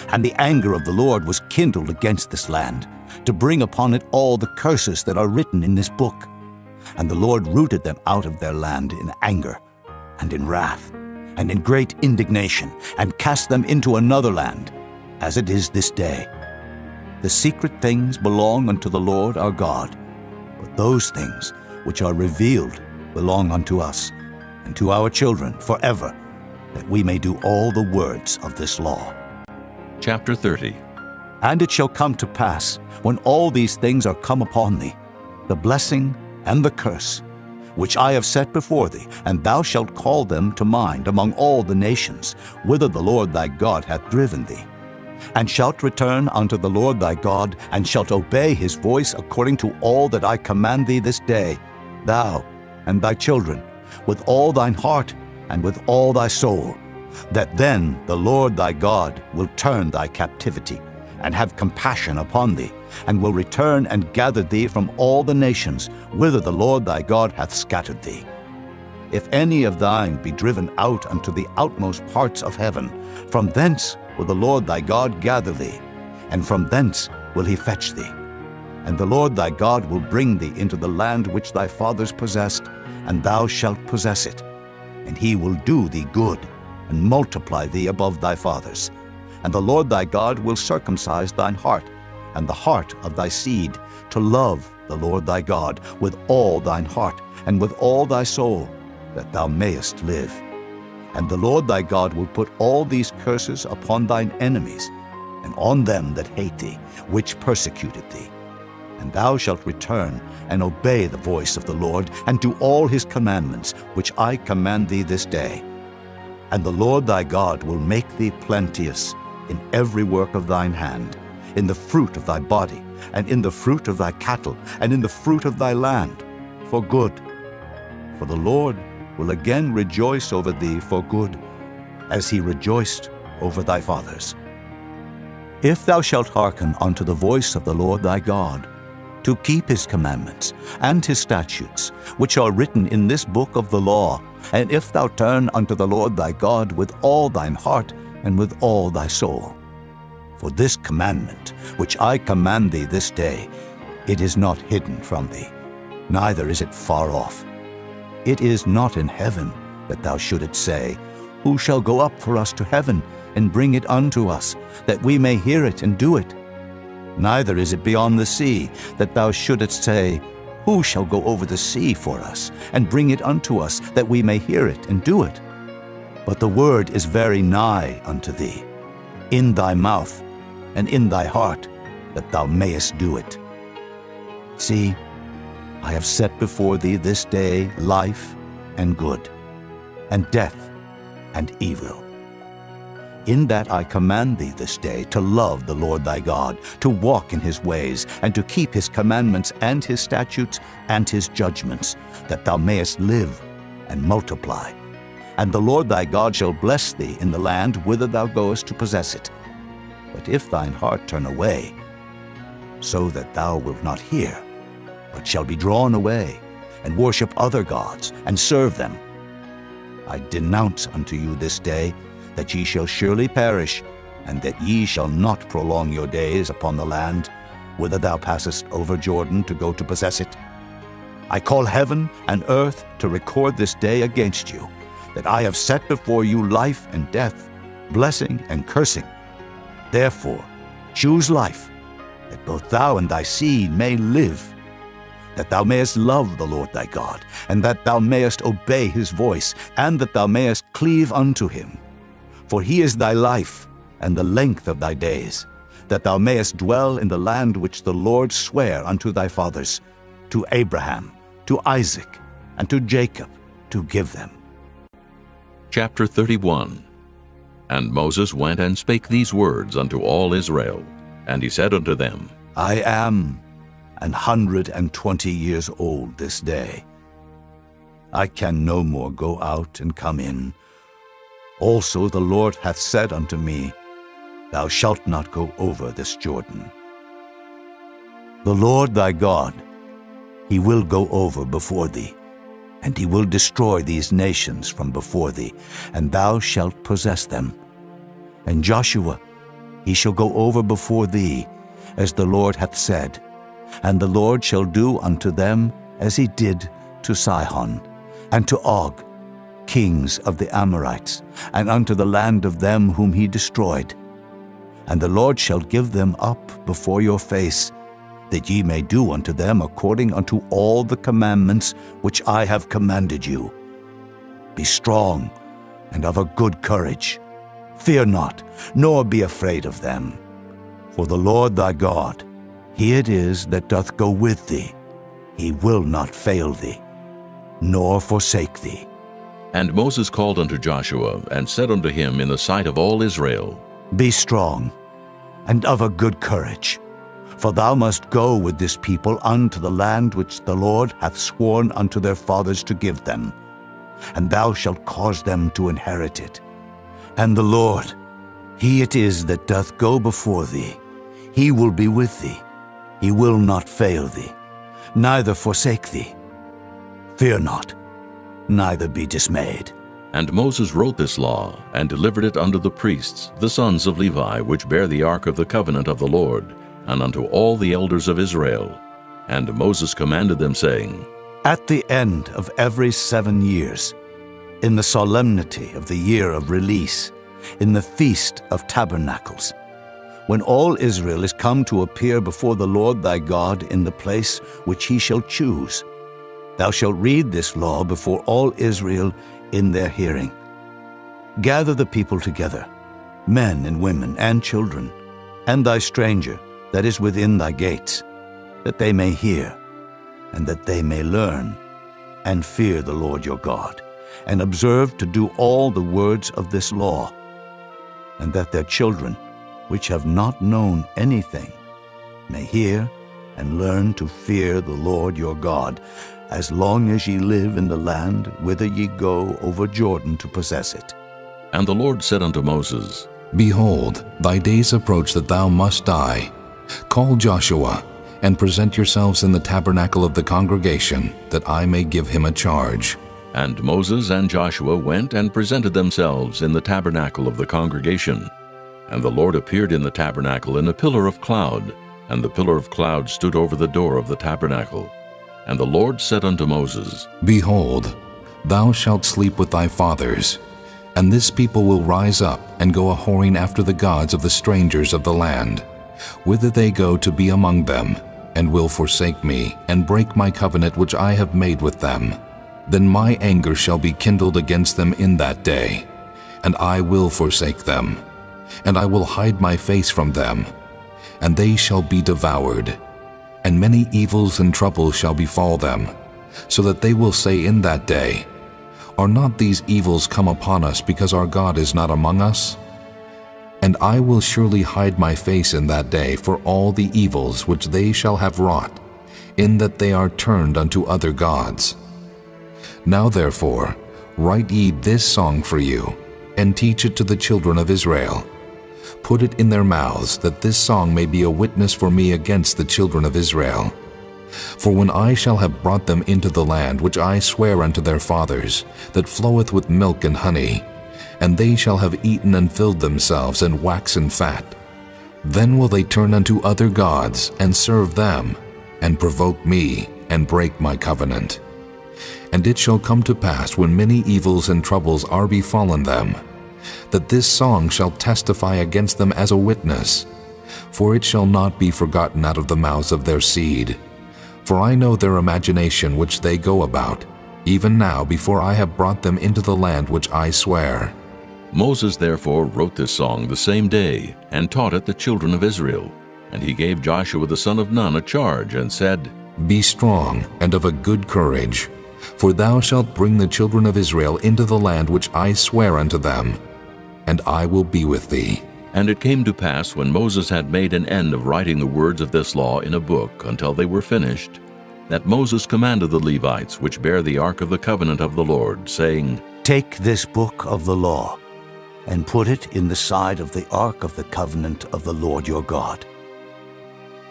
And the anger of the Lord was kindled against this land, to bring upon it all the curses that are written in this book. And the Lord rooted them out of their land in anger, and in wrath, and in great indignation, and cast them into another land, as it is this day. The secret things belong unto the Lord our God, but those things which are revealed belong unto us, and to our children forever, that we may do all the words of this law. Chapter 30. And it shall come to pass, when all these things are come upon thee, the blessing and the curse, which I have set before thee, and thou shalt call them to mind among all the nations, whither the Lord thy God hath driven thee, and shalt return unto the Lord thy God, and shalt obey his voice according to all that I command thee this day, thou and thy children, with all thine heart and with all thy soul, that then the Lord thy God will turn thy captivity, and have compassion upon thee, and will return and gather thee from all the nations whither the Lord thy God hath scattered thee. If any of thine be driven out unto the outmost parts of heaven, from thence will the Lord thy God gather thee, and from thence will he fetch thee. And the Lord thy God will bring thee into the land which thy fathers possessed, and thou shalt possess it. And he will do thee good, and multiply thee above thy fathers. And the Lord thy God will circumcise thine heart, and the heart of thy seed, to love the Lord thy God with all thine heart, and with all thy soul, that thou mayest live. And the Lord thy God will put all these curses upon thine enemies, and on them that hate thee, which persecuted thee. And thou shalt return and obey the voice of the Lord, and do all his commandments, which I command thee this day. And the Lord thy God will make thee plenteous in every work of thine hand, in the fruit of thy body, and in the fruit of thy cattle, and in the fruit of thy land, for good. For the Lord will again rejoice over thee for good, as he rejoiced over thy fathers. If thou shalt hearken unto the voice of the Lord thy God, to keep his commandments and his statutes, which are written in this book of the law, and if thou turn unto the Lord thy God with all thine heart and with all thy soul. For this commandment, which I command thee this day, it is not hidden from thee, neither is it far off. It is not in heaven, that thou shouldest say, Who shall go up for us to heaven, and bring it unto us, that we may hear it and do it? Neither is it beyond the sea, that thou shouldest say, Who shall go over the sea for us, and bring it unto us, that we may hear it and do it? But the word is very nigh unto thee, in thy mouth and in thy heart, that thou mayest do it. See, I have set before thee this day life and good, and death and evil. In that I command thee this day to love the Lord thy God, to walk in his ways, and to keep his commandments and his statutes and his judgments, that thou mayest live and multiply. And the Lord thy God shall bless thee in the land whither thou goest to possess it. But if thine heart turn away, so that thou wilt not hear, but shall be drawn away, and worship other gods, and serve them, I denounce unto you this day that ye shall surely perish, and that ye shall not prolong your days upon the land, whither thou passest over Jordan to go to possess it. I call heaven and earth to record this day against you, that I have set before you life and death, blessing and cursing. Therefore choose life, that both thou and thy seed may live, that thou mayest love the Lord thy God, and that thou mayest obey his voice, and that thou mayest cleave unto him. For he is thy life, and the length of thy days, that thou mayest dwell in the land which the Lord sware unto thy fathers, to Abraham, to Isaac, and to Jacob, to give them. Chapter 31. And Moses went and spake these words unto all Israel. And he said unto them, I am 120 years old this day. I can no more go out and come in, Also the Lord hath said unto me, Thou shalt not go over this Jordan. The Lord thy God, he will go over before thee, and he will destroy these nations from before thee, and thou shalt possess them. And Joshua, he shall go over before thee, as the Lord hath said, and the Lord shall do unto them as he did to Sihon, and to Og, kings of the Amorites, and unto the land of them whom he destroyed. And the Lord shall give them up before your face, that ye may do unto them according unto all the commandments which I have commanded you. Be strong and of a good courage. Fear not, nor be afraid of them. For the Lord thy God, he it is that doth go with thee. He will not fail thee, nor forsake thee. And Moses called unto Joshua, and said unto him in the sight of all Israel, Be strong and of a good courage, for thou must go with this people unto the land which the Lord hath sworn unto their fathers to give them, and thou shalt cause them to inherit it. And the Lord, he it is that doth go before thee. He will be with thee. He will not fail thee, neither forsake thee. Fear not, neither be dismayed. And Moses wrote this law, and delivered it unto the priests, the sons of Levi, which bear the ark of the covenant of the Lord, and unto all the elders of Israel. And Moses commanded them, saying, At the end of every 7 years, in the solemnity of the year of release, in the feast of tabernacles, when all Israel is come to appear before the Lord thy God in the place which he shall choose, thou shalt read this law before all Israel in their hearing. Gather the people together, men and women and children, and thy stranger that is within thy gates, that they may hear, and that they may learn, and fear the Lord your God, and observe to do all the words of this law, and that their children, which have not known anything, may hear and learn to fear the Lord your God, as long as ye live in the land whither ye go over Jordan to possess it. And the Lord said unto Moses, Behold, thy days approach that thou must die. Call Joshua, and present yourselves in the tabernacle of the congregation, that I may give him a charge. And Moses and Joshua went and presented themselves in the tabernacle of the congregation. And the Lord appeared in the tabernacle in a pillar of cloud, and the pillar of cloud stood over the door of the tabernacle. And the Lord said unto Moses, Behold, thou shalt sleep with thy fathers, and this people will rise up and go a-whoring after the gods of the strangers of the land, whither they go to be among them, and will forsake me, and break my covenant which I have made with them. Then my anger shall be kindled against them in that day, and I will forsake them, and I will hide my face from them, and they shall be devoured. And many evils and troubles shall befall them, so that they will say in that day, Are not these evils come upon us because our God is not among us? And I will surely hide my face in that day for all the evils which they shall have wrought, in that they are turned unto other gods. Now therefore, write ye this song for you, and teach it to the children of Israel. Put it in their mouths, that this song may be a witness for me against the children of Israel. For when I shall have brought them into the land which I swear unto their fathers, that floweth with milk and honey, and they shall have eaten and filled themselves and waxen fat, then will they turn unto other gods and serve them, and provoke me, and break my covenant. And it shall come to pass, when many evils and troubles are befallen them, that this song shall testify against them as a witness, for it shall not be forgotten out of the mouths of their seed. For I know their imagination which they go about, even now before I have brought them into the land which I swear. Moses therefore wrote this song the same day, and taught it the children of Israel. And he gave Joshua the son of Nun a charge, and said, Be strong and of a good courage, for thou shalt bring the children of Israel into the land which I swear unto them, and I will be with thee. And it came to pass, when Moses had made an end of writing the words of this law in a book until they were finished, that Moses commanded the Levites which bear the ark of the covenant of the Lord, saying, Take this book of the law, and put it in the side of the ark of the covenant of the Lord your God,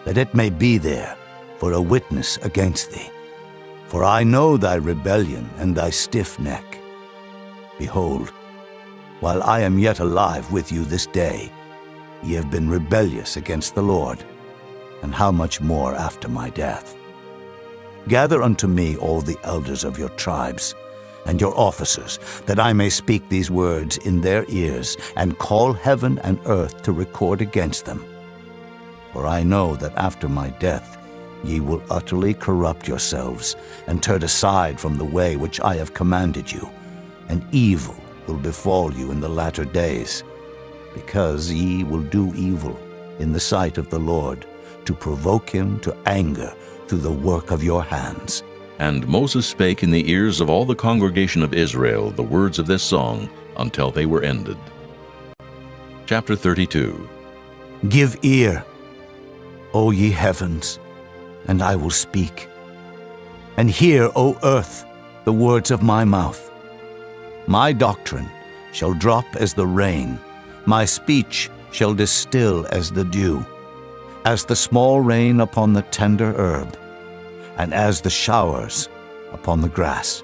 that it may be there for a witness against thee. For I know thy rebellion and thy stiff neck. Behold, while I am yet alive with you this day, ye have been rebellious against the Lord, and how much more after my death? Gather unto me all the elders of your tribes, and your officers, that I may speak these words in their ears, and call heaven and earth to record against them. For I know that after my death ye will utterly corrupt yourselves, and turn aside from the way which I have commanded you, and evil will befall you in the latter days, because ye will do evil in the sight of the Lord, to provoke him to anger through the work of your hands. And Moses spake in the ears of all the congregation of Israel the words of this song until they were ended. Chapter 32. Give ear, O ye heavens, and I will speak. And hear, O earth, the words of my mouth. My doctrine shall drop as the rain, my speech shall distill as the dew, as the small rain upon the tender herb, and as the showers upon the grass.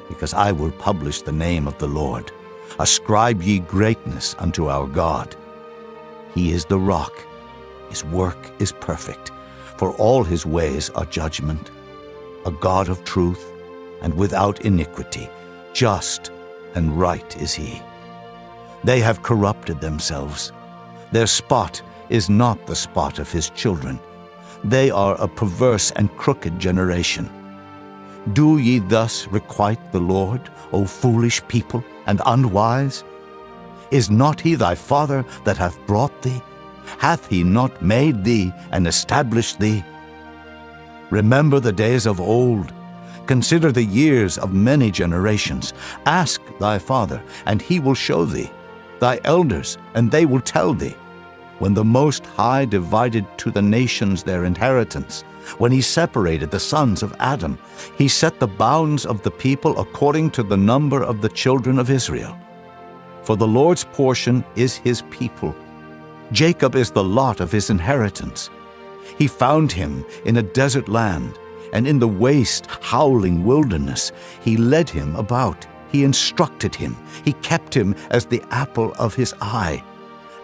Because I will publish the name of the Lord. Ascribe ye greatness unto our God. He is the rock, his work is perfect, for all his ways are judgment. A God of truth, and without iniquity, just and right is he. They have corrupted themselves. Their spot is not the spot of his children. They are a perverse and crooked generation. Do ye thus requite the Lord, O foolish people, and unwise? Is not he thy father that hath brought thee? Hath he not made thee and established thee? Remember the days of old. Consider the years of many generations. Ask thy father, and he will show thee, thy elders, and they will tell thee. When the Most High divided to the nations their inheritance, when he separated the sons of Adam, he set the bounds of the people according to the number of the children of Israel. For the Lord's portion is his people. Jacob is the lot of his inheritance. He found him in a desert land, and in the waste, howling wilderness. He led him about. He instructed him. He kept him as the apple of his eye.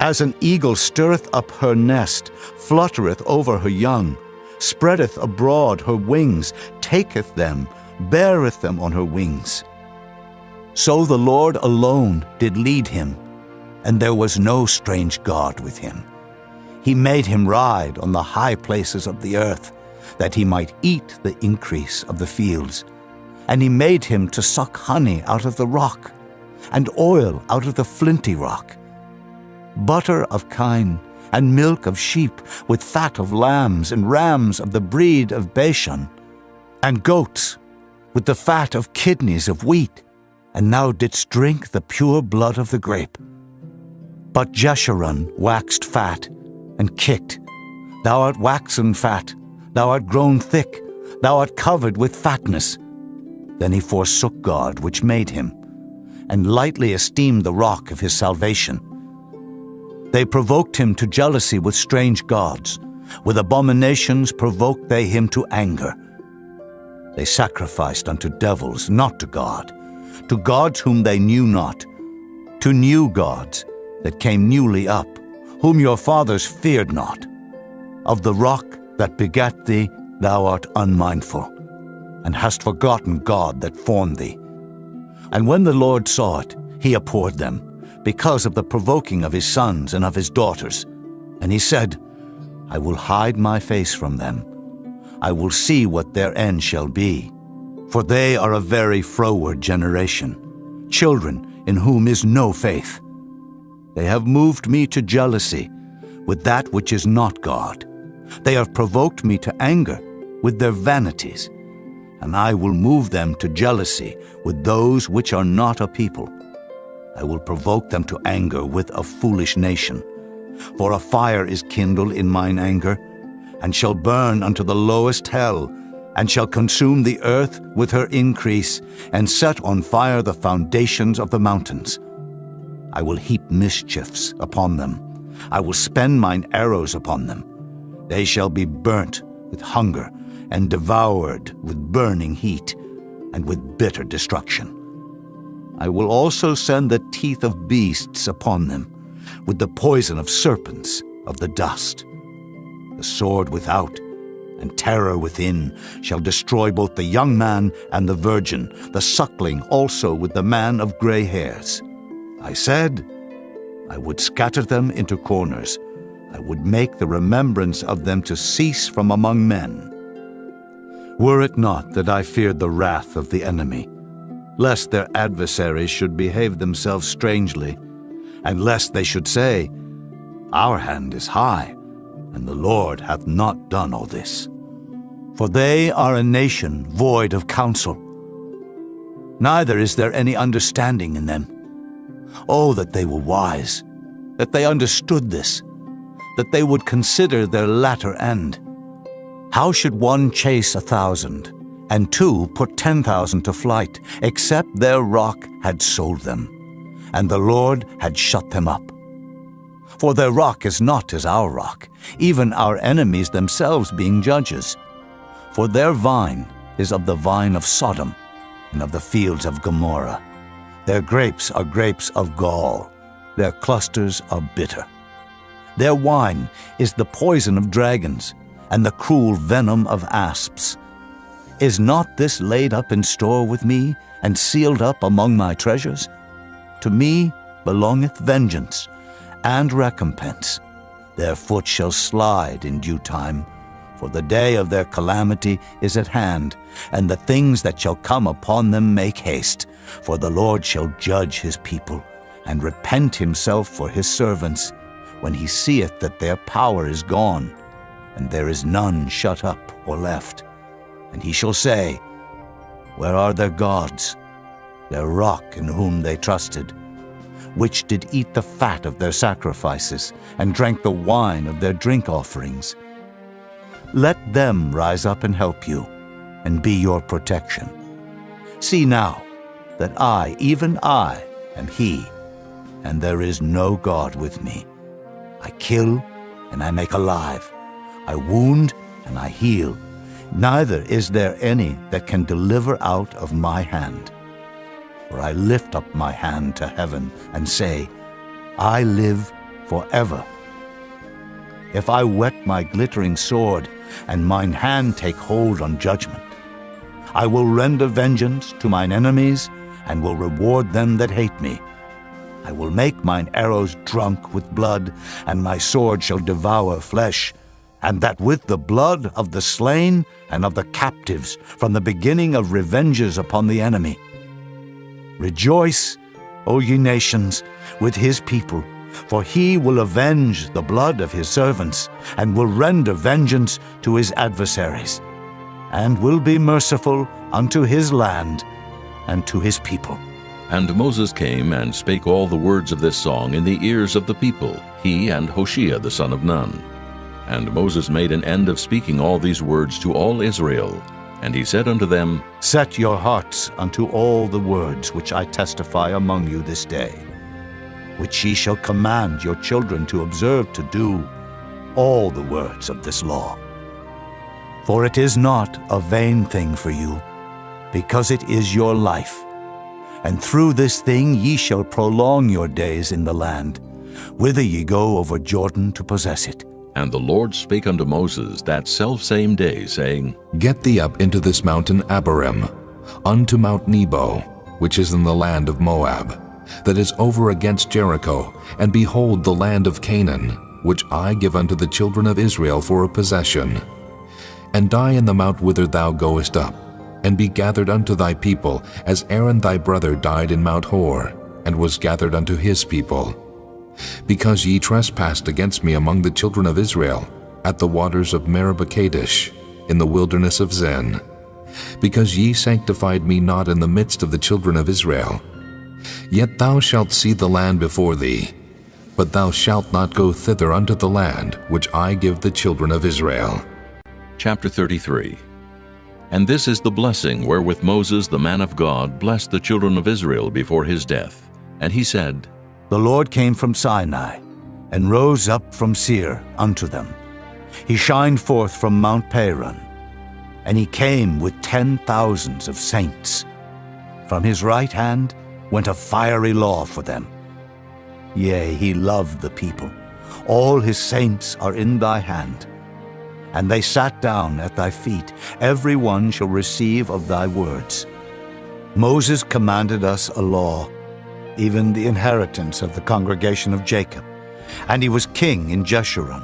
As an eagle stirreth up her nest, fluttereth over her young, spreadeth abroad her wings, taketh them, beareth them on her wings. So the Lord alone did lead him, and there was no strange God with him. He made him ride on the high places of the earth, that he might eat the increase of the fields. And he made him to suck honey out of the rock, and oil out of the flinty rock, butter of kine, and milk of sheep, with fat of lambs and rams of the breed of Bashan, and goats, with the fat of kidneys of wheat, and thou didst drink the pure blood of the grape. But Jeshurun waxed fat, and kicked. Thou art waxen fat, thou art grown thick, thou art covered with fatness. Then he forsook God which made him, and lightly esteemed the rock of his salvation. They provoked him to jealousy with strange gods. With abominations provoked they him to anger. They sacrificed unto devils, not to God, to gods whom they knew not, to new gods that came newly up, whom your fathers feared not. Of the rock that begat thee thou art unmindful, and hast forgotten God that formed thee. And when the Lord saw it, he abhorred them, because of the provoking of his sons and of his daughters. And he said, I will hide my face from them. I will see what their end shall be. For they are a very froward generation, children in whom is no faith. They have moved me to jealousy with that which is not God. They have provoked me to anger with their vanities, and I will move them to jealousy with those which are not a people. I will provoke them to anger with a foolish nation. For a fire is kindled in mine anger, and shall burn unto the lowest hell, and shall consume the earth with her increase, and set on fire the foundations of the mountains. I will heap mischiefs upon them. I will spend mine arrows upon them. They shall be burnt with hunger and devoured with burning heat and with bitter destruction. I will also send the teeth of beasts upon them, with the poison of serpents of the dust. The sword without and terror within shall destroy both the young man and the virgin, the suckling also with the man of gray hairs. I said, I would scatter them into corners. I would make the remembrance of them to cease from among men. Were it not that I feared the wrath of the enemy, lest their adversaries should behave themselves strangely, and lest they should say, Our hand is high, and the Lord hath not done all this. For they are a nation void of counsel, neither is there any understanding in them. Oh, that they were wise, that they understood this, that they would consider their latter end. How should one chase 1,000, and two put 10,000 to flight, except their rock had sold them, and the Lord had shut them up? For their rock is not as our rock, even our enemies themselves being judges. For their vine is of the vine of Sodom, and of the fields of Gomorrah. Their grapes are grapes of gall, their clusters are bitter. Their wine is the poison of dragons, and the cruel venom of asps. Is not this laid up in store with me, and sealed up among my treasures? To me belongeth vengeance and recompense. Their foot shall slide in due time, for the day of their calamity is at hand, and the things that shall come upon them make haste. For the Lord shall judge his people, and repent himself for his servants, when he seeth that their power is gone, and there is none shut up or left. And he shall say, Where are their gods, their rock in whom they trusted, which did eat the fat of their sacrifices, and drank the wine of their drink offerings? Let them rise up and help you, and be your protection. See now that I, even I, am he, and there is no God with me. I kill, and I make alive. I wound, and I heal. Neither is there any that can deliver out of my hand. For I lift up my hand to heaven, and say, I live forever. If I whet my glittering sword, and mine hand take hold on judgment, I will render vengeance to mine enemies, and will reward them that hate me. I will make mine arrows drunk with blood, and my sword shall devour flesh, and that with the blood of the slain and of the captives, from the beginning of revenges upon the enemy. Rejoice, O ye nations, with his people, for he will avenge the blood of his servants, and will render vengeance to his adversaries, and will be merciful unto his land and to his people. And Moses came and spake all the words of this song in the ears of the people, he and Hoshea the son of Nun. And Moses made an end of speaking all these words to all Israel. And he said unto them, Set your hearts unto all the words which I testify among you this day, which ye shall command your children to observe to do, all the words of this law. For it is not a vain thing for you, because it is your life. And through this thing ye shall prolong your days in the land, whither ye go over Jordan to possess it. And the Lord spake unto Moses that selfsame day, saying, Get thee up into this mountain Abarim, unto Mount Nebo, which is in the land of Moab, that is over against Jericho, and behold the land of Canaan, which I give unto the children of Israel for a possession. And die in the mount whither thou goest up, and be gathered unto thy people, as Aaron thy brother died in Mount Hor, and was gathered unto his people. Because ye trespassed against me among the children of Israel, at the waters of Meribah Kadesh, in the wilderness of Zin, because ye sanctified me not in the midst of the children of Israel. Yet thou shalt see the land before thee, but thou shalt not go thither unto the land which I give the children of Israel. Chapter 33. And this is the blessing wherewith Moses the man of God blessed the children of Israel before his death. And he said, The Lord came from Sinai, and rose up from Seir unto them. He shined forth from Mount Paran, and he came with 10,000s of saints. From his right hand went a fiery law for them. Yea, he loved the people. All his saints are in thy hand. And they sat down at thy feet. Every one shall receive of thy words. Moses commanded us a law, even the inheritance of the congregation of Jacob. And he was king in Jeshurun,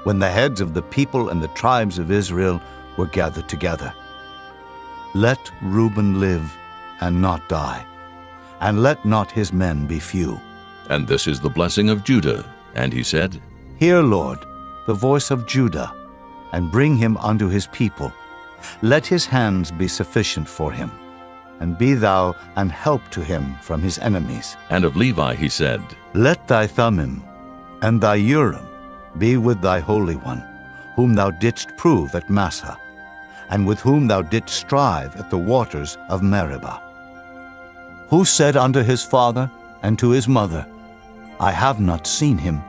when the heads of the people and the tribes of Israel were gathered together. Let Reuben live and not die, and let not his men be few. And this is the blessing of Judah. And he said, Hear, Lord, the voice of Judah, and bring him unto his people. Let his hands be sufficient for him, and be thou an help to him from his enemies. And of Levi he said, Let thy Thummim and thy Urim be with thy Holy One, whom thou didst prove at Massah, and with whom thou didst strive at the waters of Meribah. Who said unto his father and to his mother, I have not seen him,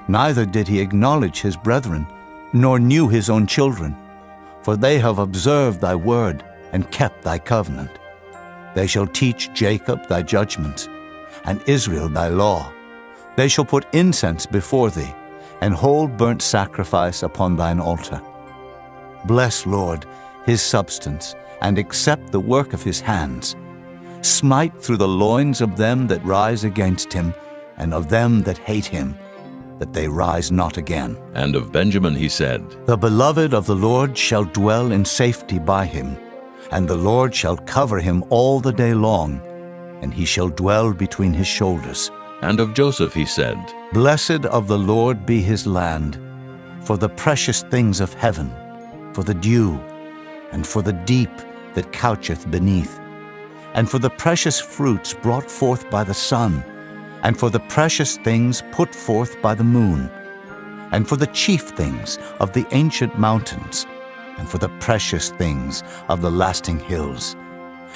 neither did he acknowledge his brethren, nor knew his own children. For they have observed thy word, and kept thy covenant. They shall teach Jacob thy judgments, and Israel thy law. They shall put incense before thee, and hold burnt sacrifice upon thine altar. Bless, Lord, his substance, and accept the work of his hands. Smite through the loins of them that rise against him, and of them that hate him, that they rise not again. And of Benjamin he said, The beloved of the Lord shall dwell in safety by him, and the Lord shall cover him all the day long, and he shall dwell between his shoulders. And of Joseph he said, Blessed of the Lord be his land, for the precious things of heaven, for the dew, and for the deep that coucheth beneath, and for the precious fruits brought forth by the sun, and for the precious things put forth by the moon, and for the chief things of the ancient mountains, and for the precious things of the lasting hills,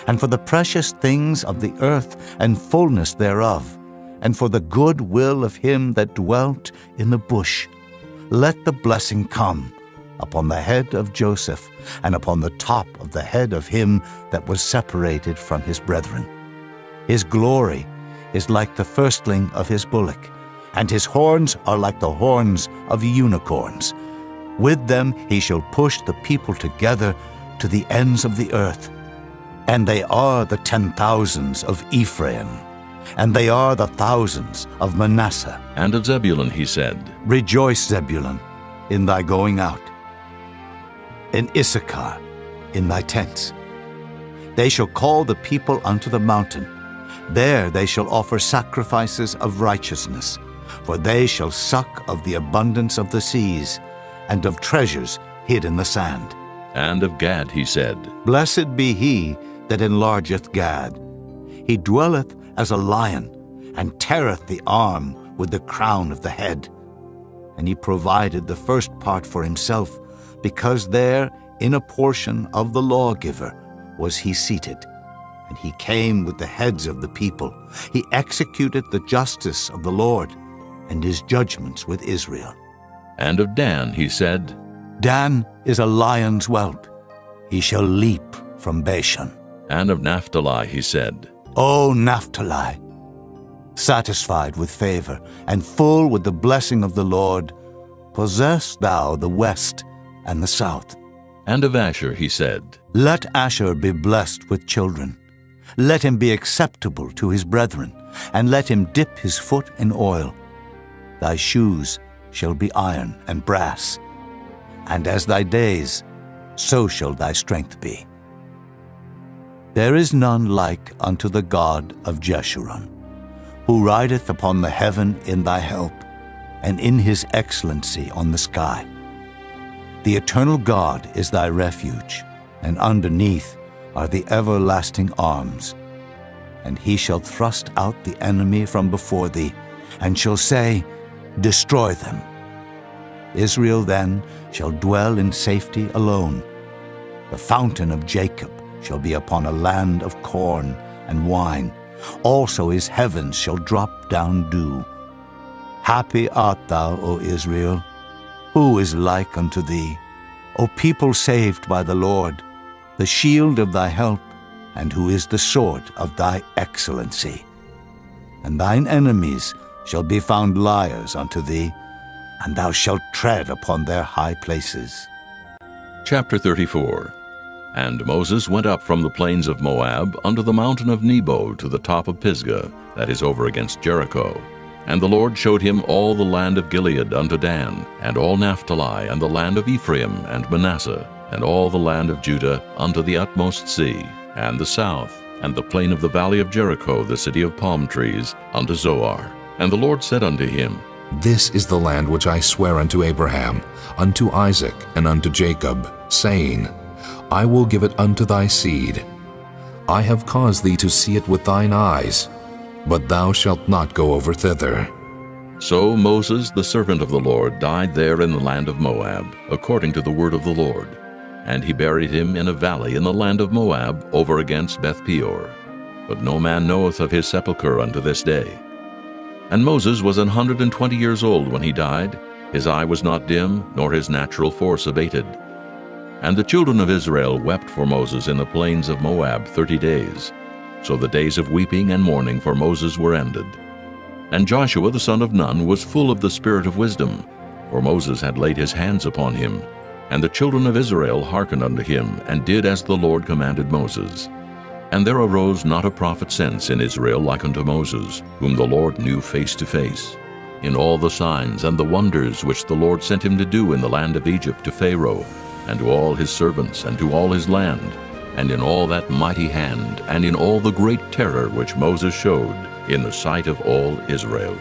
and for the precious things of the earth and fullness thereof, and for the good will of him that dwelt in the bush. Let the blessing come upon the head of Joseph, and upon the top of the head of him that was separated from his brethren. His glory is like the firstling of his bullock, and his horns are like the horns of unicorns. With them he shall push the people together to the ends of the earth. And they are the 10,000s of Ephraim, and they are the thousands of Manasseh. And of Zebulun he said, Rejoice, Zebulun, in thy going out, in Issachar, in thy tents. They shall call the people unto the mountain. There they shall offer sacrifices of righteousness, for they shall suck of the abundance of the seas, and of treasures hid in the sand. And of Gad he said, Blessed be he that enlargeth Gad. He dwelleth as a lion, and teareth the arm with the crown of the head. And he provided the first part for himself, because there, in a portion of the lawgiver, was he seated. And he came with the heads of the people. He executed the justice of the Lord, and his judgments with Israel. And of Dan he said, Dan is a lion's whelp. He shall leap from Bashan. And of Naphtali he said, O Naphtali, satisfied with favor, and full with the blessing of the Lord, possess thou the west and the south. And of Asher he said, Let Asher be blessed with children. Let him be acceptable to his brethren, and let him dip his foot in oil. Thy shoes shall be iron and brass, and as thy days, so shall thy strength be. There is none like unto the God of Jeshurun, who rideth upon the heaven in thy help, and in his excellency on the sky. The eternal God is thy refuge, and underneath are the everlasting arms. And he shall thrust out the enemy from before thee, and shall say, Destroy them. Israel then shall dwell in safety alone. The fountain of Jacob shall be upon a land of corn and wine, Also his heavens shall drop down dew. Happy art thou, O Israel! Who is like unto thee? O people saved by the Lord, the shield of thy help, and who is the sword of thy excellency. And thine enemies shall be found liars unto thee, and thou shalt tread upon their high places. Chapter 34. And Moses went up from the plains of Moab unto the mountain of Nebo to the top of Pisgah, that is over against Jericho. And the Lord showed him all the land of Gilead unto Dan, and all Naphtali, and the land of Ephraim and Manasseh, and all the land of Judah unto the utmost sea, and the south, and the plain of the valley of Jericho, the city of palm trees, unto Zoar. And the Lord said unto him, This is the land which I swear unto Abraham, unto Isaac, and unto Jacob, saying, I will give it unto thy seed. I have caused thee to see it with thine eyes, but thou shalt not go over thither. So Moses, the servant of the Lord, died there in the land of Moab, according to the word of the Lord. And he buried him in a valley in the land of Moab, over against Beth-peor. But no man knoweth of his sepulchre unto this day. And Moses was 120 years old when he died. His eye was not dim, nor his natural force abated. And the children of Israel wept for Moses in the plains of Moab 30 days. So the days of weeping and mourning for Moses were ended. And Joshua the son of Nun was full of the spirit of wisdom, for Moses had laid his hands upon him. And the children of Israel hearkened unto him, and did as the Lord commanded Moses. And there arose not a prophet since in Israel like unto Moses, whom the Lord knew face to face, in all the signs and the wonders which the Lord sent him to do in the land of Egypt to Pharaoh, and to all his servants, and to all his land, and in all that mighty hand, and in all the great terror which Moses showed in the sight of all Israel.